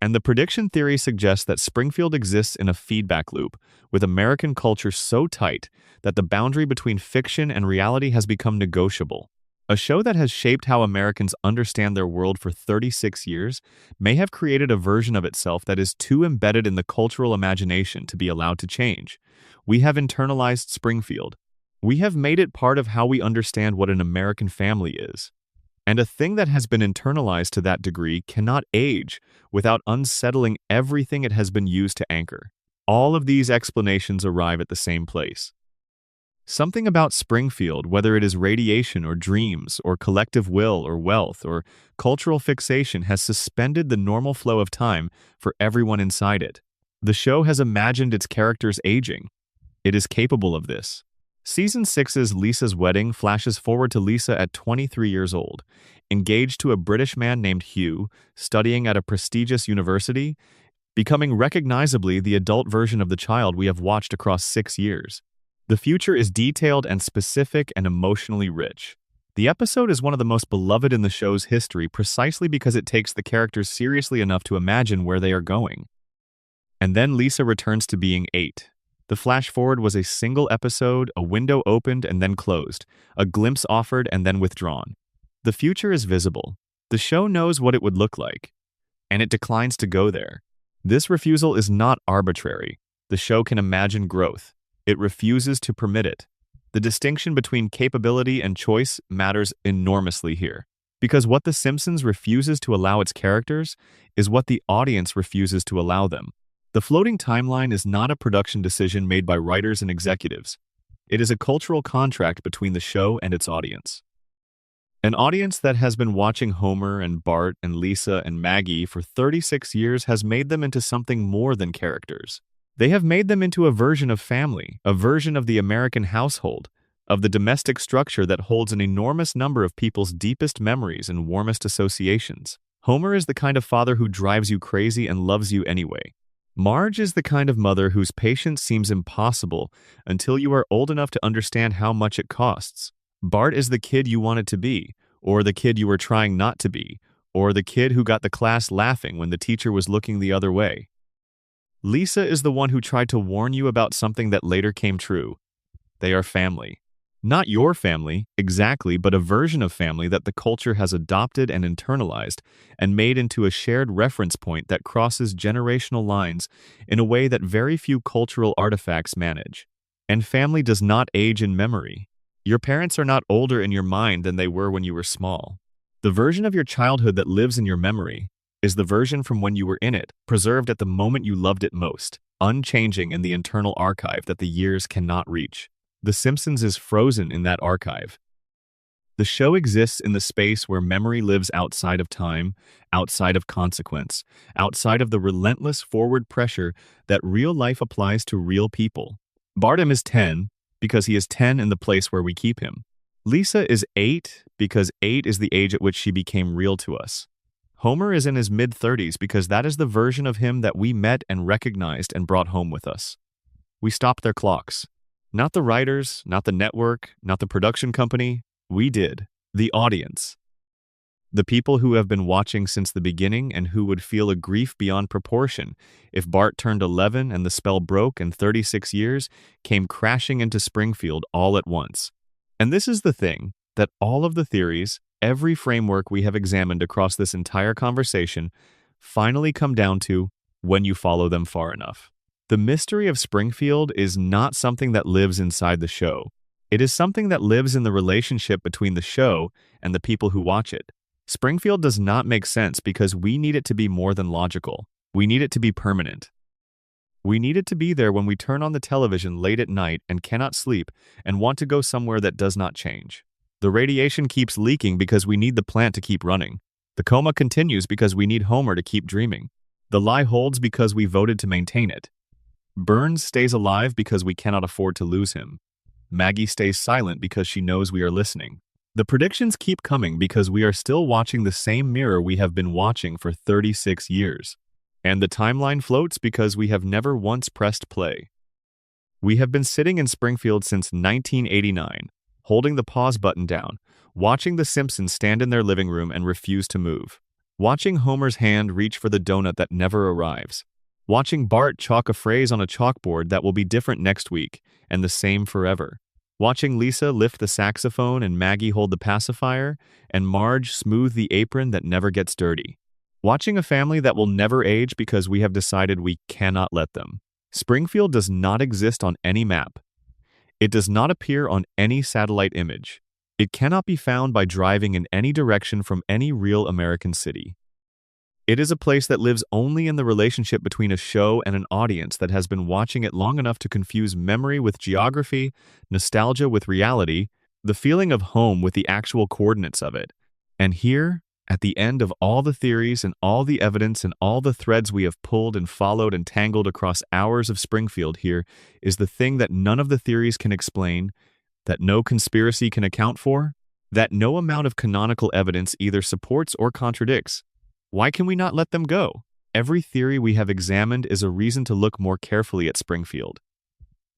And the prediction theory suggests that Springfield exists in a feedback loop, with American culture so tight that the boundary between fiction and reality has become negotiable. A show that has shaped how Americans understand their world for 36 years may have created a version of itself that is too embedded in the cultural imagination to be allowed to change. We have internalized Springfield. We have made it part of how we understand what an American family is. And a thing that has been internalized to that degree cannot age without unsettling everything it has been used to anchor. All of these explanations arrive at the same place. Something about Springfield, whether it is radiation or dreams or collective will or wealth or cultural fixation, has suspended the normal flow of time for everyone inside it. The show has imagined its characters aging. It is capable of this. Season 6's Lisa's Wedding flashes forward to Lisa at 23 years old, engaged to a British man named Hugh, studying at a prestigious university, becoming recognizably the adult version of the child we have watched across 6 years. The future is detailed and specific and emotionally rich. The episode is one of the most beloved in the show's history precisely because it takes the characters seriously enough to imagine where they are going. And then Lisa returns to being 8. The flash forward was a single episode, a window opened and then closed, a glimpse offered and then withdrawn. The future is visible. The show knows what it would look like, and it declines to go there. This refusal is not arbitrary. The show can imagine growth. It refuses to permit it. The distinction between capability and choice matters enormously here, because what The Simpsons refuses to allow its characters is what the audience refuses to allow them. The floating timeline is not a production decision made by writers and executives. It is a cultural contract between the show and its audience. An audience that has been watching Homer and Bart and Lisa and Maggie for 36 years has made them into something more than characters. They have made them into a version of family, a version of the American household, of the domestic structure that holds an enormous number of people's deepest memories and warmest associations. Homer is the kind of father who drives you crazy and loves you anyway. Marge is the kind of mother whose patience seems impossible until you are old enough to understand how much it costs. Bart is the kid you wanted to be, or the kid you were trying not to be, or the kid who got the class laughing when the teacher was looking the other way. Lisa is the one who tried to warn you about something that later came true. They are family. Not your family, exactly, but a version of family that the culture has adopted and internalized and made into a shared reference point that crosses generational lines in a way that very few cultural artifacts manage. And family does not age in memory. Your parents are not older in your mind than they were when you were small. The version of your childhood that lives in your memory is the version from when you were in it, preserved at the moment you loved it most, unchanging in the internal archive that the years cannot reach. The Simpsons is frozen in that archive. The show exists in the space where memory lives outside of time, outside of consequence, outside of the relentless forward pressure that real life applies to real people. Bartum is 10 because he is 10 in the place where we keep him. Lisa is 8 because 8 is the age at which she became real to us. Homer is in his mid-30s because that is the version of him that we met and recognized and brought home with us. We stopped their clocks. Not the writers, not the network, not the production company. We did. The audience. The people who have been watching since the beginning and who would feel a grief beyond proportion if Bart turned 11 and the spell broke and 36 years came crashing into Springfield all at once. And this is the thing, that all of the theories, every framework we have examined across this entire conversation, finally come down to when you follow them far enough. The mystery of Springfield is not something that lives inside the show. It is something that lives in the relationship between the show and the people who watch it. Springfield does not make sense because we need it to be more than logical. We need it to be permanent. We need it to be there when we turn on the television late at night and cannot sleep and want to go somewhere that does not change. The radiation keeps leaking because we need the plant to keep running. The coma continues because we need Homer to keep dreaming. The lie holds because we voted to maintain it. Burns stays alive because we cannot afford to lose him. Maggie stays silent because she knows we are listening. The predictions keep coming because we are still watching the same mirror we have been watching for 36 years. And the timeline floats because we have never once pressed play. We have been sitting in Springfield since 1989, holding the pause button down, watching the Simpsons stand in their living room and refuse to move, watching Homer's hand reach for the donut that never arrives, watching Bart chalk a phrase on a chalkboard that will be different next week and the same forever. Watching Lisa lift the saxophone and Maggie hold the pacifier, and Marge smooth the apron that never gets dirty. Watching a family that will never age because we have decided we cannot let them. Springfield does not exist on any map. It does not appear on any satellite image. It cannot be found by driving in any direction from any real American city. It is a place that lives only in the relationship between a show and an audience that has been watching it long enough to confuse memory with geography, nostalgia with reality, the feeling of home with the actual coordinates of it. And here, at the end of all the theories and all the evidence and all the threads we have pulled and followed and tangled across hours of Springfield, here is the thing that none of the theories can explain, that no conspiracy can account for, that no amount of canonical evidence either supports or contradicts. Why can we not let them go? Every theory we have examined is a reason to look more carefully at Springfield.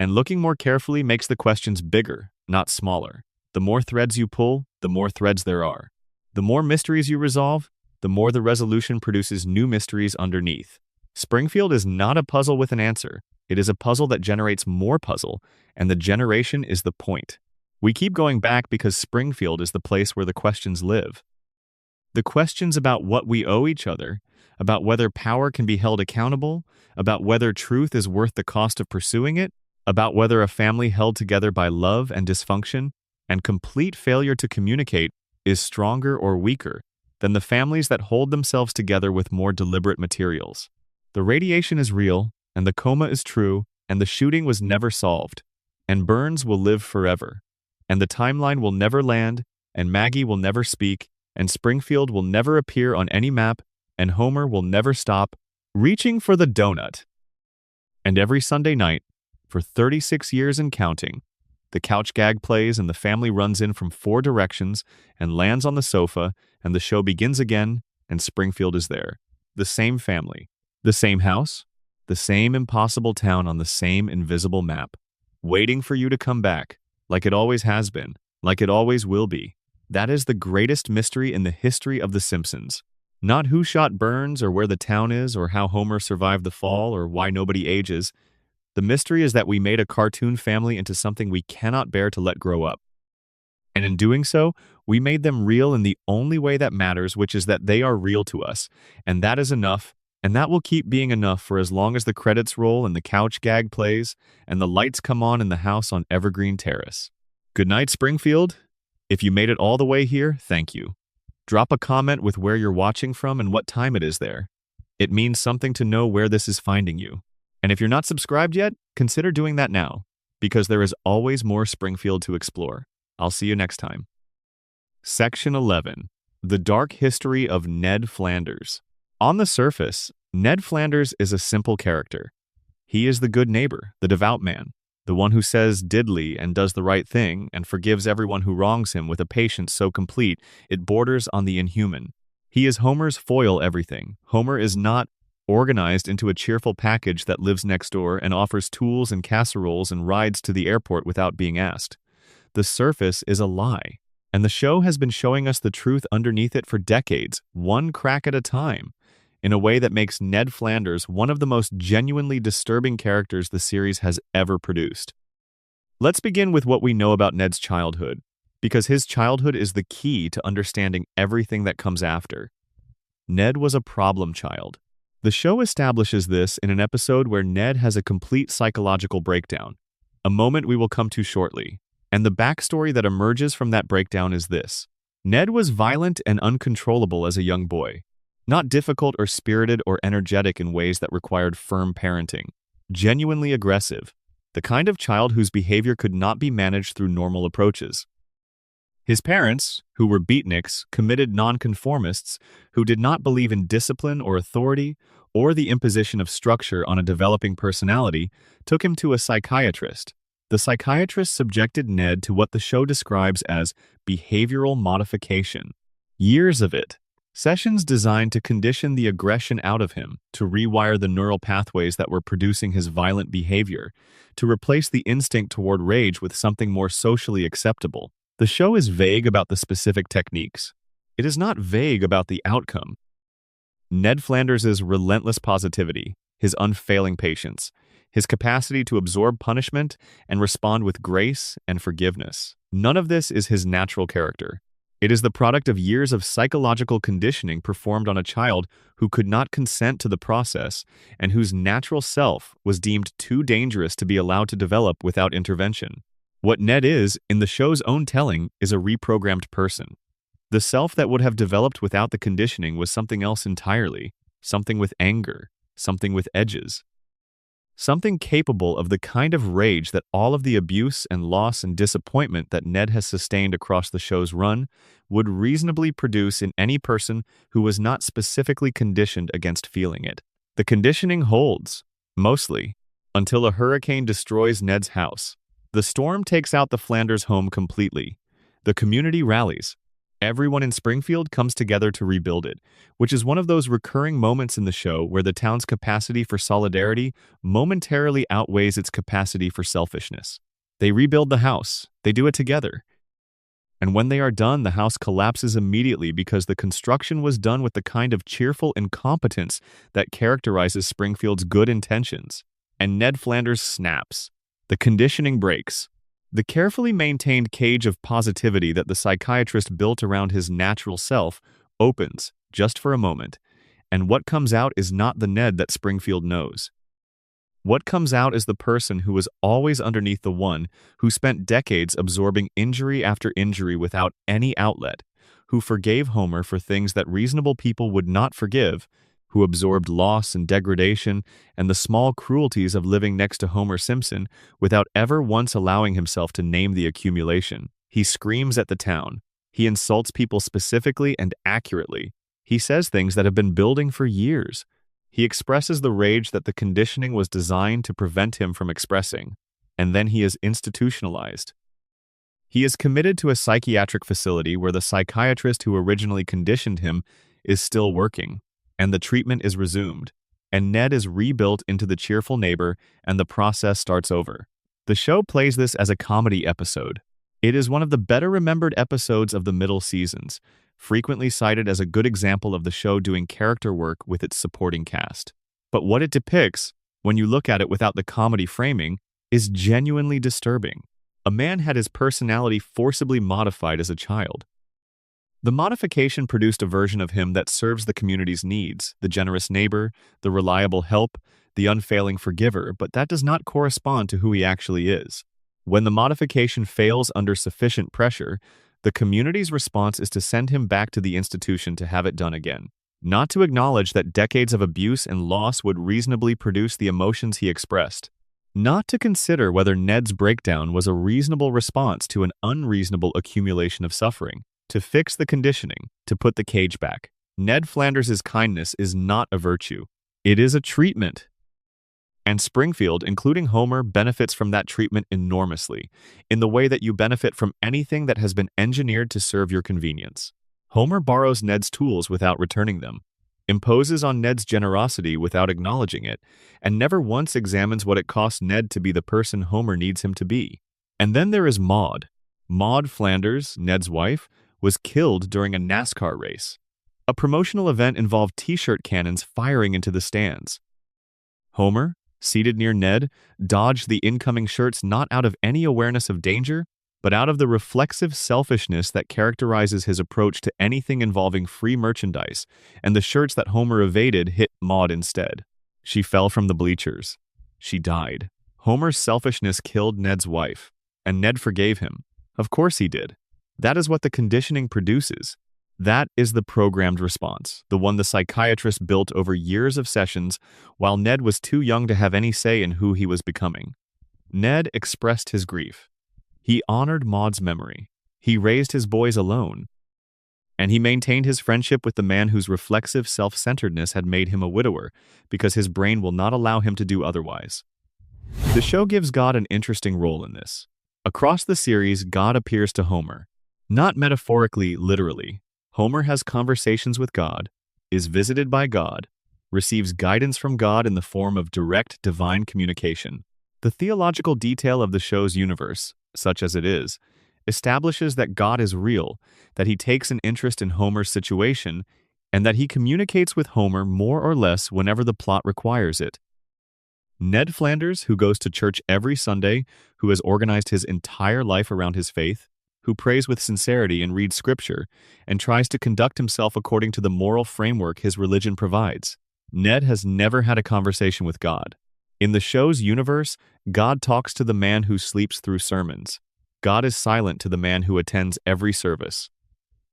And looking more carefully makes the questions bigger, not smaller. The more threads you pull, the more threads there are. The more mysteries you resolve, the more the resolution produces new mysteries underneath. Springfield is not a puzzle with an answer. It is a puzzle that generates more puzzle, and the generation is the point. We keep going back because Springfield is the place where the questions live. The questions about what we owe each other, about whether power can be held accountable, about whether truth is worth the cost of pursuing it, about whether a family held together by love and dysfunction and complete failure to communicate is stronger or weaker than the families that hold themselves together with more deliberate materials. The radiation is real, and the coma is true, and the shooting was never solved, and Burns will live forever, and the timeline will never land, and Maggie will never speak, and Springfield will never appear on any map, and Homer will never stop reaching for the donut. And every Sunday night, for 36 years and counting, the couch gag plays and the family runs in from 4 directions and lands on the sofa, and the show begins again, and Springfield is there. The same family, the same house, the same impossible town on the same invisible map, waiting for you to come back, like it always has been, like it always will be. That is the greatest mystery in the history of The Simpsons. Not who shot Burns or where the town is or how Homer survived the fall or why nobody ages. The mystery is that we made a cartoon family into something we cannot bear to let grow up. And in doing so, we made them real in the only way that matters, which is that they are real to us. And that is enough, and that will keep being enough for as long as the credits roll and the couch gag plays and the lights come on in the house on Evergreen Terrace. Good night, Springfield. If you made it all the way here, thank you. Drop a comment with where you're watching from and what time it is there. It means something to know where this is finding you. And if you're not subscribed yet, consider doing that now, because there is always more Springfield to explore. I'll see you next time. Section 11. The Dark History of Ned Flanders. On the surface, Ned Flanders is a simple character. He is the good neighbor, the devout man, the one who says diddly and does the right thing and forgives everyone who wrongs him with a patience so complete it borders on the inhuman. He is Homer's foil everything. Homer is not organized into a cheerful package that lives next door and offers tools and casseroles and rides to the airport without being asked. The surface is a lie, and the show has been showing us the truth underneath it for decades, one crack at a time, in a way that makes Ned Flanders one of the most genuinely disturbing characters the series has ever produced. Let's begin with what we know about Ned's childhood, because his childhood is the key to understanding everything that comes after. Ned was a problem child. The show establishes this in an episode where Ned has a complete psychological breakdown, a moment we will come to shortly. And the backstory that emerges from that breakdown is this. Ned was violent and uncontrollable as a young boy, not difficult or spirited or energetic in ways that required firm parenting. Genuinely aggressive, the kind of child whose behavior could not be managed through normal approaches. His parents, who were beatniks, committed nonconformists who did not believe in discipline or authority or the imposition of structure on a developing personality, took him to a psychiatrist. The psychiatrist subjected Ned to what the show describes as behavioral modification. Years of it. Sessions designed to condition the aggression out of him, to rewire the neural pathways that were producing his violent behavior, to replace the instinct toward rage with something more socially acceptable. The show is vague about the specific techniques. It is not vague about the outcome. Ned Flanders' relentless positivity, his unfailing patience, his capacity to absorb punishment and respond with grace and forgiveness. None of this is his natural character. It is the product of years of psychological conditioning performed on a child who could not consent to the process and whose natural self was deemed too dangerous to be allowed to develop without intervention. What Ned is, in the show's own telling, is a reprogrammed person. The self that would have developed without the conditioning was something else entirely, something with anger, something with edges. Something capable of the kind of rage that all of the abuse and loss and disappointment that Ned has sustained across the show's run would reasonably produce in any person who was not specifically conditioned against feeling it. The conditioning holds, mostly, until a hurricane destroys Ned's house. The storm takes out the Flanders home completely. The community rallies. Everyone in Springfield comes together to rebuild it, which is one of those recurring moments in the show where the town's capacity for solidarity momentarily outweighs its capacity for selfishness. They rebuild the house. They do it together. And when they are done, the house collapses immediately because the construction was done with the kind of cheerful incompetence that characterizes Springfield's good intentions. And Ned Flanders snaps. The conditioning breaks. The carefully maintained cage of positivity that the psychiatrist built around his natural self opens, just for a moment, and what comes out is not the Ned that Springfield knows. What comes out is the person who was always underneath the one who spent decades absorbing injury after injury without any outlet, who forgave Homer for things that reasonable people would not forgive, who absorbed loss and degradation and the small cruelties of living next to Homer Simpson without ever once allowing himself to name the accumulation. He screams at the town. He insults people specifically and accurately. He says things that have been building for years. He expresses the rage that the conditioning was designed to prevent him from expressing, and then he is institutionalized. He is committed to a psychiatric facility where the psychiatrist who originally conditioned him is still working. And the treatment is resumed, and Ned is rebuilt into the cheerful neighbor, and the process starts over. The show plays this as a comedy episode. It is one of the better-remembered episodes of the middle seasons, frequently cited as a good example of the show doing character work with its supporting cast. But what it depicts, when you look at it without the comedy framing, is genuinely disturbing. A man had his personality forcibly modified as a child. The modification produced a version of him that serves the community's needs, the generous neighbor, the reliable help, the unfailing forgiver, but that does not correspond to who he actually is. When the modification fails under sufficient pressure, the community's response is to send him back to the institution to have it done again, not to acknowledge that decades of abuse and loss would reasonably produce the emotions he expressed, not to consider whether Ned's breakdown was a reasonable response to an unreasonable accumulation of suffering, to fix the conditioning, to put the cage back. Ned Flanders' kindness is not a virtue. It is a treatment. And Springfield, including Homer, benefits from that treatment enormously, in the way that you benefit from anything that has been engineered to serve your convenience. Homer borrows Ned's tools without returning them. imposes on Ned's generosity without acknowledging it, and never once examines what it costs Ned to be the person Homer needs him to be. And then there is Maude. Maude Flanders, Ned's wife, was killed during a NASCAR race. A promotional event involved t-shirt cannons firing into the stands. Homer, seated near Ned, dodged the incoming shirts not out of any awareness of danger, but out of the reflexive selfishness that characterizes his approach to anything involving free merchandise, and the shirts that Homer evaded hit Maude instead. She fell from the bleachers. She died. Homer's selfishness killed Ned's wife, and Ned forgave him. Of course he did. That is what the conditioning produces. That is the programmed response, the one the psychiatrist built over years of sessions while Ned was too young to have any say in who he was becoming. Ned expressed his grief. He honored Maude's memory. He raised his boys alone. And he maintained his friendship with the man whose reflexive self-centeredness had made him a widower, because his brain will not allow him to do otherwise. The show gives God an interesting role in this. Across the series, God appears to Homer. Not metaphorically, literally. Homer has conversations with God, is visited by God, receives guidance from God in the form of direct divine communication. The theological detail of the show's universe, such as it is, establishes that God is real, that he takes an interest in Homer's situation, and that he communicates with Homer more or less whenever the plot requires it. Ned Flanders, who goes to church every Sunday, who has organized his entire life around his faith, who prays with sincerity and reads scripture, and tries to conduct himself according to the moral framework his religion provides. Ned has never had a conversation with God. In the show's universe, God talks to the man who sleeps through sermons. God is silent to the man who attends every service.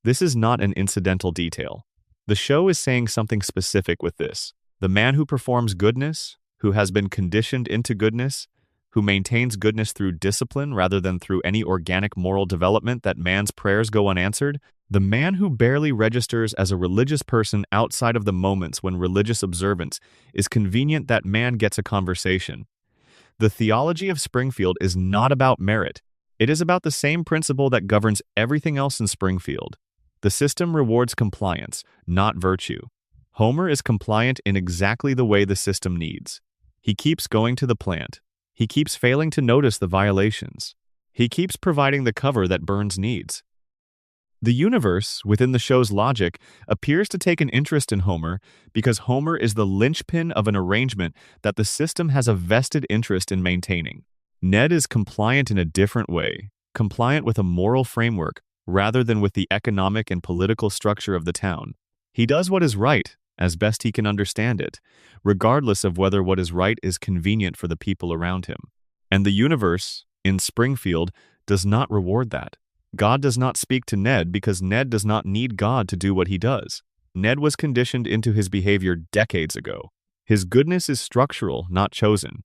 This is not an incidental detail. The show is saying something specific with this. The man who performs goodness, who has been conditioned into goodness, who maintains goodness through discipline rather than through any organic moral development that man's prayers go unanswered, the man who barely registers as a religious person outside of the moments when religious observance is convenient that man gets a conversation. The theology of Springfield is not about merit. It is about the same principle that governs everything else in Springfield. The system rewards compliance, not virtue. Homer is compliant in exactly the way the system needs. He keeps going to the plant. He keeps failing to notice the violations. He keeps providing the cover that Burns needs. The universe, within the show's logic, appears to take an interest in Homer because Homer is the linchpin of an arrangement that the system has a vested interest in maintaining. Ned is compliant in a different way, compliant with a moral framework rather than with the economic and political structure of the town. He does what is right, as best he can understand it, regardless of whether what is right is convenient for the people around him. And the universe, in Springfield, does not reward that. God does not speak to Ned because Ned does not need God to do what he does. Ned was conditioned into his behavior decades ago. His goodness is structural, not chosen.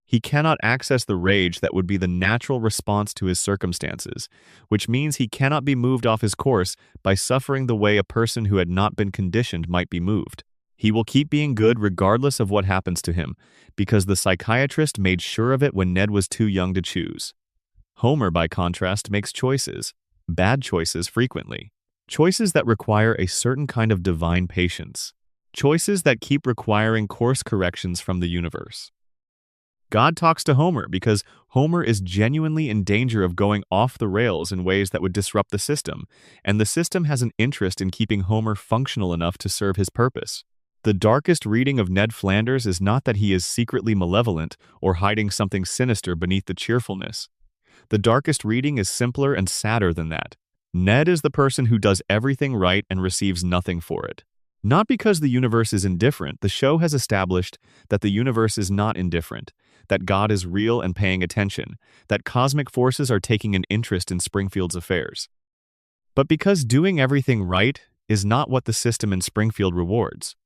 He cannot access the rage that would be the natural response to his circumstances, which means he cannot be moved off his course by suffering the way a person who had not been conditioned might be moved. He will keep being good regardless of what happens to him, because the psychiatrist made sure of it when Ned was too young to choose. Homer, by contrast, makes choices, bad choices frequently, choices that require a certain kind of divine patience, choices that keep requiring course corrections from the universe. God talks to Homer because Homer is genuinely in danger of going off the rails in ways that would disrupt the system, and the system has an interest in keeping Homer functional enough to serve his purpose. The darkest reading of Ned Flanders is not that he is secretly malevolent or hiding something sinister beneath the cheerfulness. The darkest reading is simpler and sadder than that. Ned is the person who does everything right and receives nothing for it. Not because the universe is indifferent, the show has established that the universe is not indifferent, that God is real and paying attention, that cosmic forces are taking an interest in Springfield's affairs. But because doing everything right is not what the system in Springfield rewards.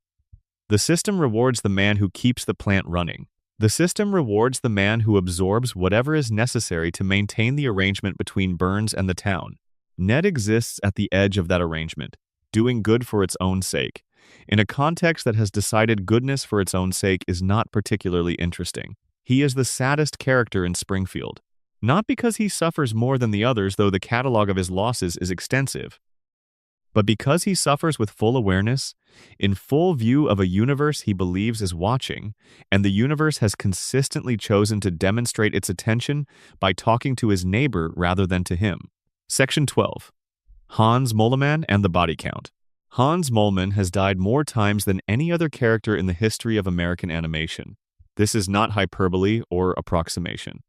The system rewards the man who keeps the plant running. The system rewards the man who absorbs whatever is necessary to maintain the arrangement between Burns and the town. Ned exists at the edge of that arrangement, doing good for its own sake, in a context that has decided goodness for its own sake is not particularly interesting. He is the saddest character in Springfield, not because he suffers more than the others, though the catalog of his losses is extensive, But because he suffers with full awareness, in full view of a universe he believes is watching, and the universe has consistently chosen to demonstrate its attention by talking to his neighbor rather than to him. Section 12. Hans Moleman and the Body Count. Hans Moleman has died more times than any other character in the history of American animation. This is not hyperbole or approximation.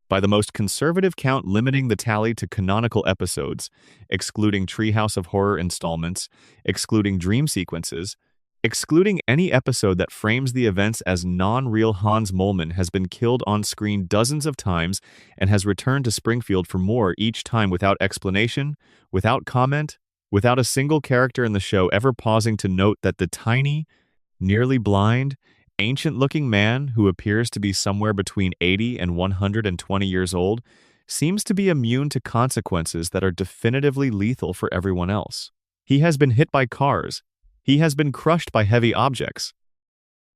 By the most conservative count limiting the tally to canonical episodes, excluding Treehouse of Horror installments, excluding dream sequences, excluding any episode that frames the events as non-real, Hans Moleman has been killed on screen dozens of times and has returned to Springfield for more each time without explanation, without comment, without a single character in the show ever pausing to note that the tiny, nearly blind, ancient-looking man who appears to be somewhere between 80 and 120 years old seems to be immune to consequences that are definitively lethal for everyone else. He has been hit by cars. He has been crushed by heavy objects.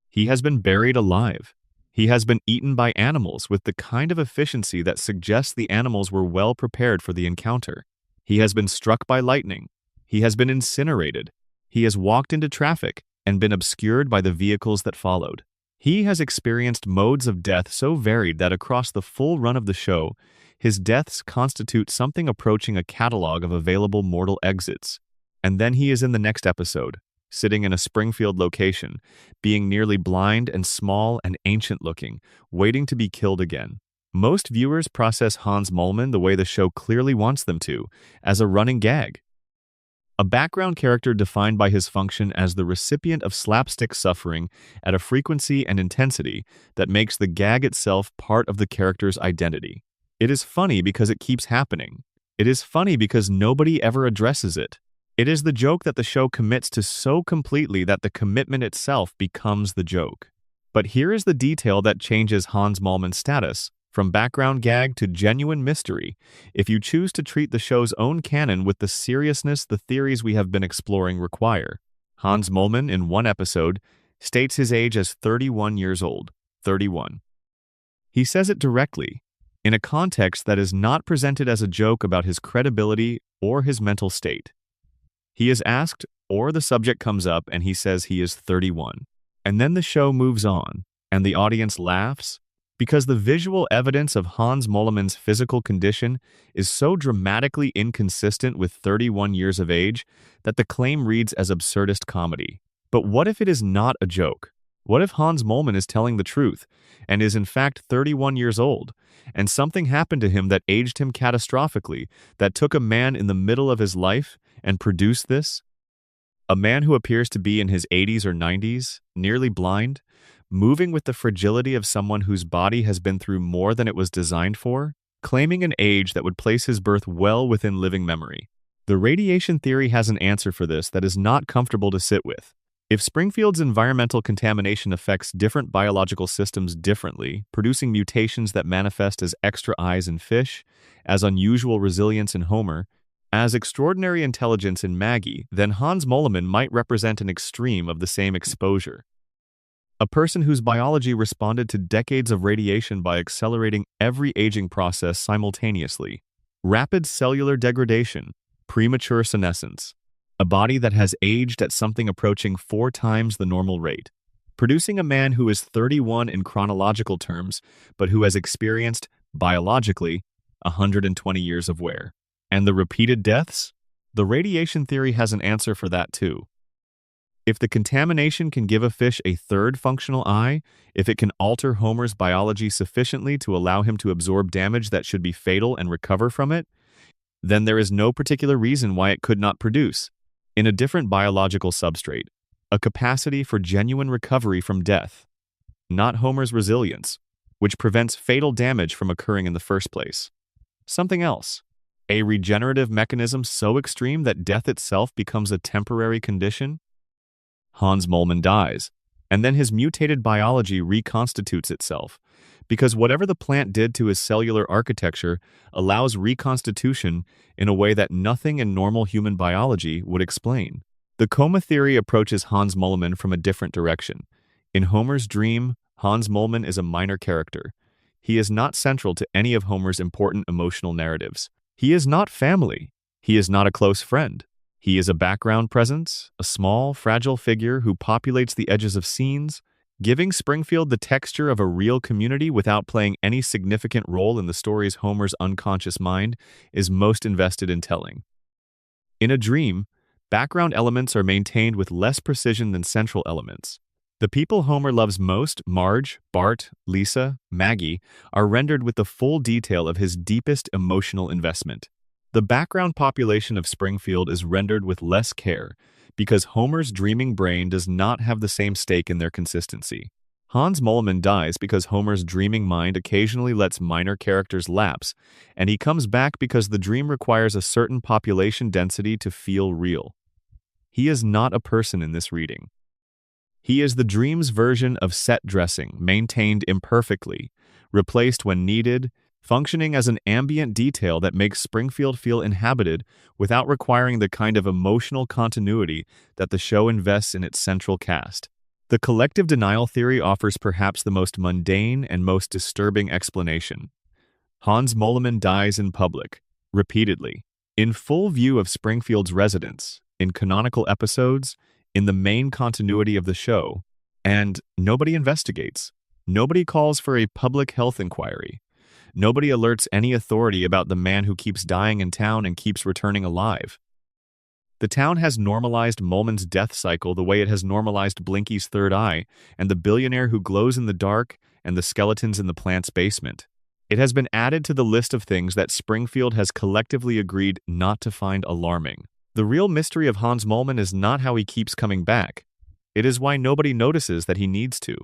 He has been buried alive. He has been eaten by animals with the kind of efficiency that suggests the animals were well prepared for the encounter. He has been struck by lightning. He has been incinerated. He has walked into traffic and been obscured by the vehicles that followed. He has experienced modes of death so varied that across the full run of the show, his deaths constitute something approaching a catalog of available mortal exits. And then he is in the next episode, sitting in a Springfield location, being nearly blind and small and ancient-looking, waiting to be killed again. Most viewers process Hans Moleman the way the show clearly wants them to, as a running gag. A background character defined by his function as the recipient of slapstick suffering at a frequency and intensity that makes the gag itself part of the character's identity. It is funny because it keeps happening. It is funny because nobody ever addresses it. It is the joke that the show commits to so completely that the commitment itself becomes the joke. But here is the detail that changes Hans Moleman's status from background gag to genuine mystery, if you choose to treat the show's own canon with the seriousness the theories we have been exploring require. Hans Moleman, in one episode, states his age as 31 years old, 31. He says it directly, in a context that is not presented as a joke about his credibility or his mental state. He is asked, or the subject comes up and he says he is 31. And then the show moves on, and the audience laughs, because the visual evidence of Hans Moleman's physical condition is so dramatically inconsistent with 31 years of age that the claim reads as absurdist comedy. But what if it is not a joke? What if Hans Moleman is telling the truth and is in fact 31 years old, and something happened to him that aged him catastrophically, that took a man in the middle of his life and produced this? A man who appears to be in his 80s or 90s, nearly blind, moving with the fragility of someone whose body has been through more than it was designed for, claiming an age that would place his birth well within living memory. The radiation theory has an answer for this that is not comfortable to sit with. If Springfield's environmental contamination affects different biological systems differently, producing mutations that manifest as extra eyes in fish, as unusual resilience in Homer, as extraordinary intelligence in Maggie, then Hans Moleman might represent an extreme of the same exposure. A person whose biology responded to decades of radiation by accelerating every aging process simultaneously. Rapid cellular degradation, premature senescence. A body that has aged at something approaching 4 times the normal rate. Producing a man who is 31 in chronological terms, but who has experienced, biologically, 120 years of wear. And the repeated deaths? The radiation theory has an answer for that too. If the contamination can give a fish a third functional eye, if it can alter Homer's biology sufficiently to allow him to absorb damage that should be fatal and recover from it, then there is no particular reason why it could not produce, in a different biological substrate, a capacity for genuine recovery from death, not Homer's resilience, which prevents fatal damage from occurring in the first place. Something else, a regenerative mechanism so extreme that death itself becomes a temporary condition. Hans Moleman dies, and then his mutated biology reconstitutes itself, because whatever the plant did to his cellular architecture allows reconstitution in a way that nothing in normal human biology would explain. The coma theory approaches Hans Moleman from a different direction. In Homer's dream, Hans Moleman is a minor character. He is not central to any of Homer's important emotional narratives. He is not family. He is not a close friend. He is a background presence, a small, fragile figure who populates the edges of scenes, giving Springfield the texture of a real community without playing any significant role in the stories Homer's unconscious mind is most invested in telling. In a dream, background elements are maintained with less precision than central elements. The people Homer loves most, Marge, Bart, Lisa, Maggie, are rendered with the full detail of his deepest emotional investment. The background population of Springfield is rendered with less care because Homer's dreaming brain does not have the same stake in their consistency. Hans Moleman dies because Homer's dreaming mind occasionally lets minor characters lapse, and he comes back because the dream requires a certain population density to feel real. He is not a person in this reading. He is the dream's version of set dressing, maintained imperfectly, replaced when needed, functioning as an ambient detail that makes Springfield feel inhabited without requiring the kind of emotional continuity that the show invests in its central cast. The collective denial theory offers perhaps the most mundane and most disturbing explanation. Hans Moleman dies in public, repeatedly, in full view of Springfield's residents, in canonical episodes, in the main continuity of the show, and nobody investigates. Nobody calls for a public health inquiry. Nobody alerts any authority about the man who keeps dying in town and keeps returning alive. The town has normalized Moleman's death cycle the way it has normalized Blinky's third eye and the billionaire who glows in the dark and the skeletons in the plant's basement. It has been added to the list of things that Springfield has collectively agreed not to find alarming. The real mystery of Hans Moleman is not how he keeps coming back. It is why nobody notices that he needs to.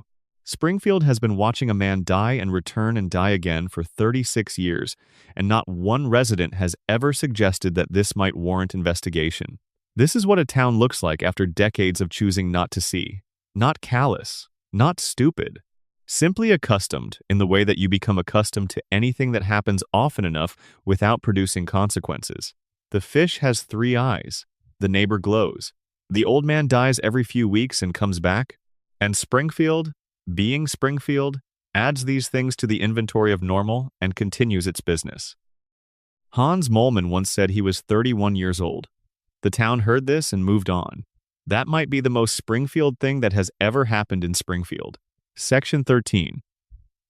Springfield has been watching a man die and return and die again for 36 years, and not one resident has ever suggested that this might warrant investigation. This is what a town looks like after decades of choosing not to see. Not callous, not stupid. Simply accustomed in the way that you become accustomed to anything that happens often enough without producing consequences. The fish has 3 eyes. The neighbor glows. The old man dies every few weeks and comes back. And Springfield, being Springfield, adds these things to the inventory of normal and continues its business. Hans Moleman once said he was 31 years old. The town heard this and moved on. That might be the most Springfield thing that has ever happened in Springfield. Section 13.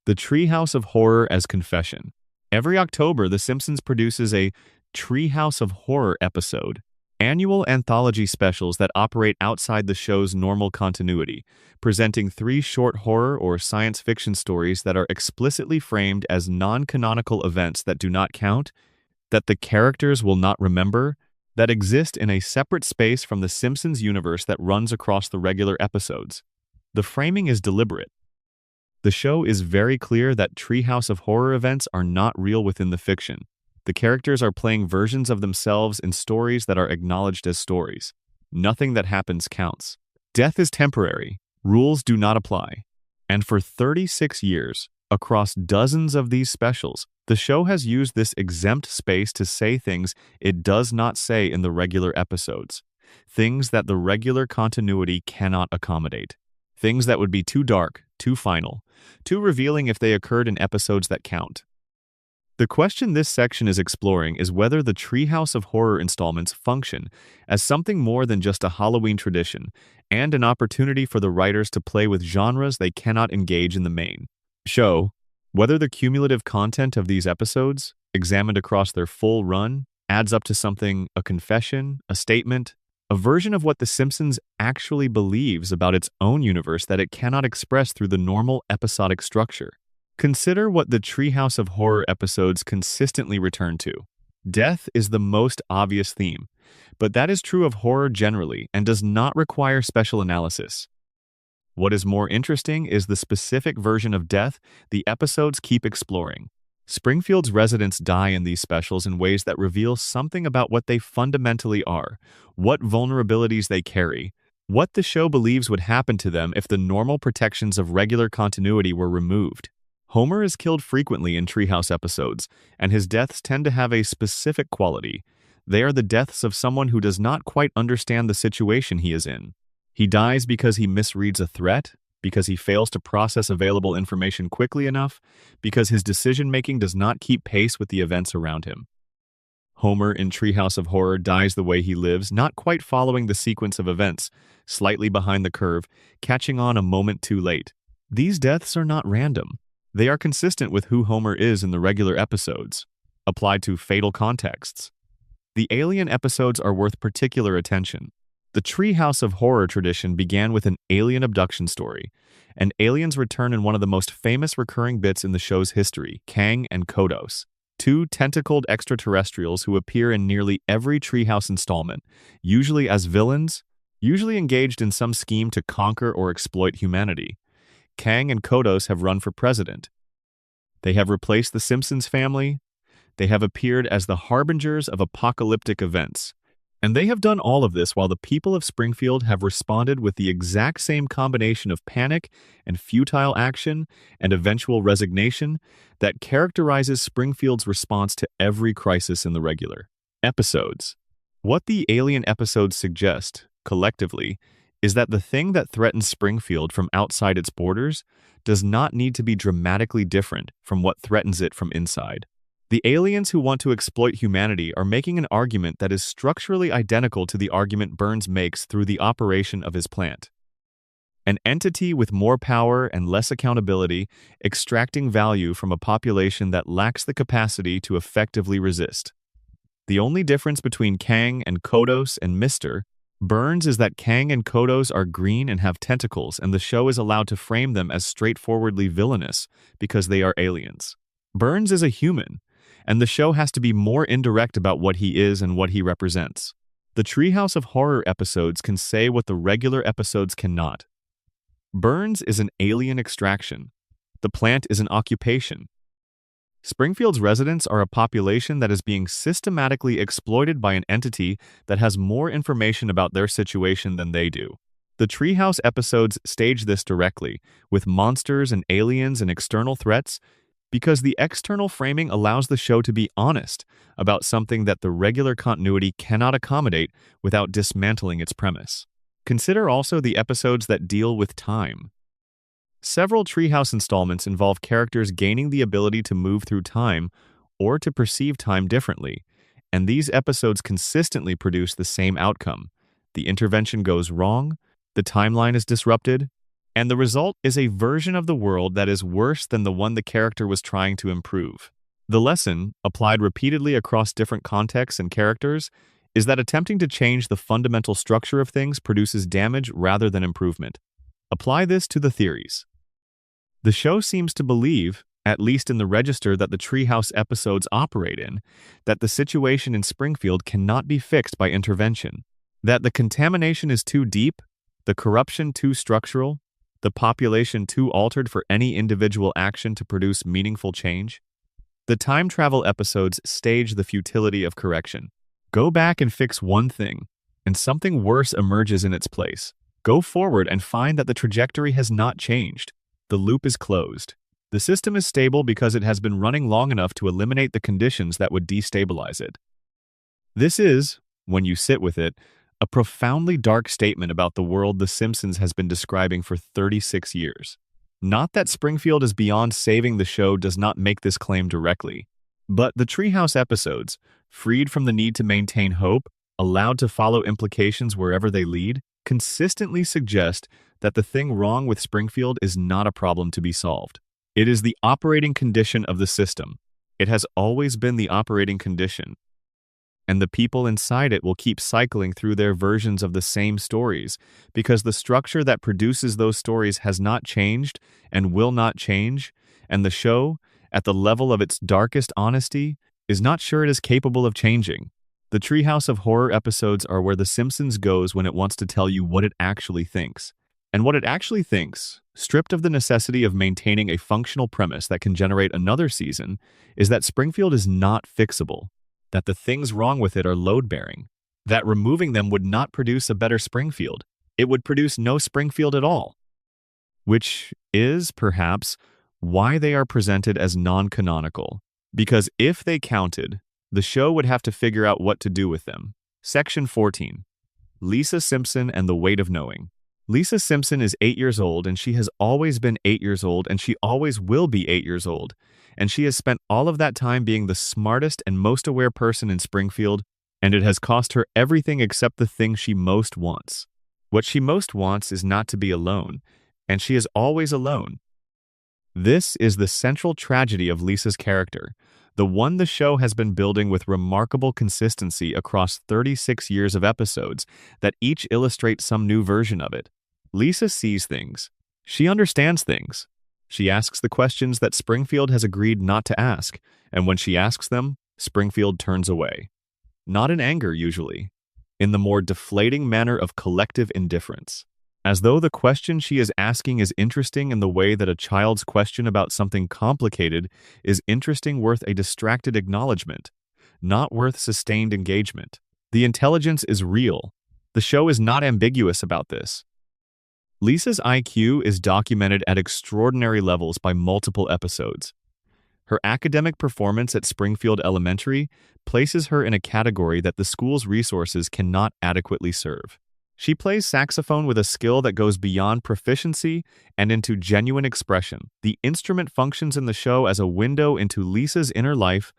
The Treehouse of Horror as Confession. Every October, The Simpsons produces a Treehouse of Horror episode, annual anthology specials that operate outside the show's normal continuity, presenting 3 short horror or science fiction stories that are explicitly framed as non-canonical events that do not count, that the characters will not remember, that exist in a separate space from the Simpsons universe that runs across the regular episodes. The framing is deliberate. The show is very clear that Treehouse of Horror events are not real within the fiction. The characters are playing versions of themselves in stories that are acknowledged as stories. Nothing that happens counts. Death is temporary. Rules do not apply. And for 36 years, across dozens of these specials, the show has used this exempt space to say things it does not say in the regular episodes. Things that the regular continuity cannot accommodate. Things that would be too dark, too final, too revealing if they occurred in episodes that count. The question this section is exploring is whether the Treehouse of Horror installments function as something more than just a Halloween tradition and an opportunity for the writers to play with genres they cannot engage in the main show, whether the cumulative content of these episodes, examined across their full run, adds up to something, a confession, a statement, a version of what The Simpsons actually believes about its own universe that it cannot express through the normal episodic structure. Consider what the Treehouse of Horror episodes consistently return to. Death is the most obvious theme, but that is true of horror generally and does not require special analysis. What is more interesting is the specific version of death the episodes keep exploring. Springfield's residents die in these specials in ways that reveal something about what they fundamentally are, what vulnerabilities they carry, what the show believes would happen to them if the normal protections of regular continuity were removed. Homer is killed frequently in Treehouse episodes, and his deaths tend to have a specific quality. They are the deaths of someone who does not quite understand the situation he is in. He dies because he misreads a threat, because he fails to process available information quickly enough, because his decision-making does not keep pace with the events around him. Homer in Treehouse of Horror dies the way he lives, not quite following the sequence of events, slightly behind the curve, catching on a moment too late. These deaths are not random. They are consistent with who Homer is in the regular episodes, applied to fatal contexts. The alien episodes are worth particular attention. The Treehouse of Horror tradition began with an alien abduction story, and aliens return in one of the most famous recurring bits in the show's history, Kang and Kodos, two tentacled extraterrestrials who appear in nearly every Treehouse installment, usually as villains, usually engaged in some scheme to conquer or exploit humanity. Kang and Kodos have run for president. They have replaced the Simpsons family. They have appeared as the harbingers of apocalyptic events. And they have done all of this while the people of Springfield have responded with the exact same combination of panic and futile action and eventual resignation that characterizes Springfield's response to every crisis in the regular episodes. What the alien episodes suggest, collectively, is that the thing that threatens Springfield from outside its borders does not need to be dramatically different from what threatens it from inside. The aliens who want to exploit humanity are making an argument that is structurally identical to the argument Burns makes through the operation of his plant. An entity with more power and less accountability, extracting value from a population that lacks the capacity to effectively resist. The only difference between Kang and Kodos and Mr. Burns is that Kang and Kodos are green and have tentacles, and the show is allowed to frame them as straightforwardly villainous because they are aliens. Burns is a human, and the show has to be more indirect about what he is and what he represents. The Treehouse of Horror episodes can say what the regular episodes cannot. Burns is an alien extraction. The plant is an occupation. Springfield's residents are a population that is being systematically exploited by an entity that has more information about their situation than they do. The Treehouse episodes stage this directly, with monsters and aliens and external threats, because the external framing allows the show to be honest about something that the regular continuity cannot accommodate without dismantling its premise. Consider also the episodes that deal with time. Several Treehouse installments involve characters gaining the ability to move through time or to perceive time differently, and these episodes consistently produce the same outcome. The intervention goes wrong, the timeline is disrupted, and the result is a version of the world that is worse than the one the character was trying to improve. The lesson, applied repeatedly across different contexts and characters, is that attempting to change the fundamental structure of things produces damage rather than improvement. Apply this to the theories. The show seems to believe, at least in the register that the Treehouse episodes operate in, that the situation in Springfield cannot be fixed by intervention, that the contamination is too deep, the corruption too structural, the population too altered for any individual action to produce meaningful change. The time travel episodes stage the futility of correction. Go back and fix one thing, and something worse emerges in its place. Go forward and find that the trajectory has not changed. The loop is closed. The system is stable because it has been running long enough to eliminate the conditions that would destabilize it. This is, when you sit with it, a profoundly dark statement about the world The Simpsons has been describing for 36 years. Not that Springfield is beyond saving the show does not make this claim directly, but the Treehouse episodes, freed from the need to maintain hope, allowed to follow implications wherever they lead, consistently suggest that the thing wrong with Springfield is not a problem to be solved. It is the operating condition of the system. It has always been the operating condition. And the people inside it will keep cycling through their versions of the same stories because the structure that produces those stories has not changed and will not change, and the show, at the level of its darkest honesty, is not sure it is capable of changing. The Treehouse of Horror episodes are where The Simpsons goes when it wants to tell you what it actually thinks. And what it actually thinks, stripped of the necessity of maintaining a functional premise that can generate another season, is that Springfield is not fixable, that the things wrong with it are load-bearing, that removing them would not produce a better Springfield. It would produce no Springfield at all. Which is, perhaps, why they are presented as non-canonical. Because if they counted, the show would have to figure out what to do with them. Section 14. Lisa Simpson and the Weight of Knowing. Lisa Simpson is 8 years old, and she has always been 8 years old, and she always will be 8 years old. And she has spent all of that time being the smartest and most aware person in Springfield, and it has cost her everything except the thing she most wants. What she most wants is not to be alone, and she is always alone. This is the central tragedy of Lisa's character, the one the show has been building with remarkable consistency across 36 years of episodes that each illustrate some new version of it. Lisa sees things. She understands things. She asks the questions that Springfield has agreed not to ask, and when she asks them, Springfield turns away. Not in anger, usually. In the more deflating manner of collective indifference. As though the question she is asking is interesting in the way that a child's question about something complicated is interesting, worth a distracted acknowledgement, not worth sustained engagement. The intelligence is real. The show is not ambiguous about this. Lisa's IQ is documented at extraordinary levels by multiple episodes. Her academic performance at Springfield Elementary places her in a category that the school's resources cannot adequately serve. She plays saxophone with a skill that goes beyond proficiency and into genuine expression. The instrument functions in the show as a window into Lisa's inner life,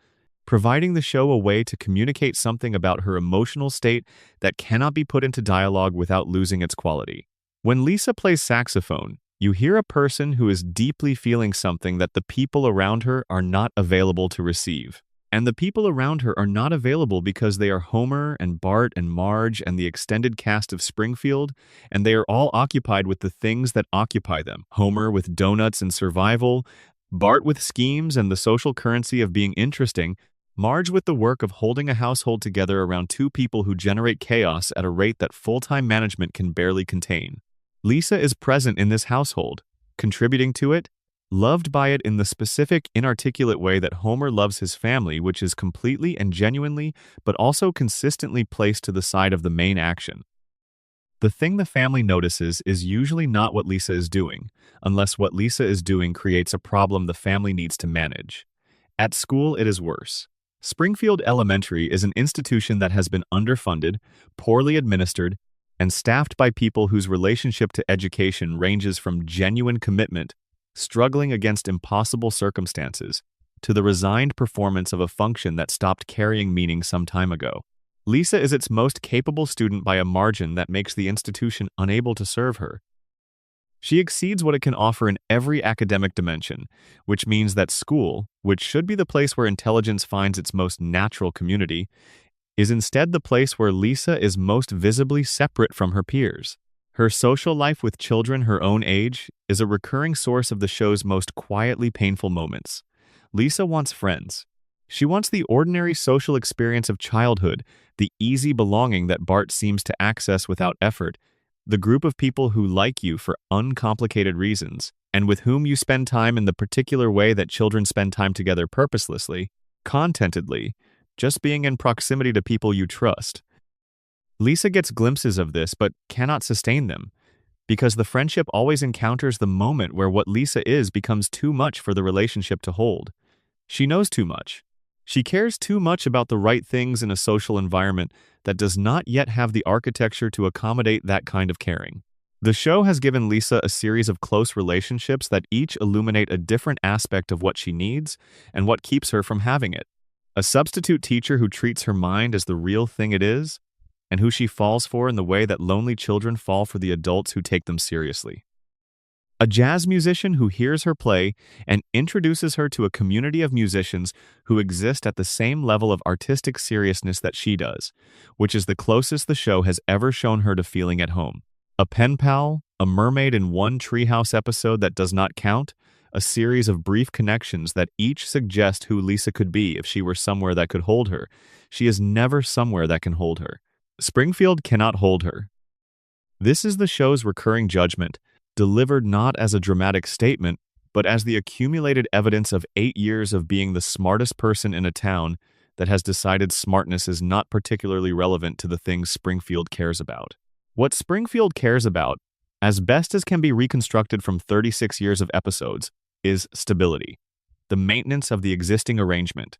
providing the show a way to communicate something about her emotional state that cannot be put into dialogue without losing its quality. When Lisa plays saxophone, you hear a person who is deeply feeling something that the people around her are not available to receive. And the people around her are not available because they are Homer and Bart and Marge and the extended cast of Springfield, and they are all occupied with the things that occupy them. Homer with donuts and survival, Bart with schemes and the social currency of being interesting, Marge with the work of holding a household together around two people who generate chaos at a rate that full-time management can barely contain. Lisa is present in this household, contributing to it, loved by it in the specific, inarticulate way that Homer loves his family, which is completely and genuinely, but also consistently placed to the side of the main action. The thing the family notices is usually not what Lisa is doing, unless what Lisa is doing creates a problem the family needs to manage. At school, it is worse. Springfield Elementary is an institution that has been underfunded, poorly administered, and staffed by people whose relationship to education ranges from genuine commitment, struggling against impossible circumstances, to the resigned performance of a function that stopped carrying meaning some time ago. Lisa is its most capable student by a margin that makes the institution unable to serve her. She exceeds what it can offer in every academic dimension, which means that school, which should be the place where intelligence finds its most natural community, is instead the place where Lisa is most visibly separate from her peers. Her social life with children her own age is a recurring source of the show's most quietly painful moments. Lisa wants friends. She wants the ordinary social experience of childhood, the easy belonging that Bart seems to access without effort, the group of people who like you for uncomplicated reasons, and with whom you spend time in the particular way that children spend time together purposelessly, contentedly, just being in proximity to people you trust. Lisa gets glimpses of this but cannot sustain them, because the friendship always encounters the moment where what Lisa is becomes too much for the relationship to hold. She knows too much. She cares too much about the right things in a social environment that does not yet have the architecture to accommodate that kind of caring. The show has given Lisa a series of close relationships that each illuminate a different aspect of what she needs and what keeps her from having it. A substitute teacher who treats her mind as the real thing it is, and who she falls for in the way that lonely children fall for the adults who take them seriously. A jazz musician who hears her play and introduces her to a community of musicians who exist at the same level of artistic seriousness that she does, which is the closest the show has ever shown her to feeling at home. A pen pal, a mermaid in one treehouse episode that does not count, a series of brief connections that each suggest who Lisa could be if she were somewhere that could hold her. She is never somewhere that can hold her. Springfield cannot hold her. This is the show's recurring judgment, delivered not as a dramatic statement, but as the accumulated evidence of 8 years of being the smartest person in a town that has decided smartness is not particularly relevant to the things Springfield cares about. What Springfield cares about, as best as can be reconstructed from 36 years of episodes, is stability, the maintenance of the existing arrangement,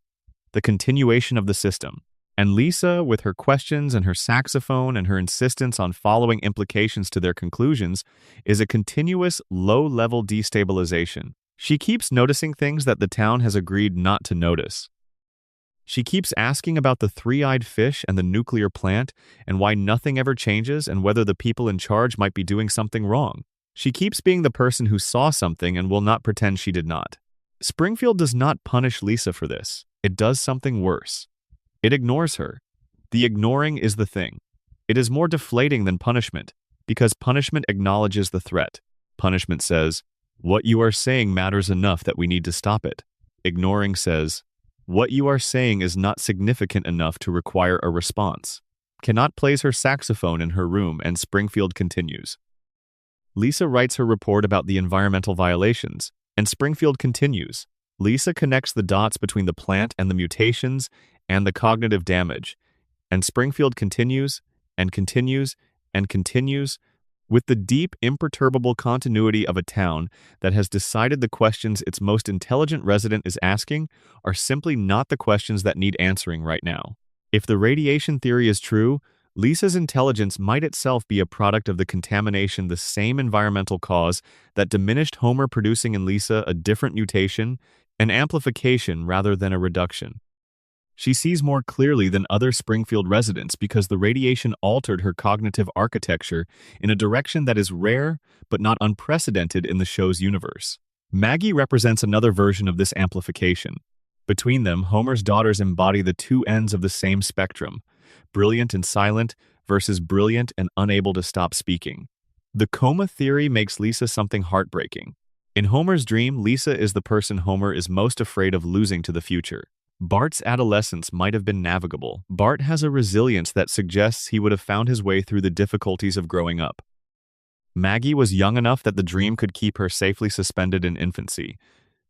the continuation of the system. And Lisa, with her questions and her saxophone and her insistence on following implications to their conclusions, is a continuous low-level destabilization. She keeps noticing things that the town has agreed not to notice. She keeps asking about the three-eyed fish and the nuclear plant and why nothing ever changes and whether the people in charge might be doing something wrong. She keeps being the person who saw something and will not pretend she did not. Springfield does not punish Lisa for this. It does something worse. It ignores her. The ignoring is the thing. It is more deflating than punishment, because punishment acknowledges the threat. Punishment says, "What you are saying matters enough that we need to stop it." Ignoring says, "What you are saying is not significant enough to require a response." Cannot plays her saxophone in her room, and Springfield continues. Lisa writes her report about the environmental violations, and Springfield continues. Lisa connects the dots between the plant and the mutations and the cognitive damage, and Springfield continues and continues and continues with the deep, imperturbable continuity of a town that has decided the questions its most intelligent resident is asking are simply not the questions that need answering right now. If the radiation theory is true, Lisa's intelligence might itself be a product of the contamination, the same environmental cause that diminished Homer, producing in Lisa a different mutation, an amplification rather than a reduction. She sees more clearly than other Springfield residents because the radiation altered her cognitive architecture in a direction that is rare but not unprecedented in the show's universe. Maggie represents another version of this amplification. Between them, Homer's daughters embody the two ends of the same spectrum, brilliant and silent versus brilliant and unable to stop speaking. The coma theory makes Lisa something heartbreaking. In Homer's dream, Lisa is the person Homer is most afraid of losing to the future. Bart's adolescence might have been navigable. Bart has a resilience that suggests he would have found his way through the difficulties of growing up. Maggie was young enough that the dream could keep her safely suspended in infancy.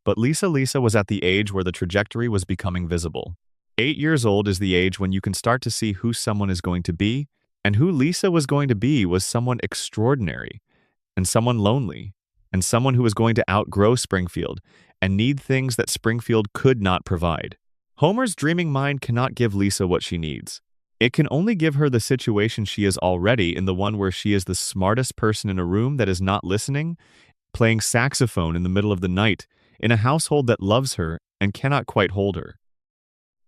But Lisa was at the age where the trajectory was becoming visible. 8 years old is the age when you can start to see who someone is going to be, and who Lisa was going to be was someone extraordinary, and someone lonely, and someone who was going to outgrow Springfield and need things that Springfield could not provide. Homer's dreaming mind cannot give Lisa what she needs. It can only give her the situation she is already in, the one where she is the smartest person in a room that is not listening, playing saxophone in the middle of the night, in a household that loves her and cannot quite hold her.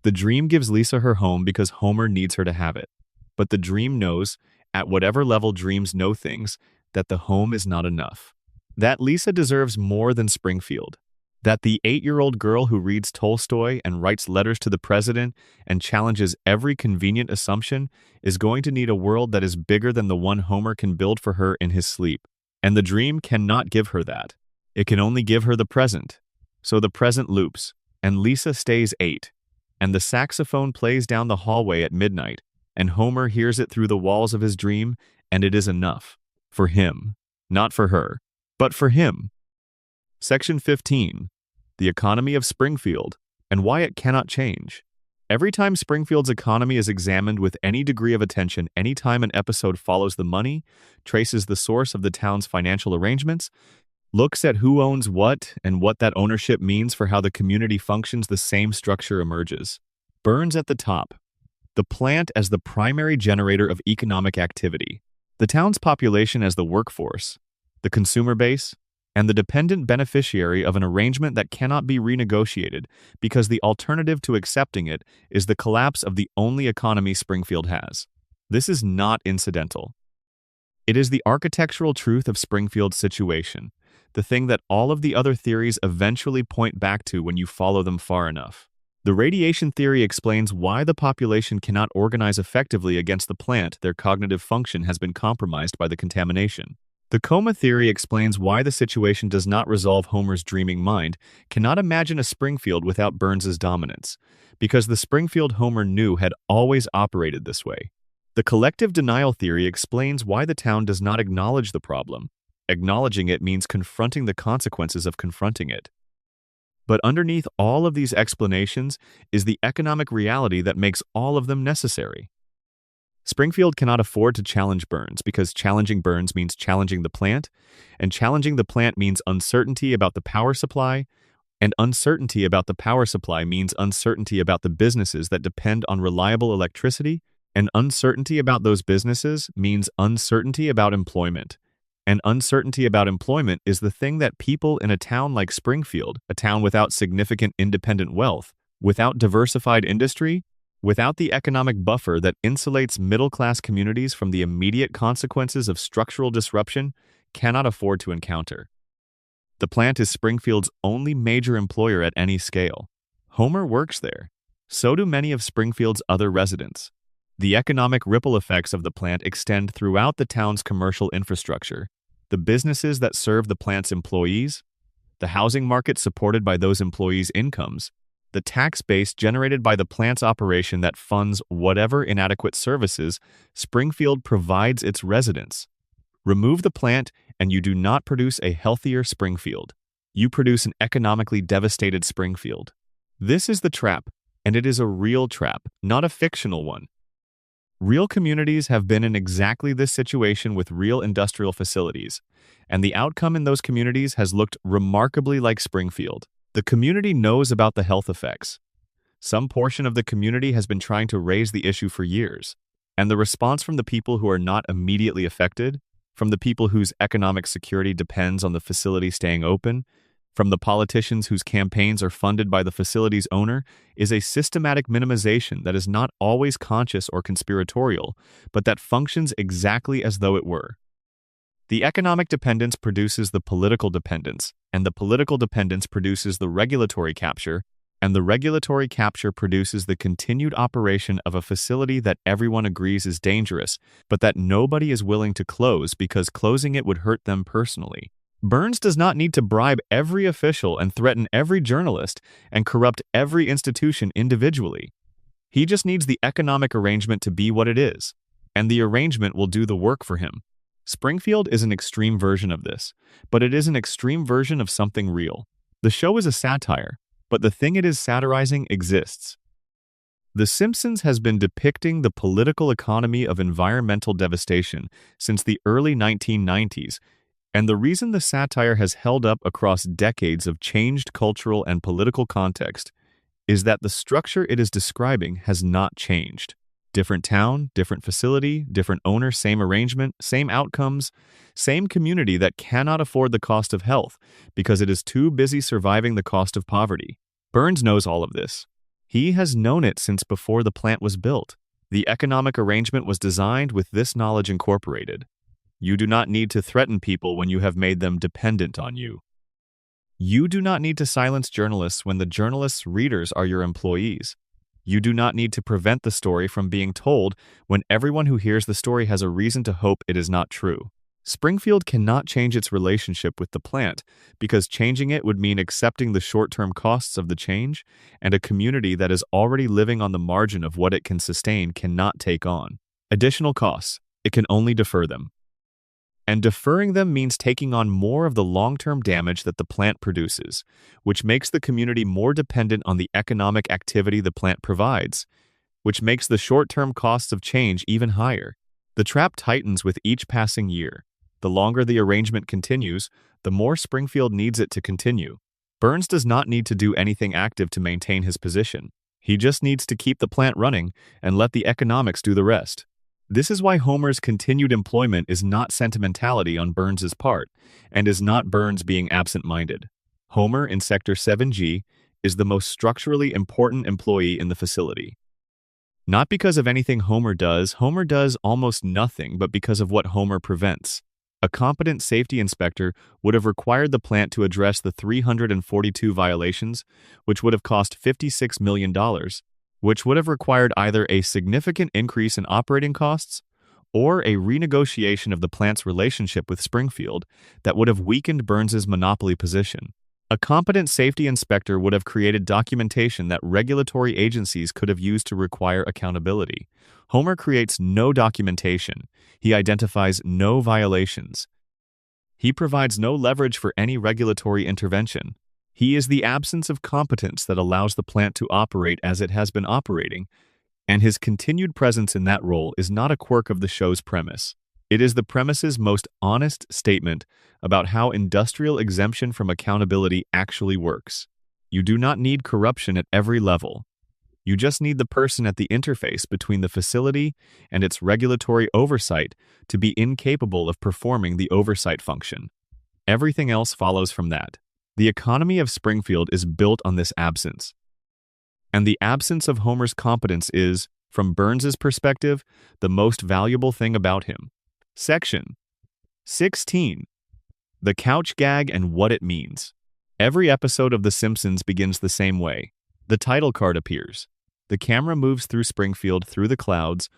The dream gives Lisa her home because Homer needs her to have it. But the dream knows, at whatever level dreams know things, that the home is not enough. That Lisa deserves more than Springfield. That the 8-year-old girl who reads Tolstoy and writes letters to the president and challenges every convenient assumption is going to need a world that is bigger than the one Homer can build for her in his sleep. And the dream cannot give her that. It can only give her the present. So the present loops, and Lisa stays 8. And the saxophone plays down the hallway at midnight, and Homer hears it through the walls of his dream, and it is enough. For him. Not for her, but for him. Section 15. The economy of Springfield, and why it cannot change. Every time Springfield's economy is examined with any degree of attention, any time an episode follows the money, traces the source of the town's financial arrangements, looks at who owns what and what that ownership means for how the community functions, the same structure emerges. Burns at the top. The plant as the primary generator of economic activity. The town's population as the workforce. The consumer base, and the dependent beneficiary of an arrangement that cannot be renegotiated because the alternative to accepting it is the collapse of the only economy Springfield has. This is not incidental. It is the architectural truth of Springfield's situation, the thing that all of the other theories eventually point back to when you follow them far enough. The radiation theory explains why the population cannot organize effectively against the plant. Their cognitive function has been compromised by the contamination. The coma theory explains why the situation does not resolve. Homer's dreaming mind cannot imagine a Springfield without Burns's dominance, because the Springfield Homer knew had always operated this way. The collective denial theory explains why the town does not acknowledge the problem. Acknowledging it means confronting the consequences of confronting it. But underneath all of these explanations is the economic reality that makes all of them necessary. Springfield cannot afford to challenge Burns because challenging Burns means challenging the plant, and challenging the plant means uncertainty about the power supply, And uncertainty about the power supply means uncertainty about the businesses that depend on reliable electricity, and uncertainty about those businesses means uncertainty about employment. And uncertainty about employment is the thing that people in a town like Springfield, a town without significant independent wealth, without diversified industry, without the economic buffer that insulates middle-class communities from the immediate consequences of structural disruption, cannot afford to encounter. The plant is Springfield's only major employer at any scale. Homer works there. So do many of Springfield's other residents. The economic ripple effects of the plant extend throughout the town's commercial infrastructure, the businesses that serve the plant's employees, the housing market supported by those employees' incomes, the tax base generated by the plant's operation that funds whatever inadequate services Springfield provides its residents. Remove the plant and you do not produce a healthier Springfield. You produce an economically devastated Springfield. This is the trap, and it is a real trap, not a fictional one. Real communities have been in exactly this situation with real industrial facilities, and the outcome in those communities has looked remarkably like Springfield. The community knows about the health effects. Some portion of the community has been trying to raise the issue for years, and the response from the people who are not immediately affected, from the people whose economic security depends on the facility staying open, from the politicians whose campaigns are funded by the facility's owner, is a systematic minimization that is not always conscious or conspiratorial, but that functions exactly as though it were. The economic dependence produces the political dependence, and the political dependence produces the regulatory capture, and the regulatory capture produces the continued operation of a facility that everyone agrees is dangerous, but that nobody is willing to close because closing it would hurt them personally. Burns does not need to bribe every official and threaten every journalist and corrupt every institution individually. He just needs the economic arrangement to be what it is, and the arrangement will do the work for him. Springfield is an extreme version of this, but it is an extreme version of something real. The show is a satire, but the thing it is satirizing exists. The Simpsons has been depicting the political economy of environmental devastation since the early 1990s, and the reason the satire has held up across decades of changed cultural and political context is that the structure it is describing has not changed. Different town, different facility, different owner, same arrangement, same outcomes, same community that cannot afford the cost of health because it is too busy surviving the cost of poverty. Burns knows all of this. He has known it since before the plant was built. The economic arrangement was designed with this knowledge incorporated. You do not need to threaten people when you have made them dependent on you. You do not need to silence journalists when the journalists' readers are your employees. You do not need to prevent the story from being told when everyone who hears the story has a reason to hope it is not true. Springfield cannot change its relationship with the plant because changing it would mean accepting the short-term costs of the change, and a community that is already living on the margin of what it can sustain cannot take on additional costs. It can only defer them. And deferring them means taking on more of the long-term damage that the plant produces, which makes the community more dependent on the economic activity the plant provides, which makes the short-term costs of change even higher. The trap tightens with each passing year. The longer the arrangement continues, the more Springfield needs it to continue. Burns does not need to do anything active to maintain his position. He just needs to keep the plant running and let the economics do the rest. This is why Homer's continued employment is not sentimentality on Burns's part, and is not Burns being absent-minded. Homer in Sector 7G is the most structurally important employee in the facility. Not because of anything Homer does almost nothing, but because of what Homer prevents. A competent safety inspector would have required the plant to address the 342 violations, which would have cost $56 million, which would have required either a significant increase in operating costs or a renegotiation of the plant's relationship with Springfield that would have weakened Burns's monopoly position. A competent safety inspector would have created documentation that regulatory agencies could have used to require accountability. Homer creates no documentation. He identifies no violations. He provides no leverage for any regulatory intervention. He is the absence of competence that allows the plant to operate as it has been operating, and his continued presence in that role is not a quirk of the show's premise. It is the premise's most honest statement about how industrial exemption from accountability actually works. You do not need corruption at every level. You just need the person at the interface between the facility and its regulatory oversight to be incapable of performing the oversight function. Everything else follows from that. The economy of Springfield is built on this absence. And the absence of Homer's competence is, from Burns's perspective, the most valuable thing about him. Section 16. The couch gag and what it means. Every episode of The Simpsons begins the same way. The title card appears. The camera moves through Springfield, through the clouds,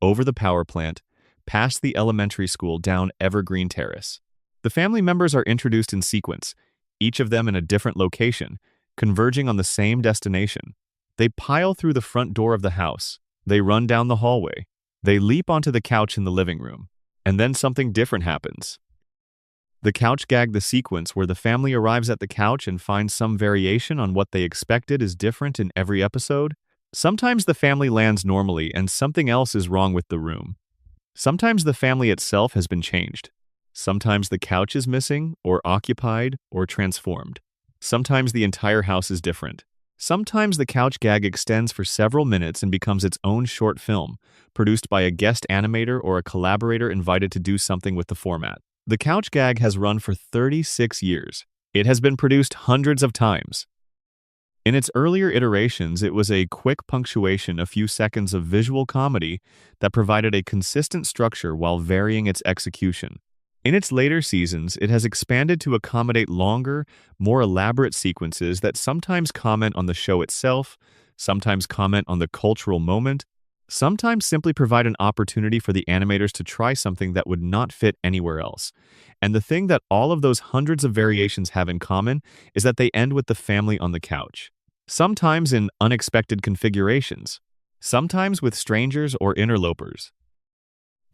over the power plant, past the elementary school, down Evergreen Terrace. The family members are introduced in sequence, each of them in a different location, converging on the same destination. They pile through the front door of the house. They run down the hallway. They leap onto the couch in the living room. And then something different happens. The couch gag, the sequence where the family arrives at the couch and finds some variation on what they expected, is different in every episode. Sometimes the family lands normally and something else is wrong with the room. Sometimes the family itself has been changed. Sometimes the couch is missing, or occupied, or transformed. Sometimes the entire house is different. Sometimes the couch gag extends for several minutes and becomes its own short film, produced by a guest animator or a collaborator invited to do something with the format. The couch gag has run for 36 years. It has been produced hundreds of times. In its earlier iterations, it was a quick punctuation, a few seconds of visual comedy that provided a consistent structure while varying its execution. In its later seasons, it has expanded to accommodate longer, more elaborate sequences that sometimes comment on the show itself, sometimes comment on the cultural moment, sometimes simply provide an opportunity for the animators to try something that would not fit anywhere else. And the thing that all of those hundreds of variations have in common is that they end with the family on the couch. Sometimes in unexpected configurations, sometimes with strangers or interlopers,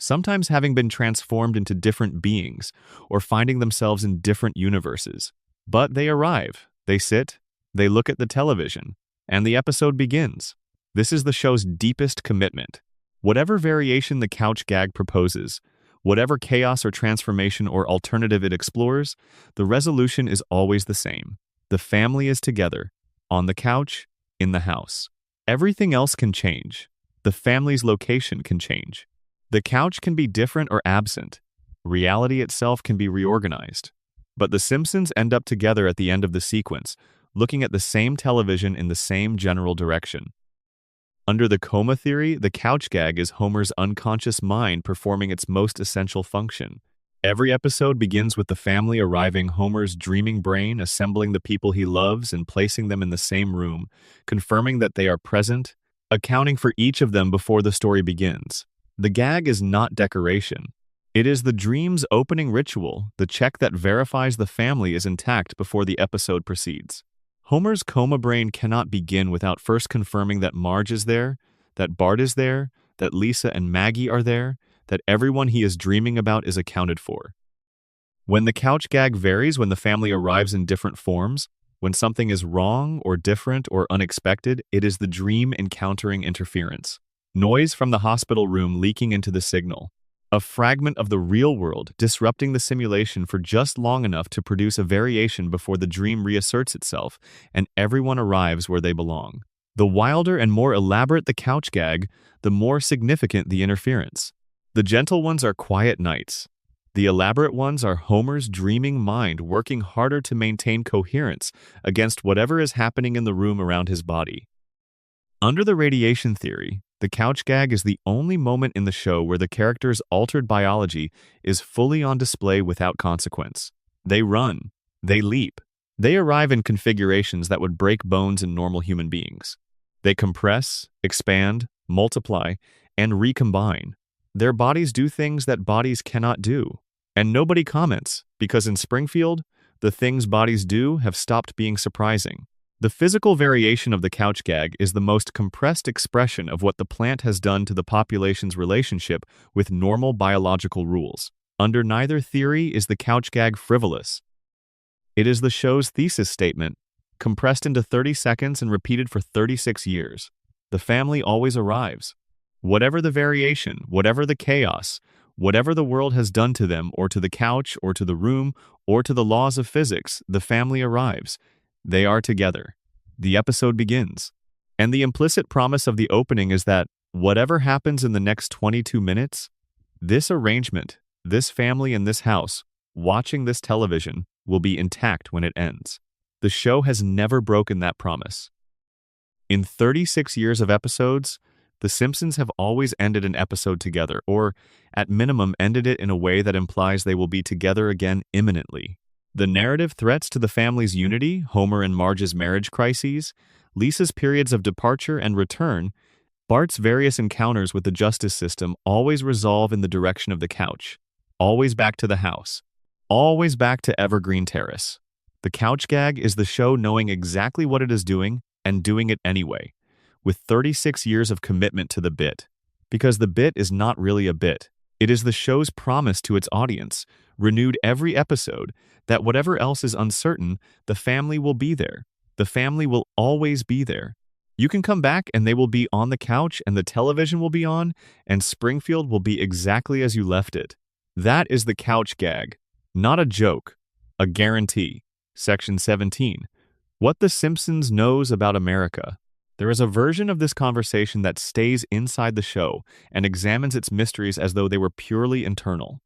sometimes having been transformed into different beings or finding themselves in different universes. But they arrive, they sit, they look at the television, and the episode begins. This is the show's deepest commitment. Whatever variation the couch gag proposes, whatever chaos or transformation or alternative it explores, the resolution is always the same. The family is together, on the couch, in the house. Everything else can change. The family's location can change. The couch can be different or absent. Reality itself can be reorganized. But the Simpsons end up together at the end of the sequence, looking at the same television in the same general direction. Under the coma theory, the couch gag is Homer's unconscious mind performing its most essential function. Every episode begins with the family arriving, Homer's dreaming brain assembling the people he loves and placing them in the same room, confirming that they are present, accounting for each of them before the story begins. The gag is not decoration. It is the dream's opening ritual, the check that verifies the family is intact before the episode proceeds. Homer's coma brain cannot begin without first confirming that Marge is there, that Bart is there, that Lisa and Maggie are there, that everyone he is dreaming about is accounted for. When the couch gag varies, when the family arrives in different forms, when something is wrong or different or unexpected, it is the dream encountering interference. Noise from the hospital room leaking into the signal. A fragment of the real world disrupting the simulation for just long enough to produce a variation before the dream reasserts itself and everyone arrives where they belong. The wilder and more elaborate the couch gag, the more significant the interference. The gentle ones are quiet nights. The elaborate ones are Homer's dreaming mind working harder to maintain coherence against whatever is happening in the room around his body. Under the radiation theory, the couch gag is the only moment in the show where the character's altered biology is fully on display without consequence. They run, they leap, they arrive in configurations that would break bones in normal human beings. They compress, expand, multiply, and recombine. Their bodies do things that bodies cannot do. And nobody comments, because in Springfield, the things bodies do have stopped being surprising. The physical variation of the couch gag is the most compressed expression of what the plant has done to the population's relationship with normal biological rules. Under neither theory is the couch gag frivolous. It is the show's thesis statement, compressed into 30 seconds and repeated for 36 years. The family always arrives. Whatever the variation, whatever the chaos, whatever the world has done to them or to the couch or to the room or to the laws of physics, the family arrives. They are together. The episode begins. And the implicit promise of the opening is that whatever happens in the next 22 minutes, this arrangement, this family in this house, watching this television, will be intact when it ends. The show has never broken that promise. In 36 years of episodes, The Simpsons have always ended an episode together, or, at minimum, ended it in a way that implies they will be together again imminently. The narrative threats to the family's unity, Homer and Marge's marriage crises, Lisa's periods of departure and return, Bart's various encounters with the justice system always resolve in the direction of the couch, always back to the house, always back to Evergreen Terrace. The couch gag is the show knowing exactly what it is doing and doing it anyway, with 36 years of commitment to the bit. Because the bit is not really a bit. It is the show's promise to its audience, renewed every episode, that whatever else is uncertain, the family will be there. The family will always be there. You can come back and they will be on the couch and the television will be on and Springfield will be exactly as you left it. That is the couch gag. Not a joke. A guarantee. Section 17. What the Simpsons knows about America. There is a version of this conversation that stays inside the show and examines its mysteries as though they were purely internal.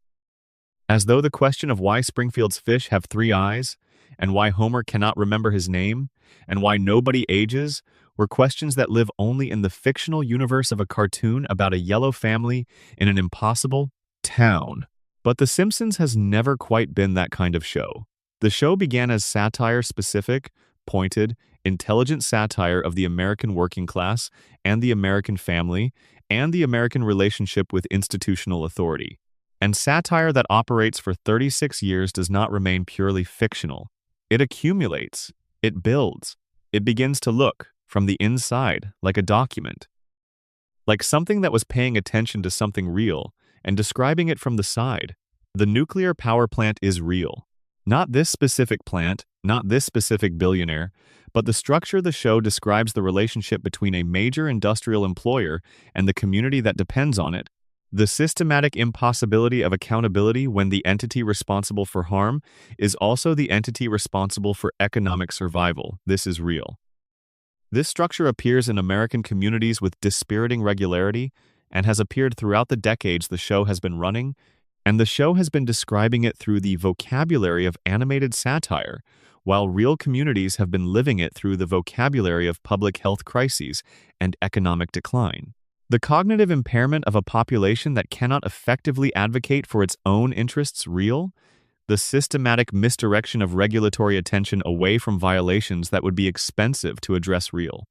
As though the question of why Springfield's fish have 3 eyes, and why Homer cannot remember his name, and why nobody ages, were questions that live only in the fictional universe of a cartoon about a yellow family in an impossible town. But The Simpsons has never quite been that kind of show. The show began as satire-specific, pointed, intelligent satire of the American working class and the American family and the American relationship with institutional authority. And satire that operates for 36 years does not remain purely fictional. It accumulates. It builds. It begins to look, from the inside, like a document. Like something that was paying attention to something real and describing it from the side. The nuclear power plant is real. Not this specific plant, not this specific billionaire, but the structure of the show describes the relationship between a major industrial employer and the community that depends on it. The systematic impossibility of accountability when the entity responsible for harm is also the entity responsible for economic survival. This is real. This structure appears in American communities with dispiriting regularity and has appeared throughout the decades the show has been running, and the show has been describing it through the vocabulary of animated satire, while real communities have been living it through the vocabulary of public health crises and economic decline. The cognitive impairment of a population that cannot effectively advocate for its own interests real? The systematic misdirection of regulatory attention away from violations that would be expensive to address real?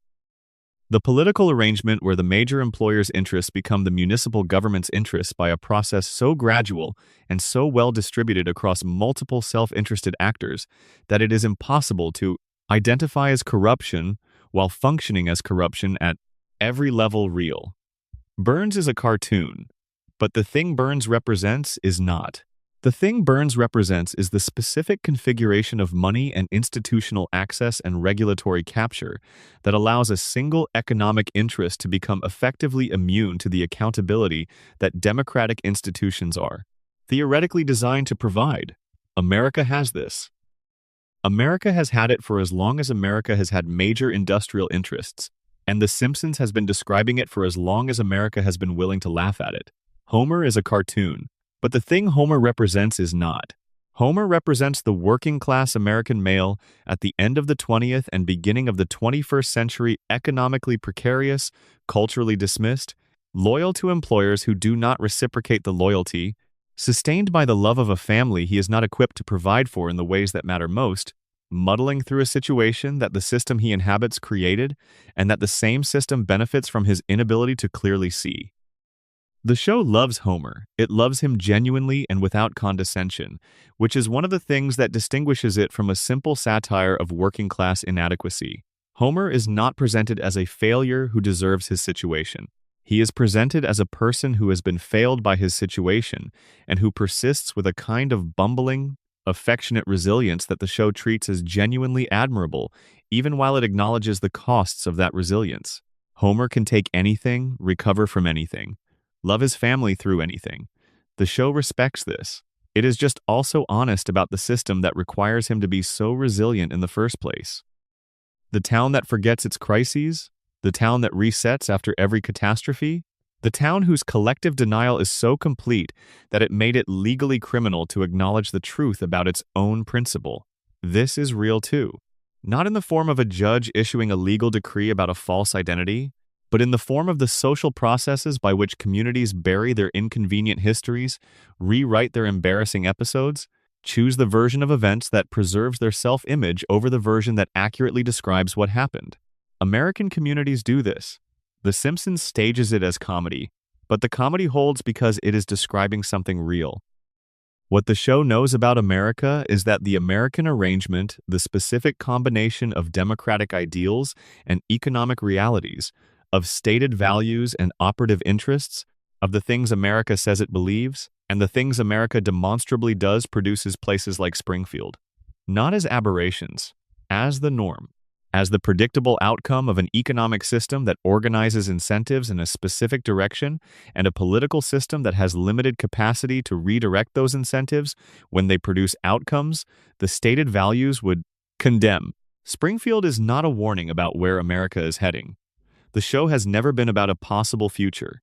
The political arrangement where the major employer's interests become the municipal government's interests by a process so gradual and so well distributed across multiple self-interested actors that it is impossible to identify as corruption while functioning as corruption at every level real. Burns is a cartoon, but the thing Burns represents is not. The thing Burns represents is the specific configuration of money and institutional access and regulatory capture that allows a single economic interest to become effectively immune to the accountability that democratic institutions are theoretically designed to provide. America has this. America has had it for as long as America has had major industrial interests, and The Simpsons has been describing it for as long as America has been willing to laugh at it. Homer is a cartoon. But the thing Homer represents is not. Homer represents the working-class American male at the end of the 20th and beginning of the 21st century, economically precarious, culturally dismissed, loyal to employers who do not reciprocate the loyalty, sustained by the love of a family he is not equipped to provide for in the ways that matter most, muddling through a situation that the system he inhabits created and that the same system benefits from his inability to clearly see. The show loves Homer. It loves him genuinely and without condescension, which is one of the things that distinguishes it from a simple satire of working-class inadequacy. Homer is not presented as a failure who deserves his situation. He is presented as a person who has been failed by his situation and who persists with a kind of bumbling, affectionate resilience that the show treats as genuinely admirable, even while it acknowledges the costs of that resilience. Homer can take anything, recover from anything, love his family through anything. The show respects this. It is just also honest about the system that requires him to be so resilient in the first place. The town that forgets its crises? The town that resets after every catastrophe? The town whose collective denial is so complete that it made it legally criminal to acknowledge the truth about its own principle. This is real too. Not in the form of a judge issuing a legal decree about a false identity, but in the form of the social processes by which communities bury their inconvenient histories, rewrite their embarrassing episodes, choose the version of events that preserves their self-image over the version that accurately describes what happened. American communities do this. The Simpsons stages it as comedy, but the comedy holds because it is describing something real. What the show knows about America is that the American arrangement, the specific combination of democratic ideals and economic realities, of stated values and operative interests, of the things America says it believes, and the things America demonstrably does produces places like Springfield, not as aberrations, as the norm, as the predictable outcome of an economic system that organizes incentives in a specific direction and a political system that has limited capacity to redirect those incentives when they produce outcomes the stated values would condemn. Springfield is not a warning about where America is heading. The show has never been about a possible future.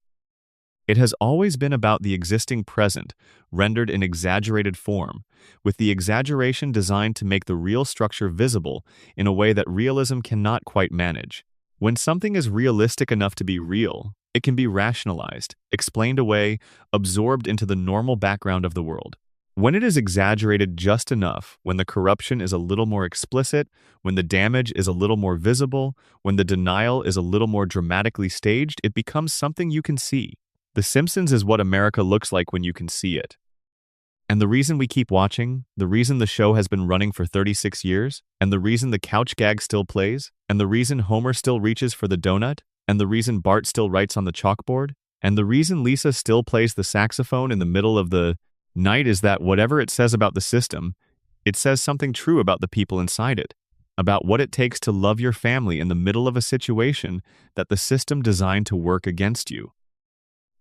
It has always been about the existing present, rendered in exaggerated form, with the exaggeration designed to make the real structure visible in a way that realism cannot quite manage. When something is realistic enough to be real, it can be rationalized, explained away, absorbed into the normal background of the world. When it is exaggerated just enough, when the corruption is a little more explicit, when the damage is a little more visible, when the denial is a little more dramatically staged, it becomes something you can see. The Simpsons is what America looks like when you can see it. And the reason we keep watching, the reason the show has been running for 36 years, and the reason the couch gag still plays, and the reason Homer still reaches for the donut, and the reason Bart still writes on the chalkboard, and the reason Lisa still plays the saxophone in the middle of the night is that whatever it says about the system, it says something true about the people inside it, about what it takes to love your family in the middle of a situation that the system designed to work against you.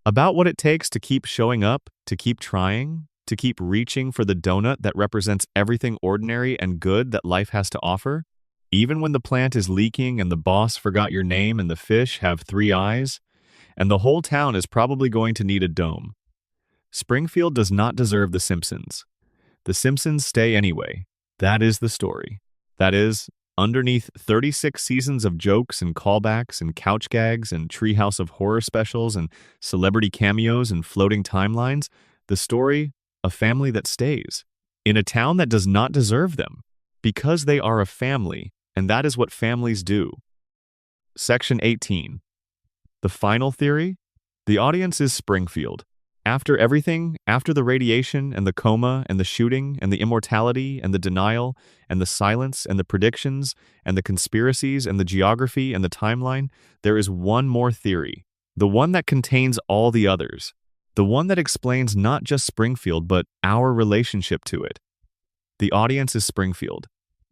About what it takes to keep showing up, to keep trying, to keep reaching for the donut that represents everything ordinary and good that life has to offer, even when the plant is leaking and the boss forgot your name and the fish have 3 eyes, and the whole town is probably going to need a dome. Springfield does not deserve The Simpsons. The Simpsons stay anyway. That is the story. That is, underneath 36 seasons of jokes and callbacks and couch gags and treehouse of horror specials and celebrity cameos and floating timelines, the story, a family that stays, in a town that does not deserve them, because they are a family, and that is what families do. Section 18. The final theory? The audience is Springfield. After everything, after the radiation and the coma and the shooting and the immortality and the denial and the silence and the predictions and the conspiracies and the geography and the timeline, there is one more theory, the one that contains all the others, the one that explains not just Springfield but our relationship to it. The audience is Springfield.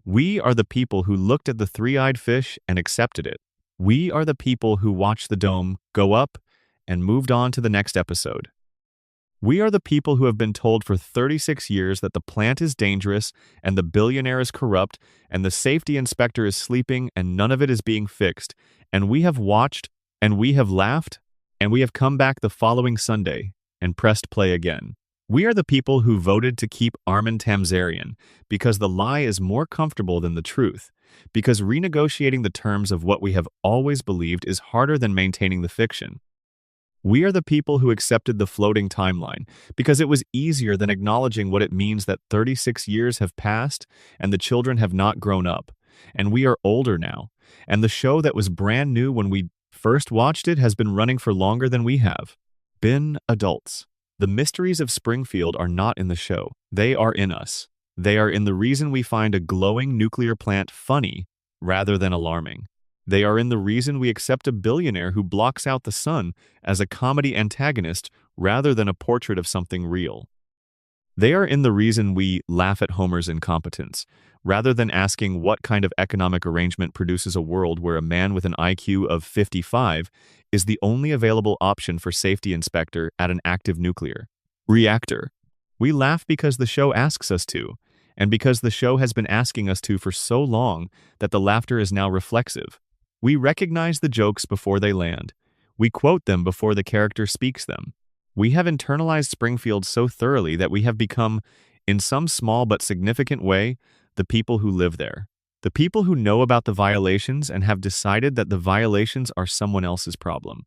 We are the people who looked at the three-eyed fish and accepted it. We are the people who watched the dome go up and moved on to the next episode. We are the people who have been told for 36 years that the plant is dangerous and the billionaire is corrupt and the safety inspector is sleeping and none of it is being fixed. And we have watched and we have laughed and we have come back the following Sunday and pressed play again. We are the people who voted to keep Armin Tamzarian because the lie is more comfortable than the truth, because renegotiating the terms of what we have always believed is harder than maintaining the fiction. We are the people who accepted the floating timeline because it was easier than acknowledging what it means that 36 years have passed and the children have not grown up, and we are older now, and the show that was brand new when we first watched it has been running for longer than we have. Been adults. The mysteries of Springfield are not in the show. They are in us. They are in the reason we find a glowing nuclear plant funny rather than alarming. They are in the reason we accept a billionaire who blocks out the sun as a comedy antagonist rather than a portrait of something real. They are in the reason we laugh at Homer's incompetence, rather than asking what kind of economic arrangement produces a world where a man with an IQ of 55 is the only available option for safety inspector at an active nuclear reactor. We laugh because the show asks us to, and because the show has been asking us to for so long that the laughter is now reflexive. We recognize the jokes before they land. We quote them before the character speaks them. We have internalized Springfield so thoroughly that we have become, in some small but significant way, the people who live there. The people who know about the violations and have decided that the violations are someone else's problem.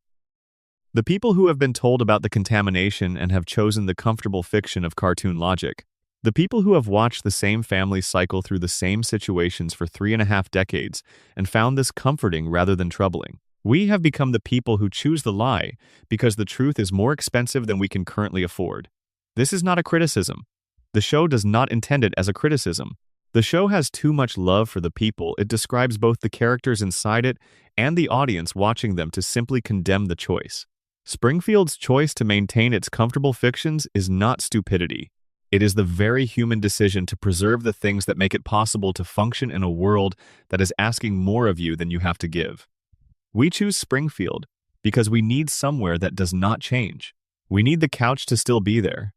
The people who have been told about the contamination and have chosen the comfortable fiction of cartoon logic. The people who have watched the same families cycle through the same situations for 3.5 decades and found this comforting rather than troubling. We have become the people who choose the lie because the truth is more expensive than we can currently afford. This is not a criticism. The show does not intend it as a criticism. The show has too much love for the people. It describes both the characters inside it and the audience watching them to simply condemn the choice. Springfield's choice to maintain its comfortable fictions is not stupidity. It is the very human decision to preserve the things that make it possible to function in a world that is asking more of you than you have to give. We choose Springfield because we need somewhere that does not change. We need the couch to still be there.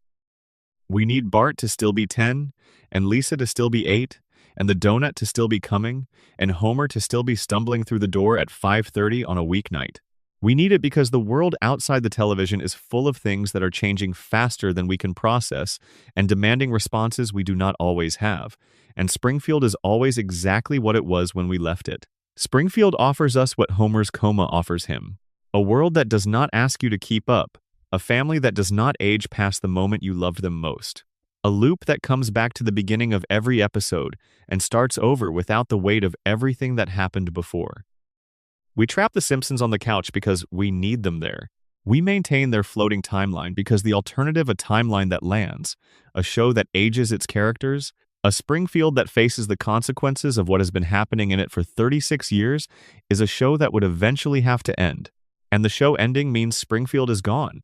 We need Bart to still be 10, and Lisa to still be 8, and the donut to still be coming, and Homer to still be stumbling through the door at 5:30 on a weeknight. We need it because the world outside the television is full of things that are changing faster than we can process and demanding responses we do not always have, and Springfield is always exactly what it was when we left it. Springfield offers us what Homer's coma offers him: a world that does not ask you to keep up, a family that does not age past the moment you loved them most, a loop that comes back to the beginning of every episode and starts over without the weight of everything that happened before. We trap the Simpsons on the couch because we need them there. We maintain their floating timeline because the alternative, a timeline that lands, a show that ages its characters, a Springfield that faces the consequences of what has been happening in it for 36 years, is a show that would eventually have to end. And the show ending means Springfield is gone.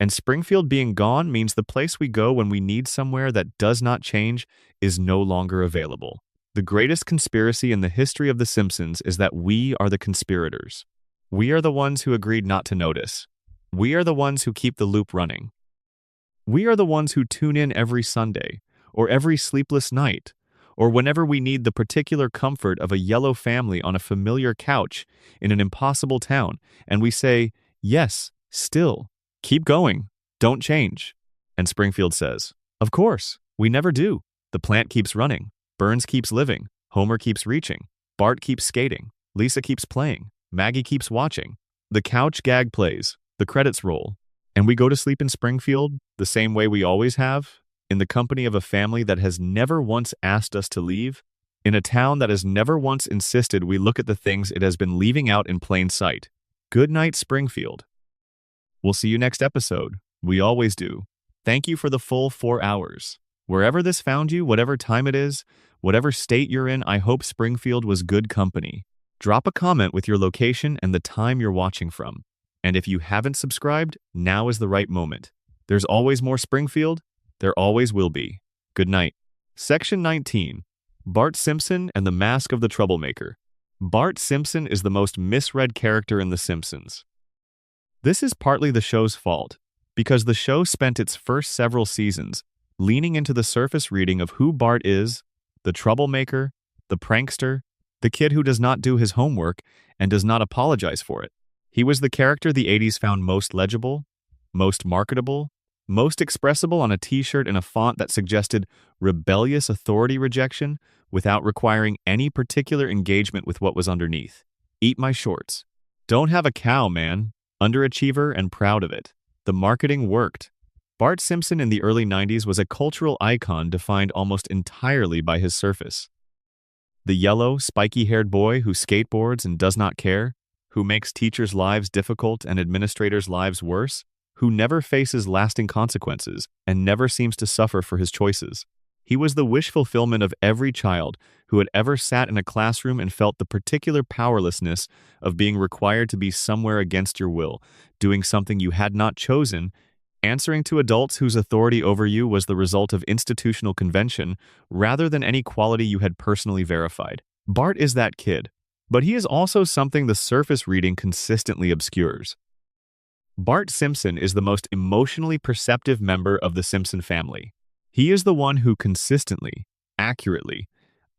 And Springfield being gone means the place we go when we need somewhere that does not change is no longer available. The greatest conspiracy in the history of The Simpsons is that we are the conspirators. We are the ones who agreed not to notice. We are the ones who keep the loop running. We are the ones who tune in every Sunday, or every sleepless night, or whenever we need the particular comfort of a yellow family on a familiar couch in an impossible town, and we say, yes, still, keep going, don't change. And Springfield says, of course, we never do. The plant keeps running. Burns keeps living, Homer keeps reaching, Bart keeps skating, Lisa keeps playing, Maggie keeps watching. The couch gag plays, the credits roll, and we go to sleep in Springfield the same way we always have, in the company of a family that has never once asked us to leave, in a town that has never once insisted we look at the things it has been leaving out in plain sight. Good night, Springfield. We'll see you next episode. We always do. Thank you for the full 4 hours. Wherever this found you, whatever time it is, whatever state you're in, I hope Springfield was good company. Drop a comment with your location and the time you're watching from. And if you haven't subscribed, now is the right moment. There's always more Springfield. There always will be. Good night. Section 19. Bart Simpson and the Mask of the Troublemaker. Bart Simpson is the most misread character in The Simpsons. This is partly the show's fault, because the show spent its first several seasons leaning into the surface reading of who Bart is, the troublemaker, the prankster, the kid who does not do his homework and does not apologize for it. He was the character the 80s found most legible, most marketable, most expressible on a t-shirt in a font that suggested rebellious authority rejection without requiring any particular engagement with what was underneath. Eat my shorts. Don't have a cow, man. Underachiever and proud of it. The marketing worked. Bart Simpson in the early 90s was a cultural icon defined almost entirely by his surface. The yellow, spiky-haired boy who skateboards and does not care, who makes teachers' lives difficult and administrators' lives worse, who never faces lasting consequences and never seems to suffer for his choices. He was the wish fulfillment of every child who had ever sat in a classroom and felt the particular powerlessness of being required to be somewhere against your will, doing something you had not chosen, answering to adults whose authority over you was the result of institutional convention rather than any quality you had personally verified. Bart is that kid, but he is also something the surface reading consistently obscures. Bart Simpson is the most emotionally perceptive member of the Simpson family. He is the one who consistently, accurately,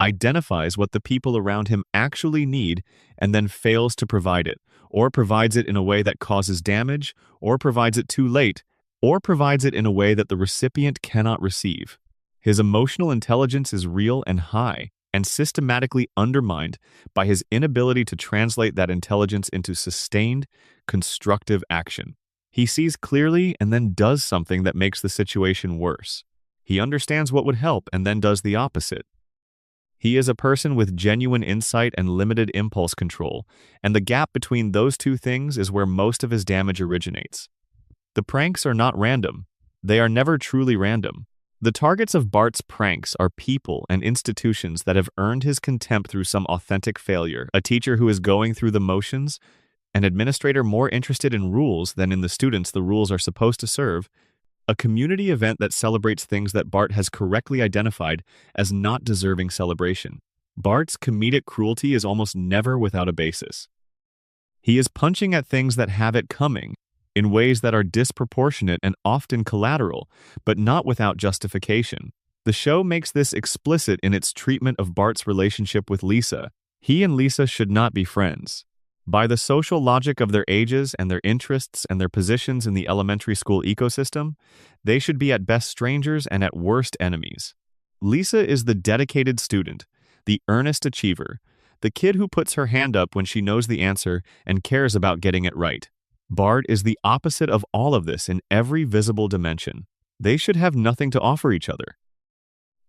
identifies what the people around him actually need, and then fails to provide it, or provides it in a way that causes damage, or provides it too late, or provides it in a way that the recipient cannot receive. His emotional intelligence is real and high, and systematically undermined by his inability to translate that intelligence into sustained, constructive action. He sees clearly and then does something that makes the situation worse. He understands what would help and then does the opposite. He is a person with genuine insight and limited impulse control, and the gap between those two things is where most of his damage originates. The pranks are not random. They are never truly random. The targets of Bart's pranks are people and institutions that have earned his contempt through some authentic failure, a teacher who is going through the motions, an administrator more interested in rules than in the students the rules are supposed to serve, a community event that celebrates things that Bart has correctly identified as not deserving celebration. Bart's comedic cruelty is almost never without a basis. He is punching at things that have it coming, in ways that are disproportionate and often collateral, but not without justification. The show makes this explicit in its treatment of Bart's relationship with Lisa. He and Lisa should not be friends. By the social logic of their ages and their interests and their positions in the elementary school ecosystem, they should be at best strangers and at worst enemies. Lisa is the dedicated student, the earnest achiever, the kid who puts her hand up when she knows the answer and cares about getting it right. Bart is the opposite of all of this in every visible dimension. They should have nothing to offer each other.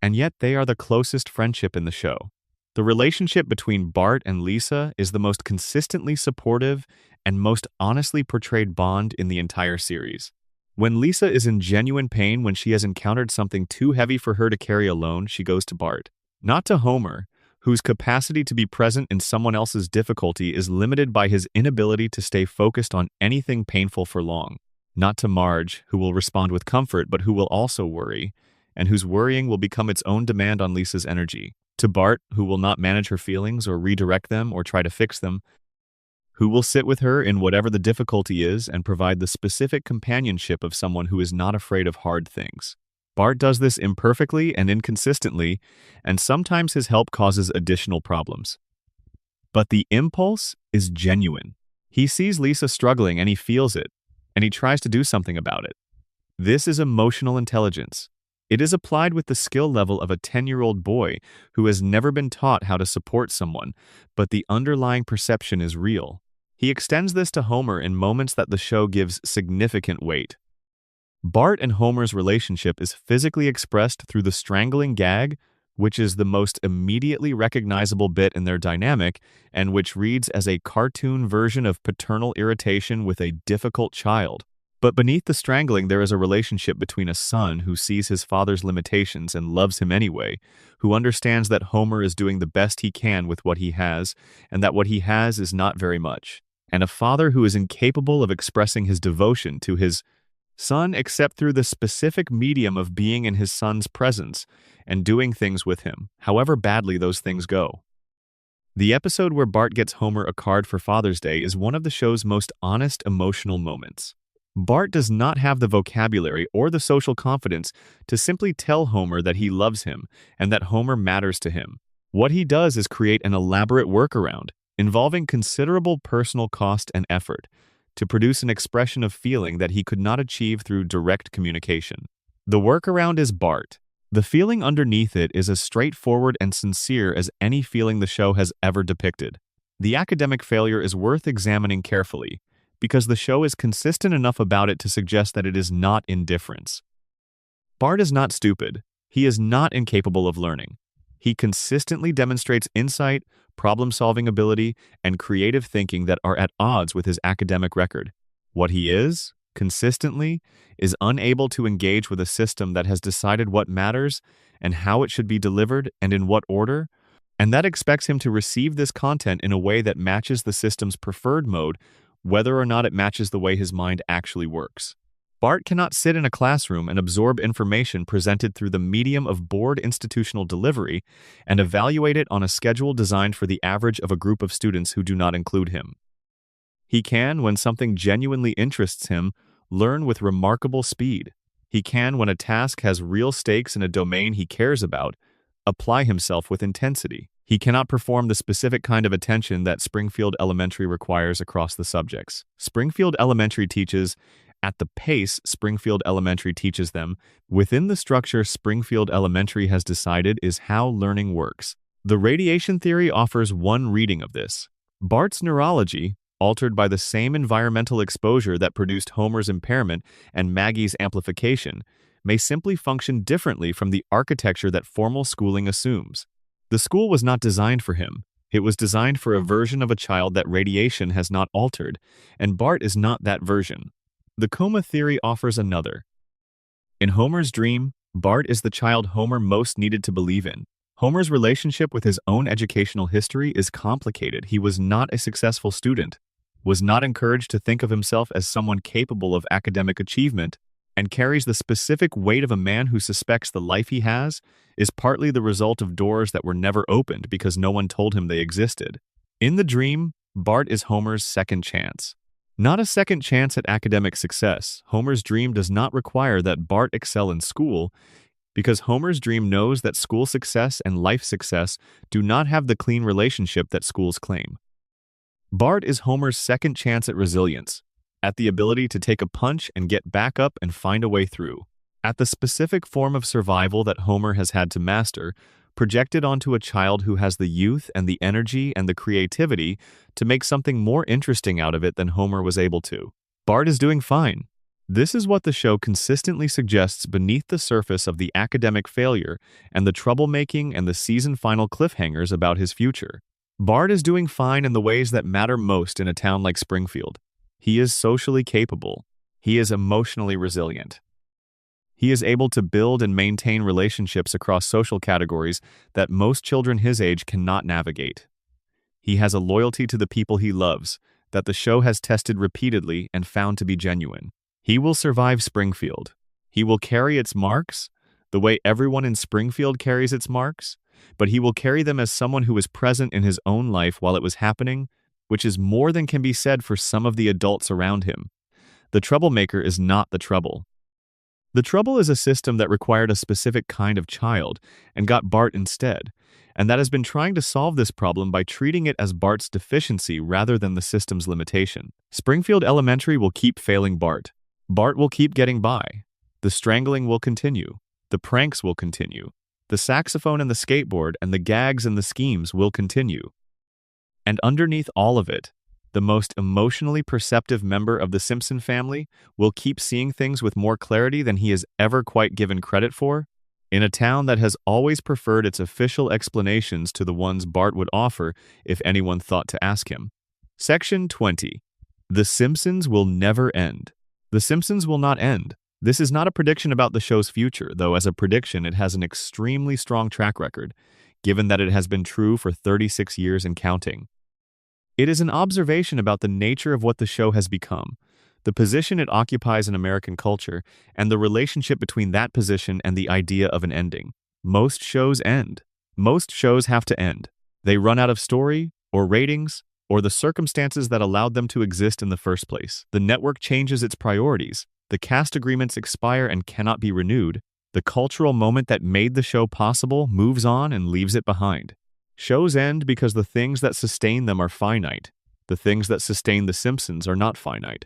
And yet they are the closest friendship in the show. The relationship between Bart and Lisa is the most consistently supportive and most honestly portrayed bond in the entire series. When Lisa is in genuine pain when she has encountered something too heavy for her to carry alone, she goes to Bart. Not to Homer, whose capacity to be present in someone else's difficulty is limited by his inability to stay focused on anything painful for long. Not to Marge, who will respond with comfort but who will also worry, and whose worrying will become its own demand on Lisa's energy. To Bart, who will not manage her feelings or redirect them or try to fix them, who will sit with her in whatever the difficulty is and provide the specific companionship of someone who is not afraid of hard things. Bart does this imperfectly and inconsistently, and sometimes his help causes additional problems. But the impulse is genuine. He sees Lisa struggling and he feels it, and he tries to do something about it. This is emotional intelligence. It is applied with the skill level of a 10-year-old boy who has never been taught how to support someone, but the underlying perception is real. He extends this to Homer in moments that the show gives significant weight. Bart and Homer's relationship is physically expressed through the strangling gag, which is the most immediately recognizable bit in their dynamic and which reads as a cartoon version of paternal irritation with a difficult child. But beneath the strangling there is a relationship between a son who sees his father's limitations and loves him anyway, who understands that Homer is doing the best he can with what he has, and that what he has is not very much, and a father who is incapable of expressing his devotion to his son except through the specific medium of being in his son's presence and doing things with him, however badly those things go. The episode where Bart gets Homer a card for Father's Day is one of the show's most honest emotional moments. Bart does not have the vocabulary or the social confidence to simply tell Homer that he loves him and that Homer matters to him. What he does is create an elaborate workaround, involving considerable personal cost and effort, to produce an expression of feeling that he could not achieve through direct communication. The workaround is Bart. The feeling underneath it is as straightforward and sincere as any feeling the show has ever depicted. The academic failure is worth examining carefully, because the show is consistent enough about it to suggest that it is not indifference. Bart is not stupid. He is not incapable of learning. He consistently demonstrates insight, problem-solving ability, and creative thinking that are at odds with his academic record. What he is, consistently, is unable to engage with a system that has decided what matters and how it should be delivered and in what order, and that expects him to receive this content in a way that matches the system's preferred mode, whether or not it matches the way his mind actually works. Bart cannot sit in a classroom and absorb information presented through the medium of board institutional delivery and evaluate it on a schedule designed for the average of a group of students who do not include him. He can, when something genuinely interests him, learn with remarkable speed. He can, when a task has real stakes in a domain he cares about, apply himself with intensity. He cannot perform the specific kind of attention that Springfield Elementary requires across the subjects. Springfield Elementary teaches at the pace Springfield Elementary teaches them, within the structure Springfield Elementary has decided is how learning works. The radiation theory offers one reading of this. Bart's neurology, altered by the same environmental exposure that produced Homer's impairment and Maggie's amplification, may simply function differently from the architecture that formal schooling assumes. The school was not designed for him. It was designed for a version of a child that radiation has not altered, and Bart is not that version. The coma theory offers another. In Homer's dream, Bart is the child Homer most needed to believe in. Homer's relationship with his own educational history is complicated. He was not a successful student, was not encouraged to think of himself as someone capable of academic achievement, and carries the specific weight of a man who suspects the life he has is partly the result of doors that were never opened because no one told him they existed. In the dream, Bart is Homer's second chance. Not a second chance at academic success. Homer's dream does not require that Bart excel in school, because Homer's dream knows that school success and life success do not have the clean relationship that schools claim. Bart is Homer's second chance at resilience, at the ability to take a punch and get back up and find a way through, at the specific form of survival that Homer has had to master, projected onto a child who has the youth and the energy and the creativity to make something more interesting out of it than Homer was able to. Bart is doing fine. This is what the show consistently suggests beneath the surface of the academic failure and the troublemaking and the season final cliffhangers about his future. Bart is doing fine in the ways that matter most in a town like Springfield. He is socially capable. He is emotionally resilient. He is able to build and maintain relationships across social categories that most children his age cannot navigate. He has a loyalty to the people he loves that the show has tested repeatedly and found to be genuine. He will survive Springfield. He will carry its marks, the way everyone in Springfield carries its marks, but he will carry them as someone who was present in his own life while it was happening, which is more than can be said for some of the adults around him. The troublemaker is not the trouble. The trouble is a system that required a specific kind of child and got Bart instead, and that has been trying to solve this problem by treating it as Bart's deficiency rather than the system's limitation. Springfield Elementary will keep failing Bart. Bart will keep getting by. The strangling will continue. The pranks will continue. The saxophone and the skateboard and the gags and the schemes will continue. And underneath all of it, the most emotionally perceptive member of the Simpson family will keep seeing things with more clarity than he has ever quite given credit for, in a town that has always preferred its official explanations to the ones Bart would offer if anyone thought to ask him. Section 20. The Simpsons will never end. The Simpsons will not end. This is not a prediction about the show's future, though as a prediction it has an extremely strong track record, given that it has been true for 36 years and counting. It is an observation about the nature of what the show has become, the position it occupies in American culture, and the relationship between that position and the idea of an ending. Most shows end. Most shows have to end. They run out of story, or ratings, or the circumstances that allowed them to exist in the first place. The network changes its priorities. The cast agreements expire and cannot be renewed. The cultural moment that made the show possible moves on and leaves it behind. Shows end because the things that sustain them are finite. The things that sustain The Simpsons are not finite.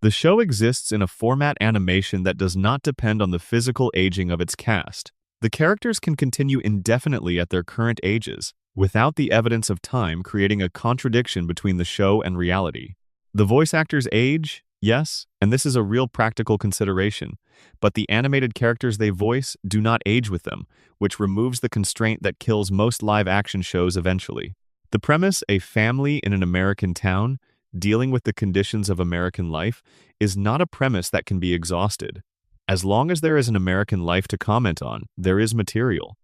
The show exists in a format animation that does not depend on the physical aging of its cast. The characters can continue indefinitely at their current ages, without the evidence of time creating a contradiction between the show and reality. The voice actors age, yes, and this is a real practical consideration, but the animated characters they voice do not age with them, which removes the constraint that kills most live-action shows eventually. The premise, a family in an American town, dealing with the conditions of American life, is not a premise that can be exhausted. As long as there is an American life to comment on, there is material.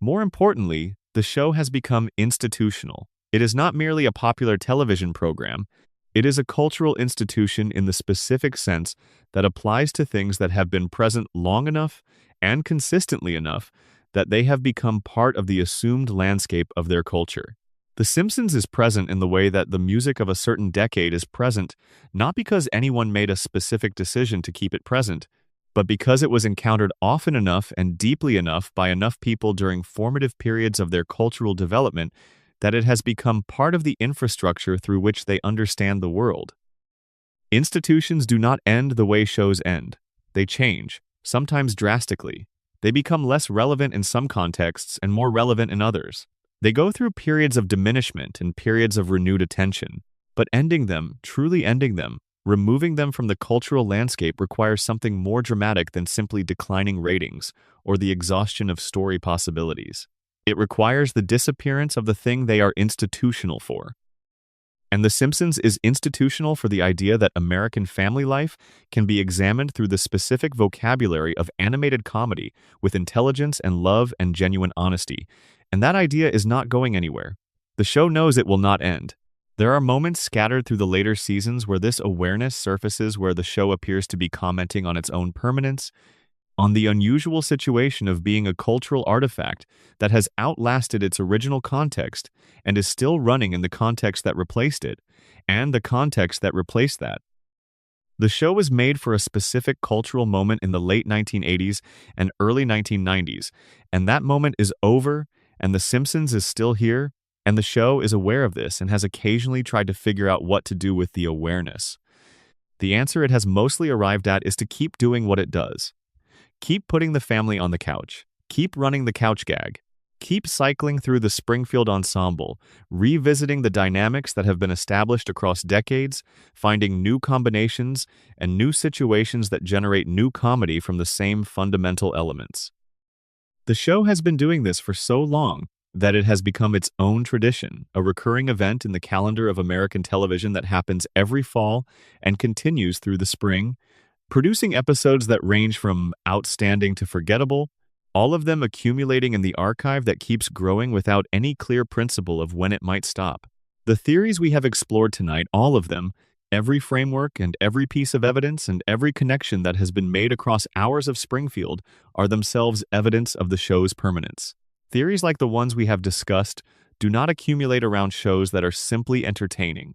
More importantly, the show has become institutional. It is not merely a popular television program. It is a cultural institution in the specific sense that applies to things that have been present long enough and consistently enough that they have become part of the assumed landscape of their culture. The Simpsons is present in the way that the music of a certain decade is present, not because anyone made a specific decision to keep it present, but because it was encountered often enough and deeply enough by enough people during formative periods of their cultural development that it has become part of the infrastructure through which they understand the world. Institutions do not end the way shows end. They change, sometimes drastically. They become less relevant in some contexts and more relevant in others. They go through periods of diminishment and periods of renewed attention. But ending them, truly ending them, removing them from the cultural landscape requires something more dramatic than simply declining ratings or the exhaustion of story possibilities. It requires the disappearance of the thing they are institutional for. And The Simpsons is institutional for the idea that American family life can be examined through the specific vocabulary of animated comedy with intelligence and love and genuine honesty. And that idea is not going anywhere. The show knows it will not end. There are moments scattered through the later seasons where this awareness surfaces, where the show appears to be commenting on its own permanence, on the unusual situation of being a cultural artifact that has outlasted its original context and is still running in the context that replaced it, and the context that replaced that. The show was made for a specific cultural moment in the late 1980s and early 1990s, and that moment is over, and The Simpsons is still here, and the show is aware of this and has occasionally tried to figure out what to do with the awareness. The answer it has mostly arrived at is to keep doing what it does. Keep putting the family on the couch. Keep running the couch gag. Keep cycling through the Springfield ensemble, revisiting the dynamics that have been established across decades, finding new combinations and new situations that generate new comedy from the same fundamental elements. The show has been doing this for so long that it has become its own tradition, a recurring event in the calendar of American television that happens every fall and continues through the spring, producing episodes that range from outstanding to forgettable, all of them accumulating in the archive that keeps growing without any clear principle of when it might stop. The theories we have explored tonight, all of them, every framework and every piece of evidence and every connection that has been made across hours of Springfield, are themselves evidence of the show's permanence. Theories like the ones we have discussed do not accumulate around shows that are simply entertaining.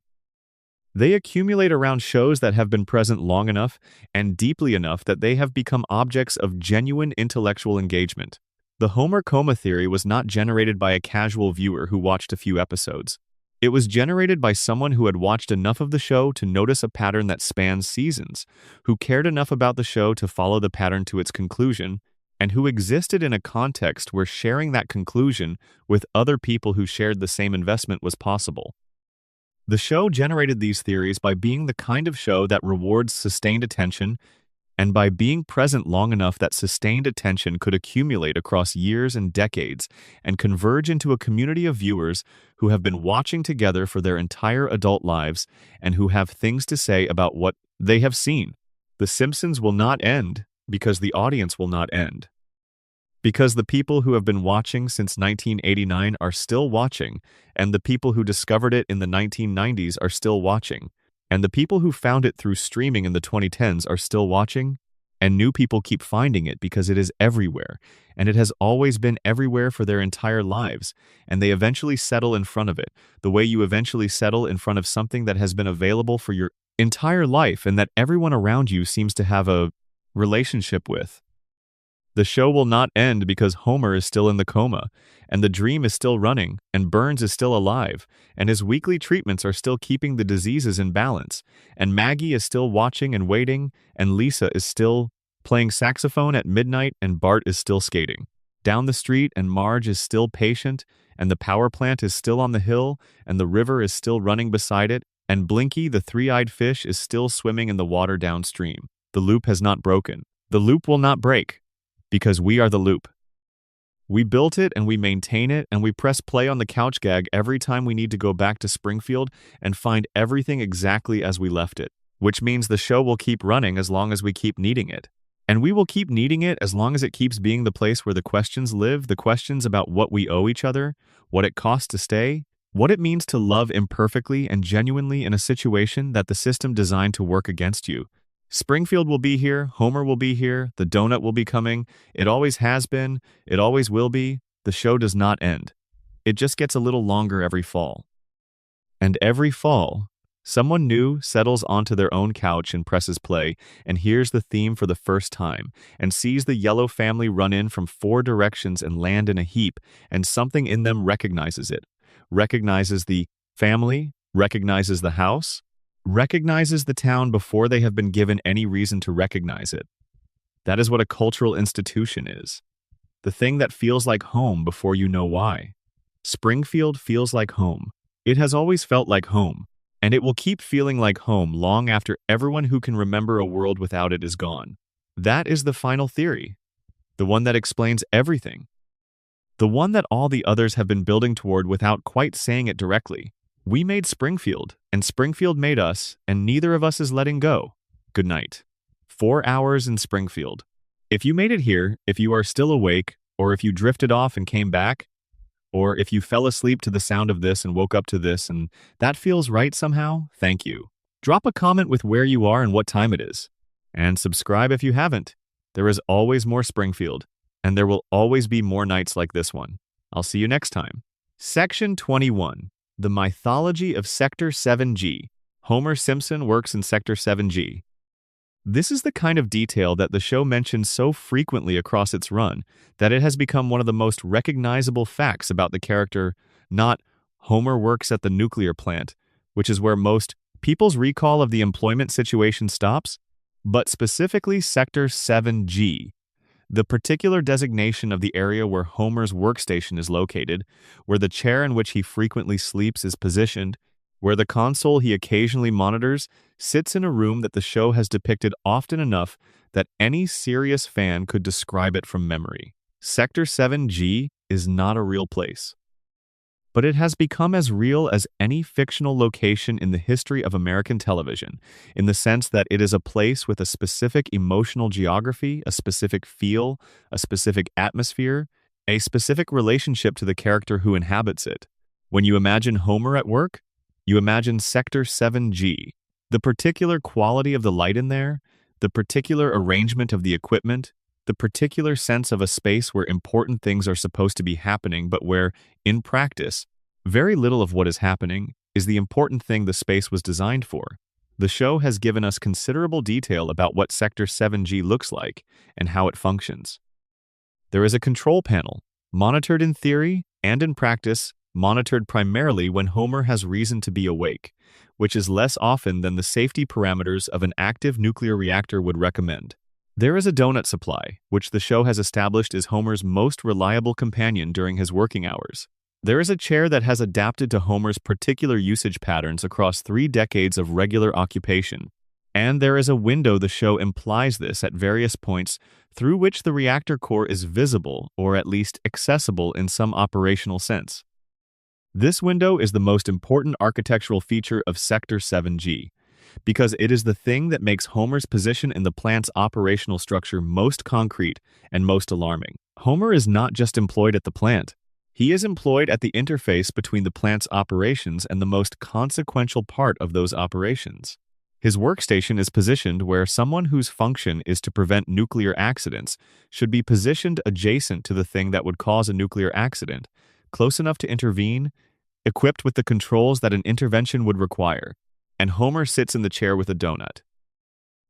They accumulate around shows that have been present long enough and deeply enough that they have become objects of genuine intellectual engagement. The Homer coma theory was not generated by a casual viewer who watched a few episodes. It was generated by someone who had watched enough of the show to notice a pattern that spans seasons, who cared enough about the show to follow the pattern to its conclusion, and who existed in a context where sharing that conclusion with other people who shared the same investment was possible. The show generated these theories by being the kind of show that rewards sustained attention, and by being present long enough that sustained attention could accumulate across years and decades and converge into a community of viewers who have been watching together for their entire adult lives and who have things to say about what they have seen. The Simpsons will not end because the audience will not end. Because the people who have been watching since 1989 are still watching, and the people who discovered it in the 1990s are still watching, and the people who found it through streaming in the 2010s are still watching, and new people keep finding it because it is everywhere, and it has always been everywhere for their entire lives, and they eventually settle in front of it, the way you eventually settle in front of something that has been available for your entire life and that everyone around you seems to have a relationship with. The show will not end because Homer is still in the coma, and the dream is still running, and Burns is still alive, and his weekly treatments are still keeping the diseases in balance, and Maggie is still watching and waiting, and Lisa is still playing saxophone at midnight, and Bart is still skating down the street, and Marge is still patient, and the power plant is still on the hill, and the river is still running beside it, and Blinky, the three-eyed fish, is still swimming in the water downstream. The loop has not broken. The loop will not break. Because we are the loop. We built it and we maintain it, and we press play on the couch gag every time we need to go back to Springfield and find everything exactly as we left it, which means the show will keep running as long as we keep needing it. And we will keep needing it as long as it keeps being the place where the questions live, the questions about what we owe each other, what it costs to stay, what it means to love imperfectly and genuinely in a situation that the system designed to work against you. Springfield will be here, Homer will be here, the donut will be coming, it always has been, it always will be, the show does not end. It just gets a little longer every fall. And every fall, Someone new settles onto their own couch and presses play, and hears the theme for the first time, and sees the yellow family run in from four directions and land in a heap, and something in them recognizes it. Recognizes the family, recognizes the house, recognizes the town before they have been given any reason to recognize it. That is what a cultural institution is. The thing that feels like home before you know why. Springfield feels like home. It has always felt like home, and it will keep feeling like home long after everyone who can remember a world without it is gone. That is the final theory, the one that explains everything, the one that all the others have been building toward without quite saying it directly. We made Springfield, and Springfield made us, and neither of us is letting go. Good night. 4 hours in Springfield. If you made it here, if you are still awake, or if you drifted off and came back, or if you fell asleep to the sound of this and woke up to this and that feels right somehow, thank you. Drop a comment with where you are and what time it is. And subscribe if you haven't. There is always more Springfield, and there will always be more nights like this one. I'll see you next time. Section 21. The Mythology of Sector 7G. Homer Simpson works in Sector 7G. This is the kind of detail that the show mentions so frequently across its run that it has become one of the most recognizable facts about the character, not Homer works at the nuclear plant, which is where most people's recall of the employment situation stops, but specifically Sector 7G, the particular designation of the area where Homer's workstation is located, where the chair in which he frequently sleeps is positioned, where the console he occasionally monitors sits in a room that the show has depicted often enough that any serious fan could describe it from memory. Sector 7G is not a real place, but it has become as real as any fictional location in the history of American television, in the sense that it is a place with a specific emotional geography, a specific feel, a specific atmosphere, a specific relationship to the character who inhabits it. When you imagine Homer at work, you imagine Sector 7G, the particular quality of the light in there, the particular arrangement of the equipment, the particular sense of a space where important things are supposed to be happening but where, in practice, very little of what is happening is the important thing the space was designed for. The show has given us considerable detail about what Sector 7G looks like and how it functions. There is a control panel, monitored in theory and in practice, monitored primarily when Homer has reason to be awake, which is less often than the safety parameters of an active nuclear reactor would recommend. There is a donut supply, which the show has established is Homer's most reliable companion during his working hours. There is a chair that has adapted to Homer's particular usage patterns across 3 decades of regular occupation. And there is a window the show implies this at various points through which the reactor core is visible or at least accessible in some operational sense. This window is the most important architectural feature of Sector 7G, because it is the thing that makes Homer's position in the plant's operational structure most concrete and most alarming. Homer is not just employed at the plant. He is employed at the interface between the plant's operations and the most consequential part of those operations. His workstation is positioned where someone whose function is to prevent nuclear accidents should be positioned adjacent to the thing that would cause a nuclear accident, close enough to intervene, equipped with the controls that an intervention would require, and Homer sits in the chair with a donut.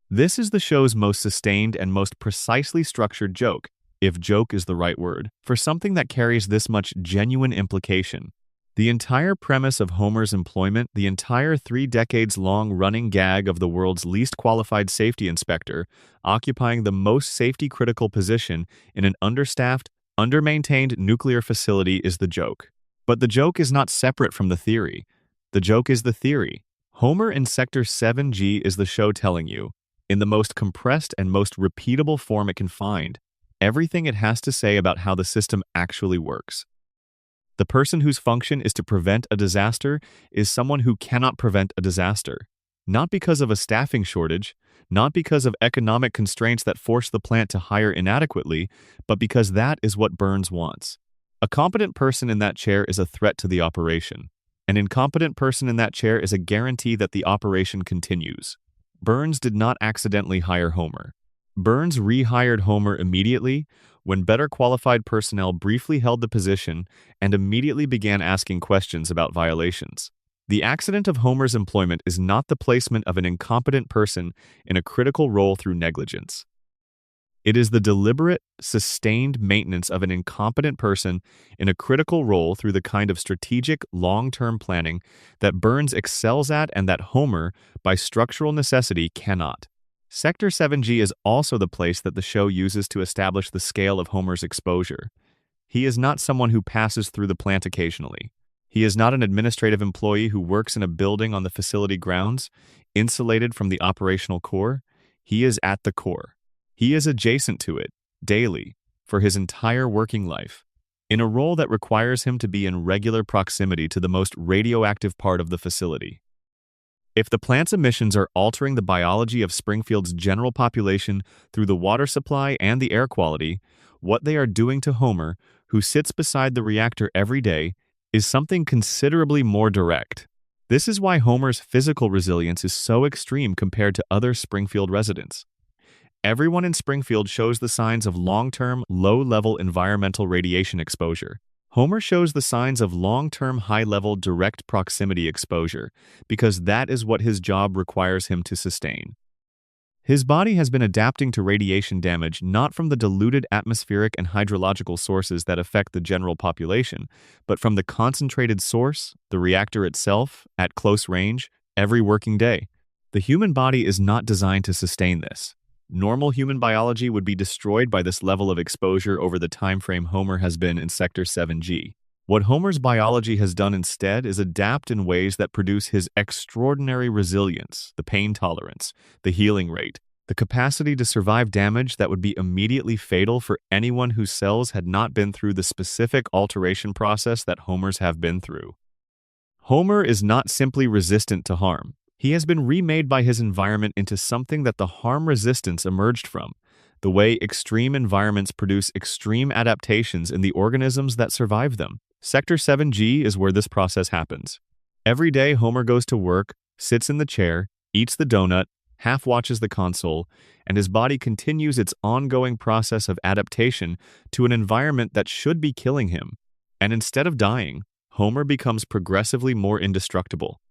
This is the show's most sustained and most precisely structured joke, if joke is the right word, for something that carries this much genuine implication. The entire premise of Homer's employment, the entire 3 decades-long running gag of the world's least qualified safety inspector, occupying the most safety-critical position in an understaffed, under-maintained nuclear facility is the joke. But the joke is not separate from the theory. The joke is the theory. Homer in Sector 7G is the show telling you, in the most compressed and most repeatable form it can find, everything it has to say about how the system actually works. The person whose function is to prevent a disaster is someone who cannot prevent a disaster. Not because of a staffing shortage, not because of economic constraints that force the plant to hire inadequately, but because that is what Burns wants. A competent person in that chair is a threat to the operation. An incompetent person in that chair is a guarantee that the operation continues. Burns did not accidentally hire Homer. Burns rehired Homer immediately when better qualified personnel briefly held the position and immediately began asking questions about violations. The accident of Homer's employment is not the placement of an incompetent person in a critical role through negligence. It is the deliberate, sustained maintenance of an incompetent person in a critical role through the kind of strategic, long-term planning that Burns excels at and that Homer, by structural necessity, cannot. Sector 7G is also the place that the show uses to establish the scale of Homer's exposure. He is not someone who passes through the plant occasionally. He is not an administrative employee who works in a building on the facility grounds, insulated from the operational core. He is at the core. He is adjacent to it, daily, for his entire working life, in a role that requires him to be in regular proximity to the most radioactive part of the facility. If the plant's emissions are altering the biology of Springfield's general population through the water supply and the air quality, what they are doing to Homer, who sits beside the reactor every day, is something considerably more direct. This is why Homer's physical resilience is so extreme compared to other Springfield residents. Everyone in Springfield shows the signs of long-term, low-level environmental radiation exposure. Homer shows the signs of long-term, high-level direct proximity exposure because that is what his job requires him to sustain. His body has been adapting to radiation damage not from the diluted atmospheric and hydrological sources that affect the general population, but from the concentrated source, the reactor itself, at close range, every working day. The human body is not designed to sustain this. Normal human biology would be destroyed by this level of exposure over the time frame Homer has been in Sector 7G. What Homer's biology has done instead is adapt in ways that produce his extraordinary resilience, the pain tolerance, the healing rate, the capacity to survive damage that would be immediately fatal for anyone whose cells had not been through the specific alteration process that Homer's have been through. Homer is not simply resistant to harm. He has been remade by his environment into something that the harm resistance emerged from, the way extreme environments produce extreme adaptations in the organisms that survive them. Sector 7G is where this process happens. Every day, Homer goes to work, sits in the chair, eats the donut, half watches the console, and his body continues its ongoing process of adaptation to an environment that should be killing him. And instead of dying, Homer becomes progressively more indestructible.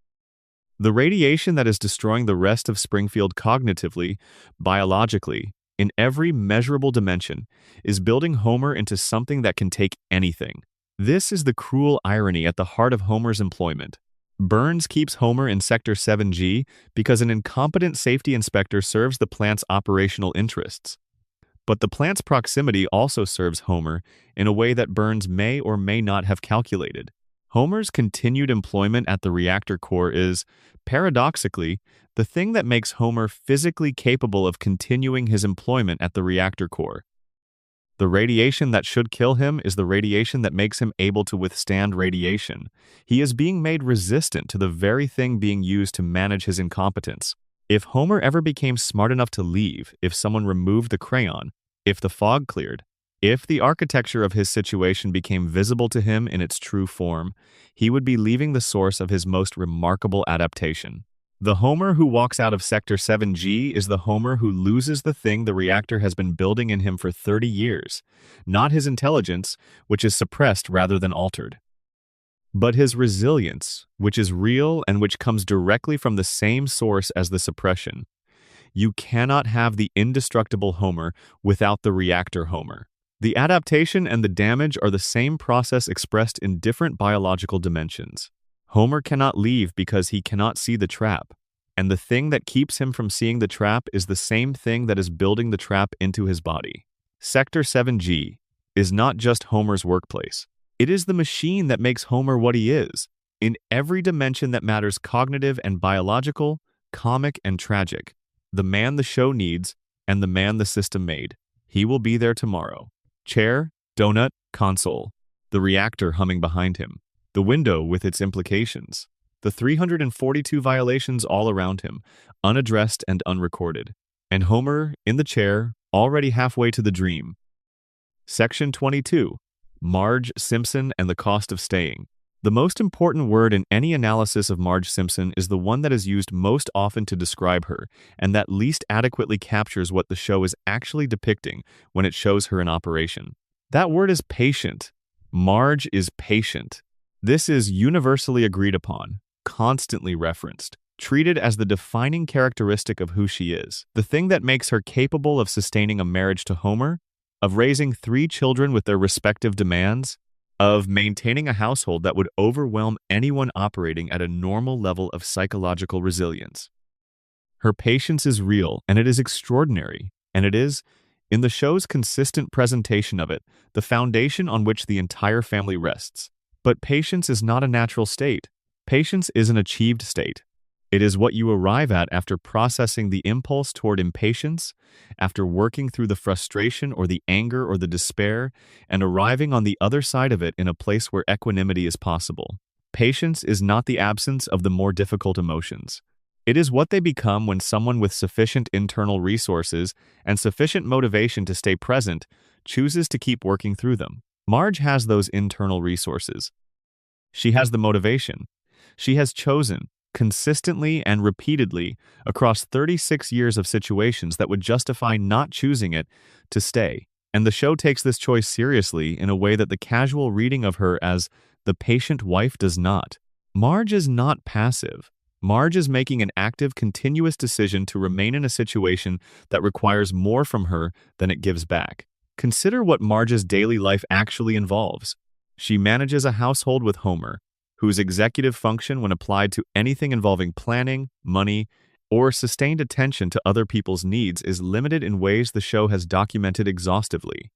The radiation that is destroying the rest of Springfield cognitively, biologically, in every measurable dimension, is building Homer into something that can take anything. This is the cruel irony at the heart of Homer's employment. Burns keeps Homer in Sector 7G because an incompetent safety inspector serves the plant's operational interests. But the plant's proximity also serves Homer in a way that Burns may or may not have calculated. Homer's continued employment at the reactor core is, paradoxically, the thing that makes Homer physically capable of continuing his employment at the reactor core. The radiation that should kill him is the radiation that makes him able to withstand radiation. He is being made resistant to the very thing being used to manage his incompetence. If Homer ever became smart enough to leave, if someone removed the crayon, if the fog cleared, if the architecture of his situation became visible to him in its true form, he would be leaving the source of his most remarkable adaptation. The Homer who walks out of Sector 7G is the Homer who loses the thing the reactor has been building in him for 30 years, not his intelligence, which is suppressed rather than altered, but his resilience, which is real and which comes directly from the same source as the suppression. You cannot have the indestructible Homer without the reactor Homer. The adaptation and the damage are the same process expressed in different biological dimensions. Homer cannot leave because he cannot see the trap, and the thing that keeps him from seeing the trap is the same thing that is building the trap into his body. Sector 7G is not just Homer's workplace. It is the machine that makes Homer what he is, in every dimension that matters: cognitive and biological, comic and tragic. The man the show needs, and the man the system made. He will be there tomorrow. Chair, donut, console. The reactor humming behind him. The window with its implications. The 342 violations all around him, unaddressed and unrecorded. And Homer, in the chair, already halfway to the dream. Section 22. Marge Simpson and the cost of staying. The most important word in any analysis of Marge Simpson is the one that is used most often to describe her, and that least adequately captures what the show is actually depicting when it shows her in operation. That word is patient. Marge is patient. This is universally agreed upon. constantly referenced, treated as the defining characteristic of who she is. The thing that makes her capable of sustaining a marriage to Homer, of raising 3 children with their respective demands, of maintaining a household that would overwhelm anyone operating at a normal level of psychological resilience. Her patience is real, and it is extraordinary, and it is, in the show's consistent presentation of it, the foundation on which the entire family rests. But patience is not a natural state. Patience is an achieved state. It is what you arrive at after processing the impulse toward impatience, after working through the frustration or the anger or the despair, and arriving on the other side of it in a place where equanimity is possible. Patience is not the absence of the more difficult emotions. It is what they become when someone with sufficient internal resources and sufficient motivation to stay present chooses to keep working through them. Marge has those internal resources. She has the motivation. She has chosen, consistently and repeatedly, across 36 years of situations that would justify not choosing it, to stay. And the show takes this choice seriously in a way that the casual reading of her as the patient wife does not. Marge is not passive. Marge is making an active, continuous decision to remain in a situation that requires more from her than it gives back. Consider what Marge's daily life actually involves. She manages a household with Homer, whose executive function when applied to anything involving planning, money, or sustained attention to other people's needs is limited in ways the show has documented exhaustively.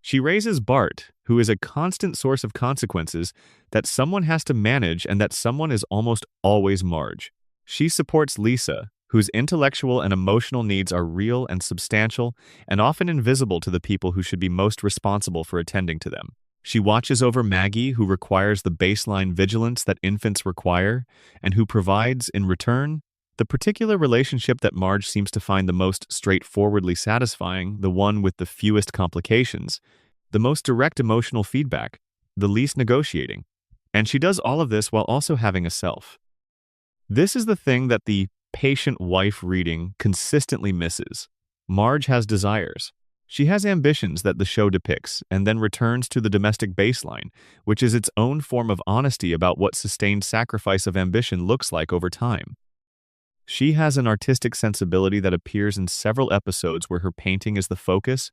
She raises Bart, who is a constant source of consequences that someone has to manage, and that someone is almost always Marge. She supports Lisa, whose intellectual and emotional needs are real and substantial and often invisible to the people who should be most responsible for attending to them. She watches over Maggie, who requires the baseline vigilance that infants require, and who provides, in return, the particular relationship that Marge seems to find the most straightforwardly satisfying, the one with the fewest complications, the most direct emotional feedback, the least negotiating. And she does all of this while also having a self. This is the thing that the patient wife reading consistently misses. Marge has desires. She has ambitions that the show depicts, and then returns to the domestic baseline, which is its own form of honesty about what sustained sacrifice of ambition looks like over time. She has an artistic sensibility that appears in several episodes where her painting is the focus,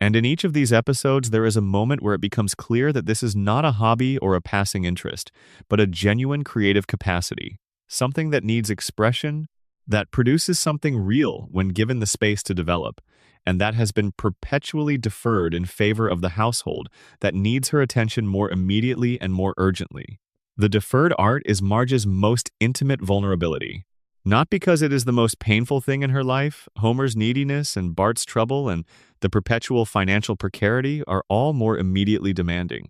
and in each of these episodes there is a moment where it becomes clear that this is not a hobby or a passing interest, but a genuine creative capacity, something that needs expression, that produces something real when given the space to develop, and that has been perpetually deferred in favor of the household that needs her attention more immediately and more urgently. The deferred art is Marge's most intimate vulnerability. Not because it is the most painful thing in her life. Homer's neediness and Bart's trouble and the perpetual financial precarity are all more immediately demanding.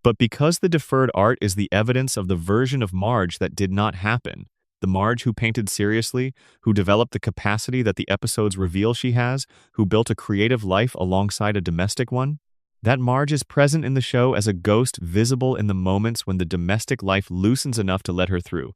But because the deferred art is the evidence of the version of Marge that did not happen, the Marge who painted seriously, who developed the capacity that the episodes reveal she has, who built a creative life alongside a domestic one, that Marge is present in the show as a ghost visible in the moments when the domestic life loosens enough to let her through,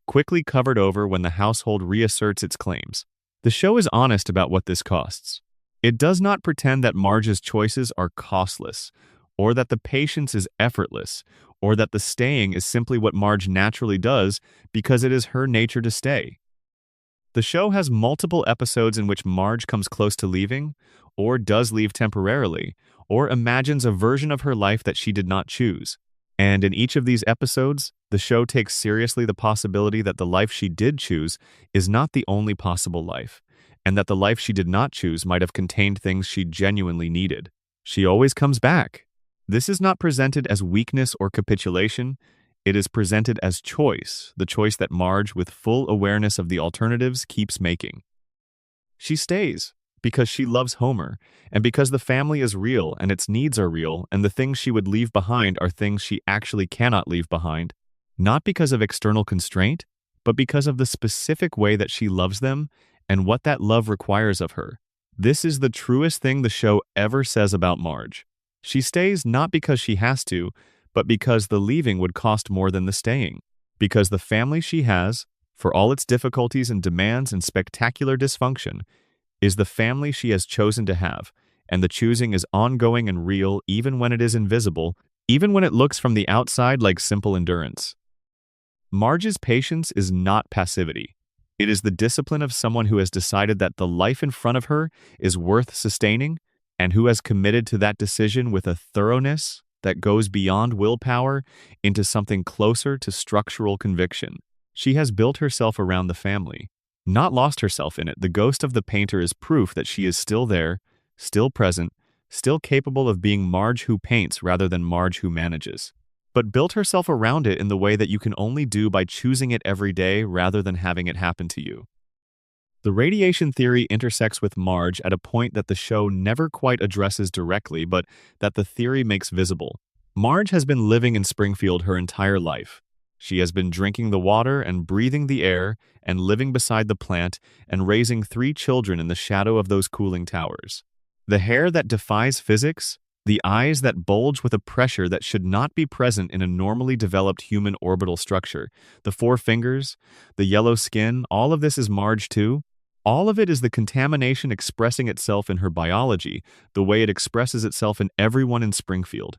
quickly covered over when the household reasserts its claims. The show is honest about what this costs. It does not pretend that Marge's choices are costless, or that the patience is effortless, or that the staying is simply what Marge naturally does because it is her nature to stay. The show has multiple episodes in which Marge comes close to leaving, or does leave temporarily, or imagines a version of her life that she did not choose. And in each of these episodes, the show takes seriously the possibility that the life she did choose is not the only possible life, and that the life she did not choose might have contained things she genuinely needed. She always comes back. This is not presented as weakness or capitulation. It is presented as choice, the choice that Marge, with full awareness of the alternatives, keeps making. She stays because she loves Homer, and because the family is real and its needs are real, and the things she would leave behind are things she actually cannot leave behind, not because of external constraint, but because of the specific way that she loves them and what that love requires of her. This is the truest thing the show ever says about Marge. She stays not because she has to, but because the leaving would cost more than the staying. Because the family she has, for all its difficulties and demands and spectacular dysfunction, is the family she has chosen to have, and the choosing is ongoing and real even when it is invisible, even when it looks from the outside like simple endurance. Marge's patience is not passivity. It is the discipline of someone who has decided that the life in front of her is worth sustaining and who has committed to that decision with a thoroughness that goes beyond willpower into something closer to structural conviction. She has built herself around the family, not lost herself in it. The ghost of the painter is proof that she is still there, still present, still capable of being Marge who paints rather than Marge who manages, but built herself around it in the way that you can only do by choosing it every day rather than having it happen to you. The radiation theory intersects with Marge at a point that the show never quite addresses directly, but that the theory makes visible. Marge has been living in Springfield her entire life. She has been drinking the water and breathing the air and living beside the plant and raising 3 children in the shadow of those cooling towers. The hair that defies physics, the eyes that bulge with a pressure that should not be present in a normally developed human orbital structure, the 4 fingers, the yellow skin, all of this is Marge too. All of it is the contamination expressing itself in her biology, the way it expresses itself in everyone in Springfield.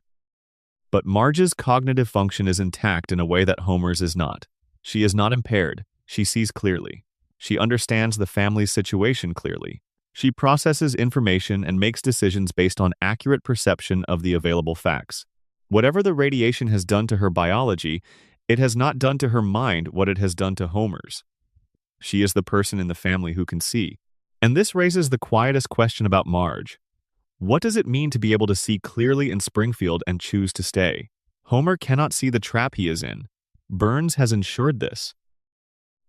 But Marge's cognitive function is intact in a way that Homer's is not. She is not impaired. She sees clearly. She understands the family's situation clearly. She processes information and makes decisions based on accurate perception of the available facts. Whatever the radiation has done to her biology, it has not done to her mind what it has done to Homer's. She is the person in the family who can see. And this raises the quietest question about Marge. What does it mean to be able to see clearly in Springfield and choose to stay? Homer cannot see the trap he is in. Burns has ensured this.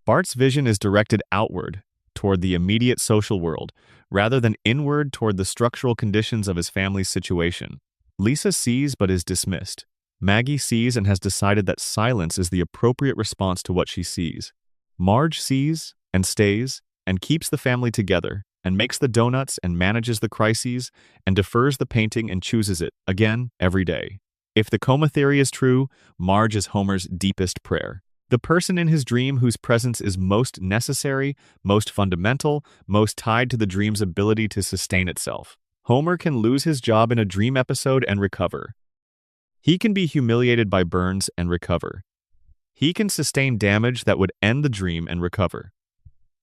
Bart's vision is directed outward, toward the immediate social world, rather than inward toward the structural conditions of his family's situation. Lisa sees but is dismissed. Maggie sees and has decided that silence is the appropriate response to what she sees. Marge sees and stays and keeps the family together and makes the donuts and manages the crises and defers the painting and chooses it, again, every day. If the coma theory is true, Marge is Homer's deepest prayer. The person in his dream whose presence is most necessary, most fundamental, most tied to the dream's ability to sustain itself. Homer can lose his job in a dream episode and recover. He can be humiliated by Burns and recover. He can sustain damage that would end the dream and recover.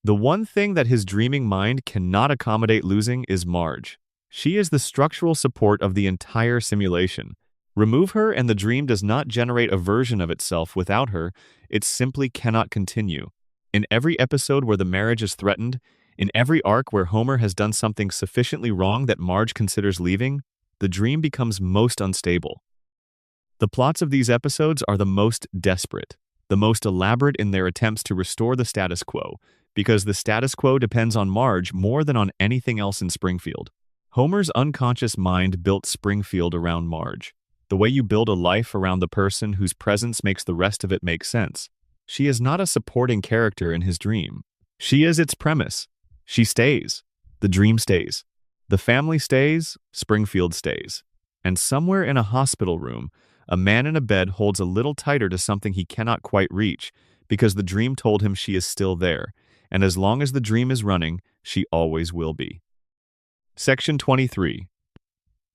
The one thing that his dreaming mind cannot accommodate losing is Marge. She is the structural support of the entire simulation. Remove her and the dream does not generate a version of itself without her. It simply cannot continue. In every episode where the marriage is threatened, in every arc where Homer has done something sufficiently wrong that Marge considers leaving, the dream becomes most unstable. The plots of these episodes are the most desperate, the most elaborate in their attempts to restore the status quo, because the status quo depends on Marge more than on anything else in Springfield. Homer's unconscious mind built Springfield around Marge, the way you build a life around the person whose presence makes the rest of it make sense. She is not a supporting character in his dream. She is its premise. She stays. The dream stays. The family stays. Springfield stays. And somewhere in a hospital room, a man in a bed holds a little tighter to something he cannot quite reach because the dream told him she is still there, and as long as the dream is running, she always will be. Section 23.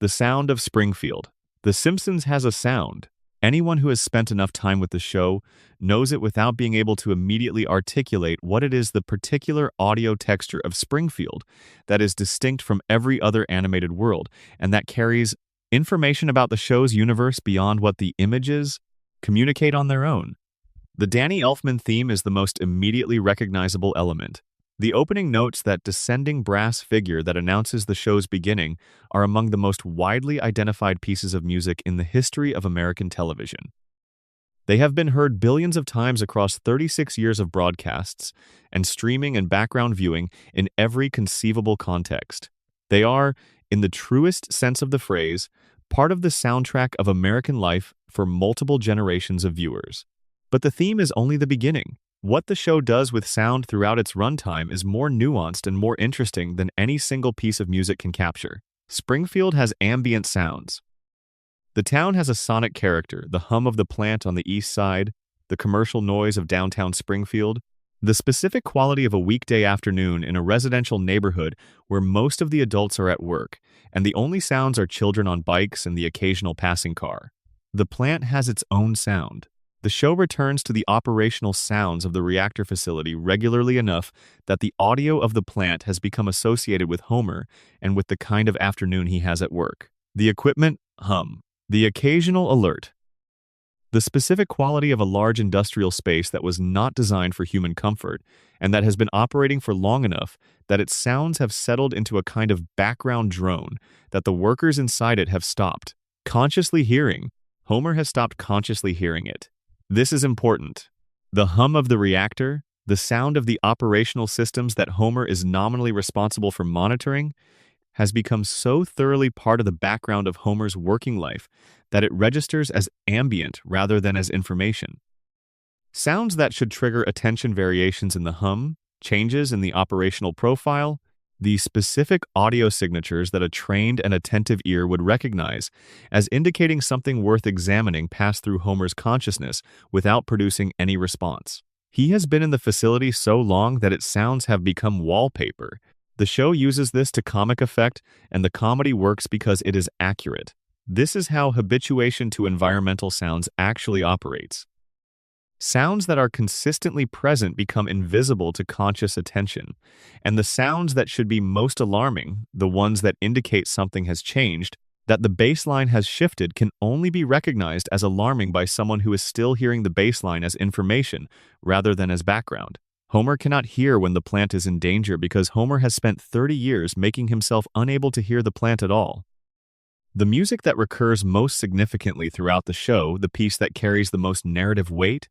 The Sound of Springfield. The Simpsons has a sound. Anyone who has spent enough time with the show knows it without being able to immediately articulate what it is the particular audio texture of Springfield that is distinct from every other animated world and that carries information about the show's universe beyond what the images communicate on their own. The Danny Elfman theme is the most immediately recognizable element. The opening notes, that descending brass figure that announces the show's beginning, are among the most widely identified pieces of music in the history of American television. They have been heard billions of times across 36 years of broadcasts and streaming and background viewing in every conceivable context. They are, in the truest sense of the phrase, part of the soundtrack of American life for multiple generations of viewers. But the theme is only the beginning. What the show does with sound throughout its runtime is more nuanced and more interesting than any single piece of music can capture. Springfield has ambient sounds. The town has a sonic character, the hum of the plant on the east side, the commercial noise of downtown Springfield, the specific quality of a weekday afternoon in a residential neighborhood where most of the adults are at work, and the only sounds are children on bikes and the occasional passing car. The plant has its own sound. The show returns to the operational sounds of the reactor facility regularly enough that the audio of the plant has become associated with Homer and with the kind of afternoon he has at work. The equipment, hum. The occasional alert. The specific quality of a large industrial space that was not designed for human comfort and that has been operating for long enough that its sounds have settled into a kind of background drone that the workers inside it have stopped consciously hearing. Homer has stopped consciously hearing it. This is important. The hum of the reactor, the sound of the operational systems that Homer is nominally responsible for monitoring, has become so thoroughly part of the background of Homer's working life that it registers as ambient rather than as information. Sounds that should trigger attention variations in the hum, changes in the operational profile, the specific audio signatures that a trained and attentive ear would recognize as indicating something worth examining pass through Homer's consciousness without producing any response. He has been in the facility so long that its sounds have become wallpaper. The show uses this to comic effect, and the comedy works because it is accurate. This is how habituation to environmental sounds actually operates. Sounds that are consistently present become invisible to conscious attention, and the sounds that should be most alarming, the ones that indicate something has changed, that the baseline has shifted, can only be recognized as alarming by someone who is still hearing the baseline as information rather than as background. Homer cannot hear when the plant is in danger because Homer has spent 30 years making himself unable to hear the plant at all. The music that recurs most significantly throughout the show, the piece that carries the most narrative weight,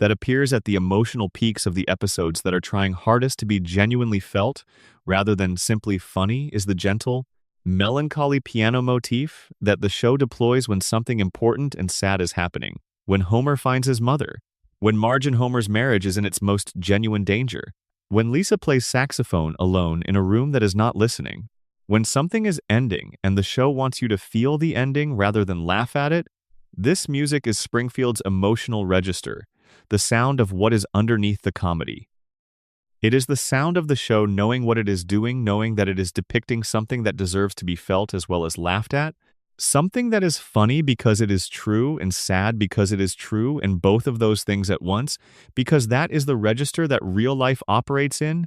that appears at the emotional peaks of the episodes that are trying hardest to be genuinely felt rather than simply funny, is the gentle, melancholy piano motif that the show deploys when something important and sad is happening. When Homer finds his mother, when Marge and Homer's marriage is in its most genuine danger, when Lisa plays saxophone alone in a room that is not listening, when something is ending and the show wants you to feel the ending rather than laugh at it, this music is Springfield's emotional register, the sound of what is underneath the comedy. It is the sound of the show knowing what it is doing, knowing that it is depicting something that deserves to be felt as well as laughed at, something that is funny because it is true and sad because it is true, and both of those things at once, because that is the register that real life operates in,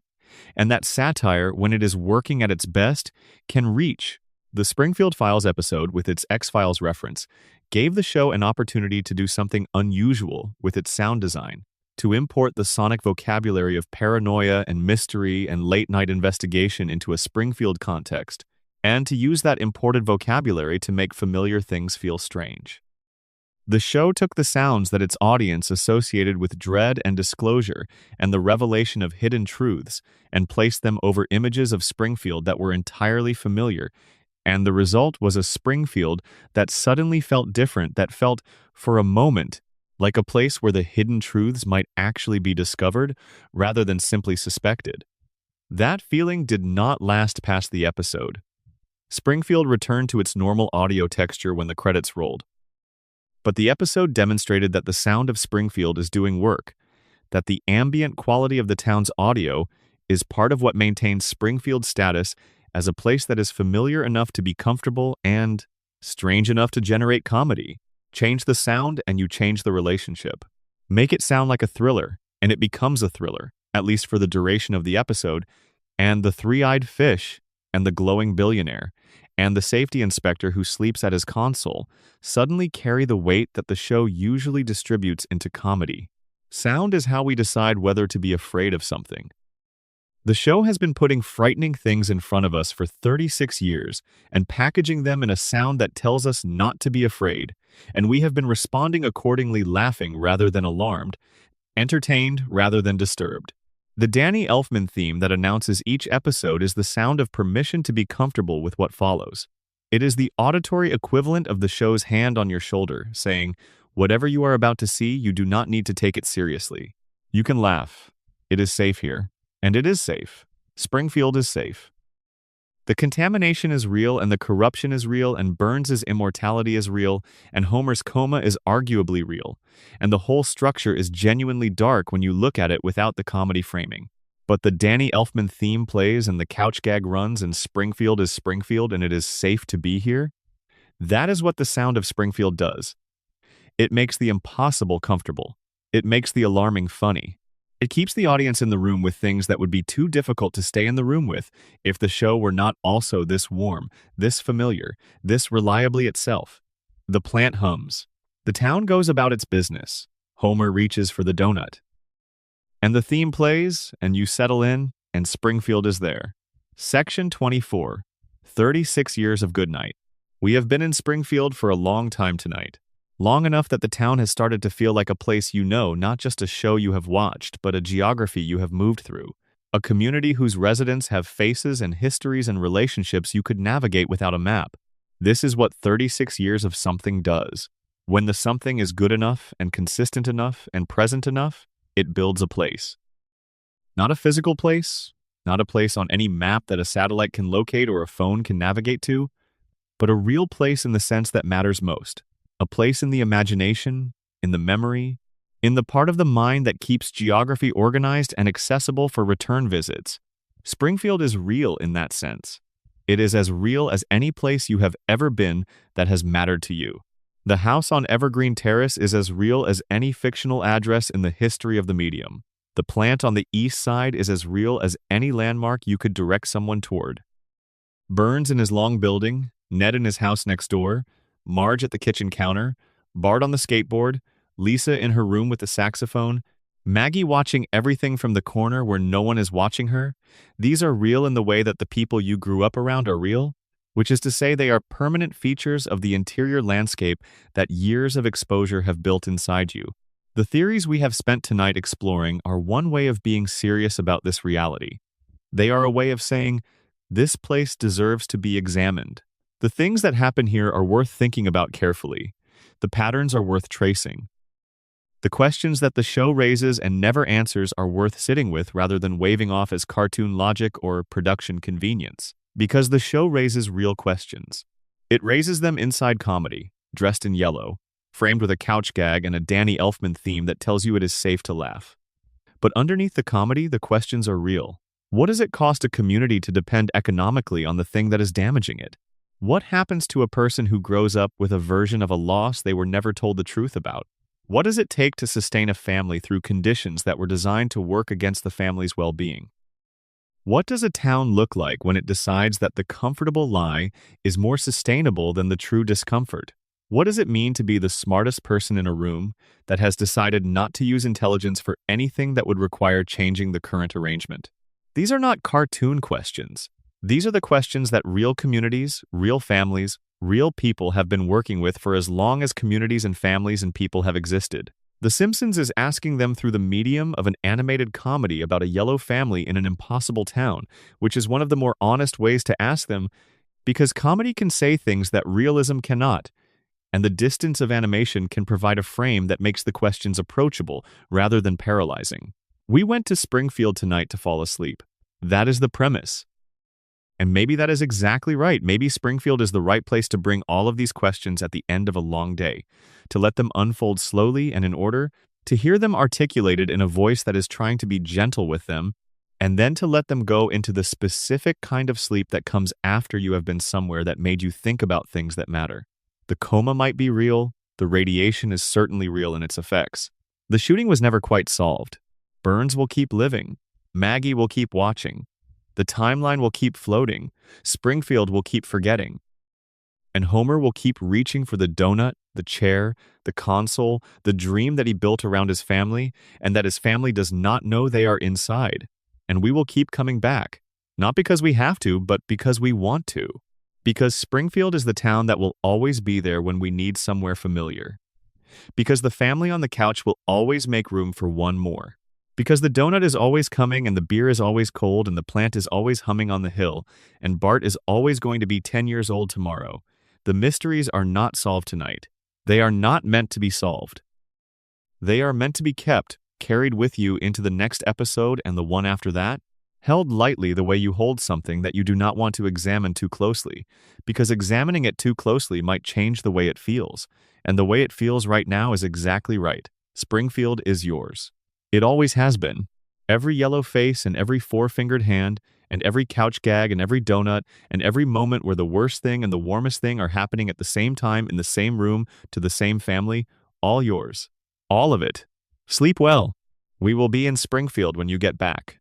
and that satire, when it is working at its best, can reach. The Springfield Files episode, with its X-Files reference, gave the show an opportunity to do something unusual with its sound design, to import the sonic vocabulary of paranoia and mystery and late-night investigation into a Springfield context, and to use that imported vocabulary to make familiar things feel strange. The show took the sounds that its audience associated with dread and disclosure and the revelation of hidden truths and placed them over images of Springfield that were entirely familiar, and the result was a Springfield that suddenly felt different, that felt, for a moment, like a place where the hidden truths might actually be discovered rather than simply suspected. That feeling did not last past the episode. Springfield returned to its normal audio texture when the credits rolled. But the episode demonstrated that the sound of Springfield is doing work, that the ambient quality of the town's audio is part of what maintains Springfield's status as a place that is familiar enough to be comfortable and strange enough to generate comedy. Change the sound and you change the relationship. Make it sound like a thriller, and it becomes a thriller, at least for the duration of the episode, and the three-eyed fish and the glowing billionaire and the safety inspector who sleeps at his console suddenly carry the weight that the show usually distributes into comedy. Sound is how we decide whether to be afraid of something. The show has been putting frightening things in front of us for 36 years and packaging them in a sound that tells us not to be afraid, and we have been responding accordingly, laughing rather than alarmed, entertained rather than disturbed. The Danny Elfman theme that announces each episode is the sound of permission to be comfortable with what follows. It is the auditory equivalent of the show's hand on your shoulder, saying, whatever you are about to see, you do not need to take it seriously. You can laugh. It is safe here. And it is safe. Springfield is safe. The contamination is real, and the corruption is real, and Burns' immortality is real, and Homer's coma is arguably real, and the whole structure is genuinely dark when you look at it without the comedy framing. But the Danny Elfman theme plays and the couch gag runs and Springfield is Springfield and it is safe to be here. That is what the sound of Springfield does. It makes the impossible comfortable. It makes the alarming funny. It keeps the audience in the room with things that would be too difficult to stay in the room with if the show were not also this warm, this familiar, this reliably itself. The plant hums. The town goes about its business. Homer reaches for the donut. And the theme plays, and you settle in, and Springfield is there. Section 24. 36 years of goodnight. We have been in Springfield for a long time tonight. Long enough that the town has started to feel like a place you know, not just a show you have watched, but a geography you have moved through. A community whose residents have faces and histories and relationships you could navigate without a map. This is what 36 years of something does. When the something is good enough and consistent enough and present enough, it builds a place. Not a physical place, not a place on any map that a satellite can locate or a phone can navigate to, but a real place in the sense that matters most. A place in the imagination, in the memory, in the part of the mind that keeps geography organized and accessible for return visits. Springfield is real in that sense. It is as real as any place you have ever been that has mattered to you. The house on Evergreen Terrace is as real as any fictional address in the history of the medium. The plant on the east side is as real as any landmark you could direct someone toward. Burns in his long building, Ned in his house next door, Marge at the kitchen counter, Bart on the skateboard, Lisa in her room with the saxophone, Maggie watching everything from the corner where no one is watching her. These are real in the way that the people you grew up around are real, which is to say they are permanent features of the interior landscape that years of exposure have built inside you. The theories we have spent tonight exploring are one way of being serious about this reality. They are a way of saying, this place deserves to be examined. The things that happen here are worth thinking about carefully. The patterns are worth tracing. The questions that the show raises and never answers are worth sitting with rather than waving off as cartoon logic or production convenience. Because the show raises real questions. It raises them inside comedy, dressed in yellow, framed with a couch gag and a Danny Elfman theme that tells you it is safe to laugh. But underneath the comedy, the questions are real. What does it cost a community to depend economically on the thing that is damaging it? What happens to a person who grows up with a version of a loss they were never told the truth about? What does it take to sustain a family through conditions that were designed to work against the family's well-being? What does a town look like when it decides that the comfortable lie is more sustainable than the true discomfort? What does it mean to be the smartest person in a room that has decided not to use intelligence for anything that would require changing the current arrangement? These are not cartoon questions. These are the questions that real communities, real families, real people have been working with for as long as communities and families and people have existed. The Simpsons is asking them through the medium of an animated comedy about a yellow family in an impossible town, which is one of the more honest ways to ask them, because comedy can say things that realism cannot, and the distance of animation can provide a frame that makes the questions approachable rather than paralyzing. We went to Springfield tonight to fall asleep. That is the premise. And maybe that is exactly right. Maybe Springfield is the right place to bring all of these questions at the end of a long day, to let them unfold slowly and in order, to hear them articulated in a voice that is trying to be gentle with them, and then to let them go into the specific kind of sleep that comes after you have been somewhere that made you think about things that matter. The coma might be real. The radiation is certainly real in its effects. The shooting was never quite solved. Burns will keep living. Maggie will keep watching. The timeline will keep floating. Springfield will keep forgetting. And Homer will keep reaching for the donut, the chair, the console, the dream that he built around his family, and that his family does not know they are inside. And we will keep coming back. Not because we have to, but because we want to. Because Springfield is the town that will always be there when we need somewhere familiar. Because the family on the couch will always make room for one more. Because the donut is always coming and the beer is always cold and the plant is always humming on the hill and Bart is always going to be 10 years old tomorrow. The mysteries are not solved tonight. They are not meant to be solved. They are meant to be kept, carried with you into the next episode and the one after that, held lightly the way you hold something that you do not want to examine too closely, because examining it too closely might change the way it feels, and the way it feels right now is exactly right. Springfield is yours. It always has been. Every yellow face and every four-fingered hand and every couch gag and every donut and every moment where the worst thing and the warmest thing are happening at the same time in the same room to the same family, all yours. All of it. Sleep well. We will be in Springfield when you get back.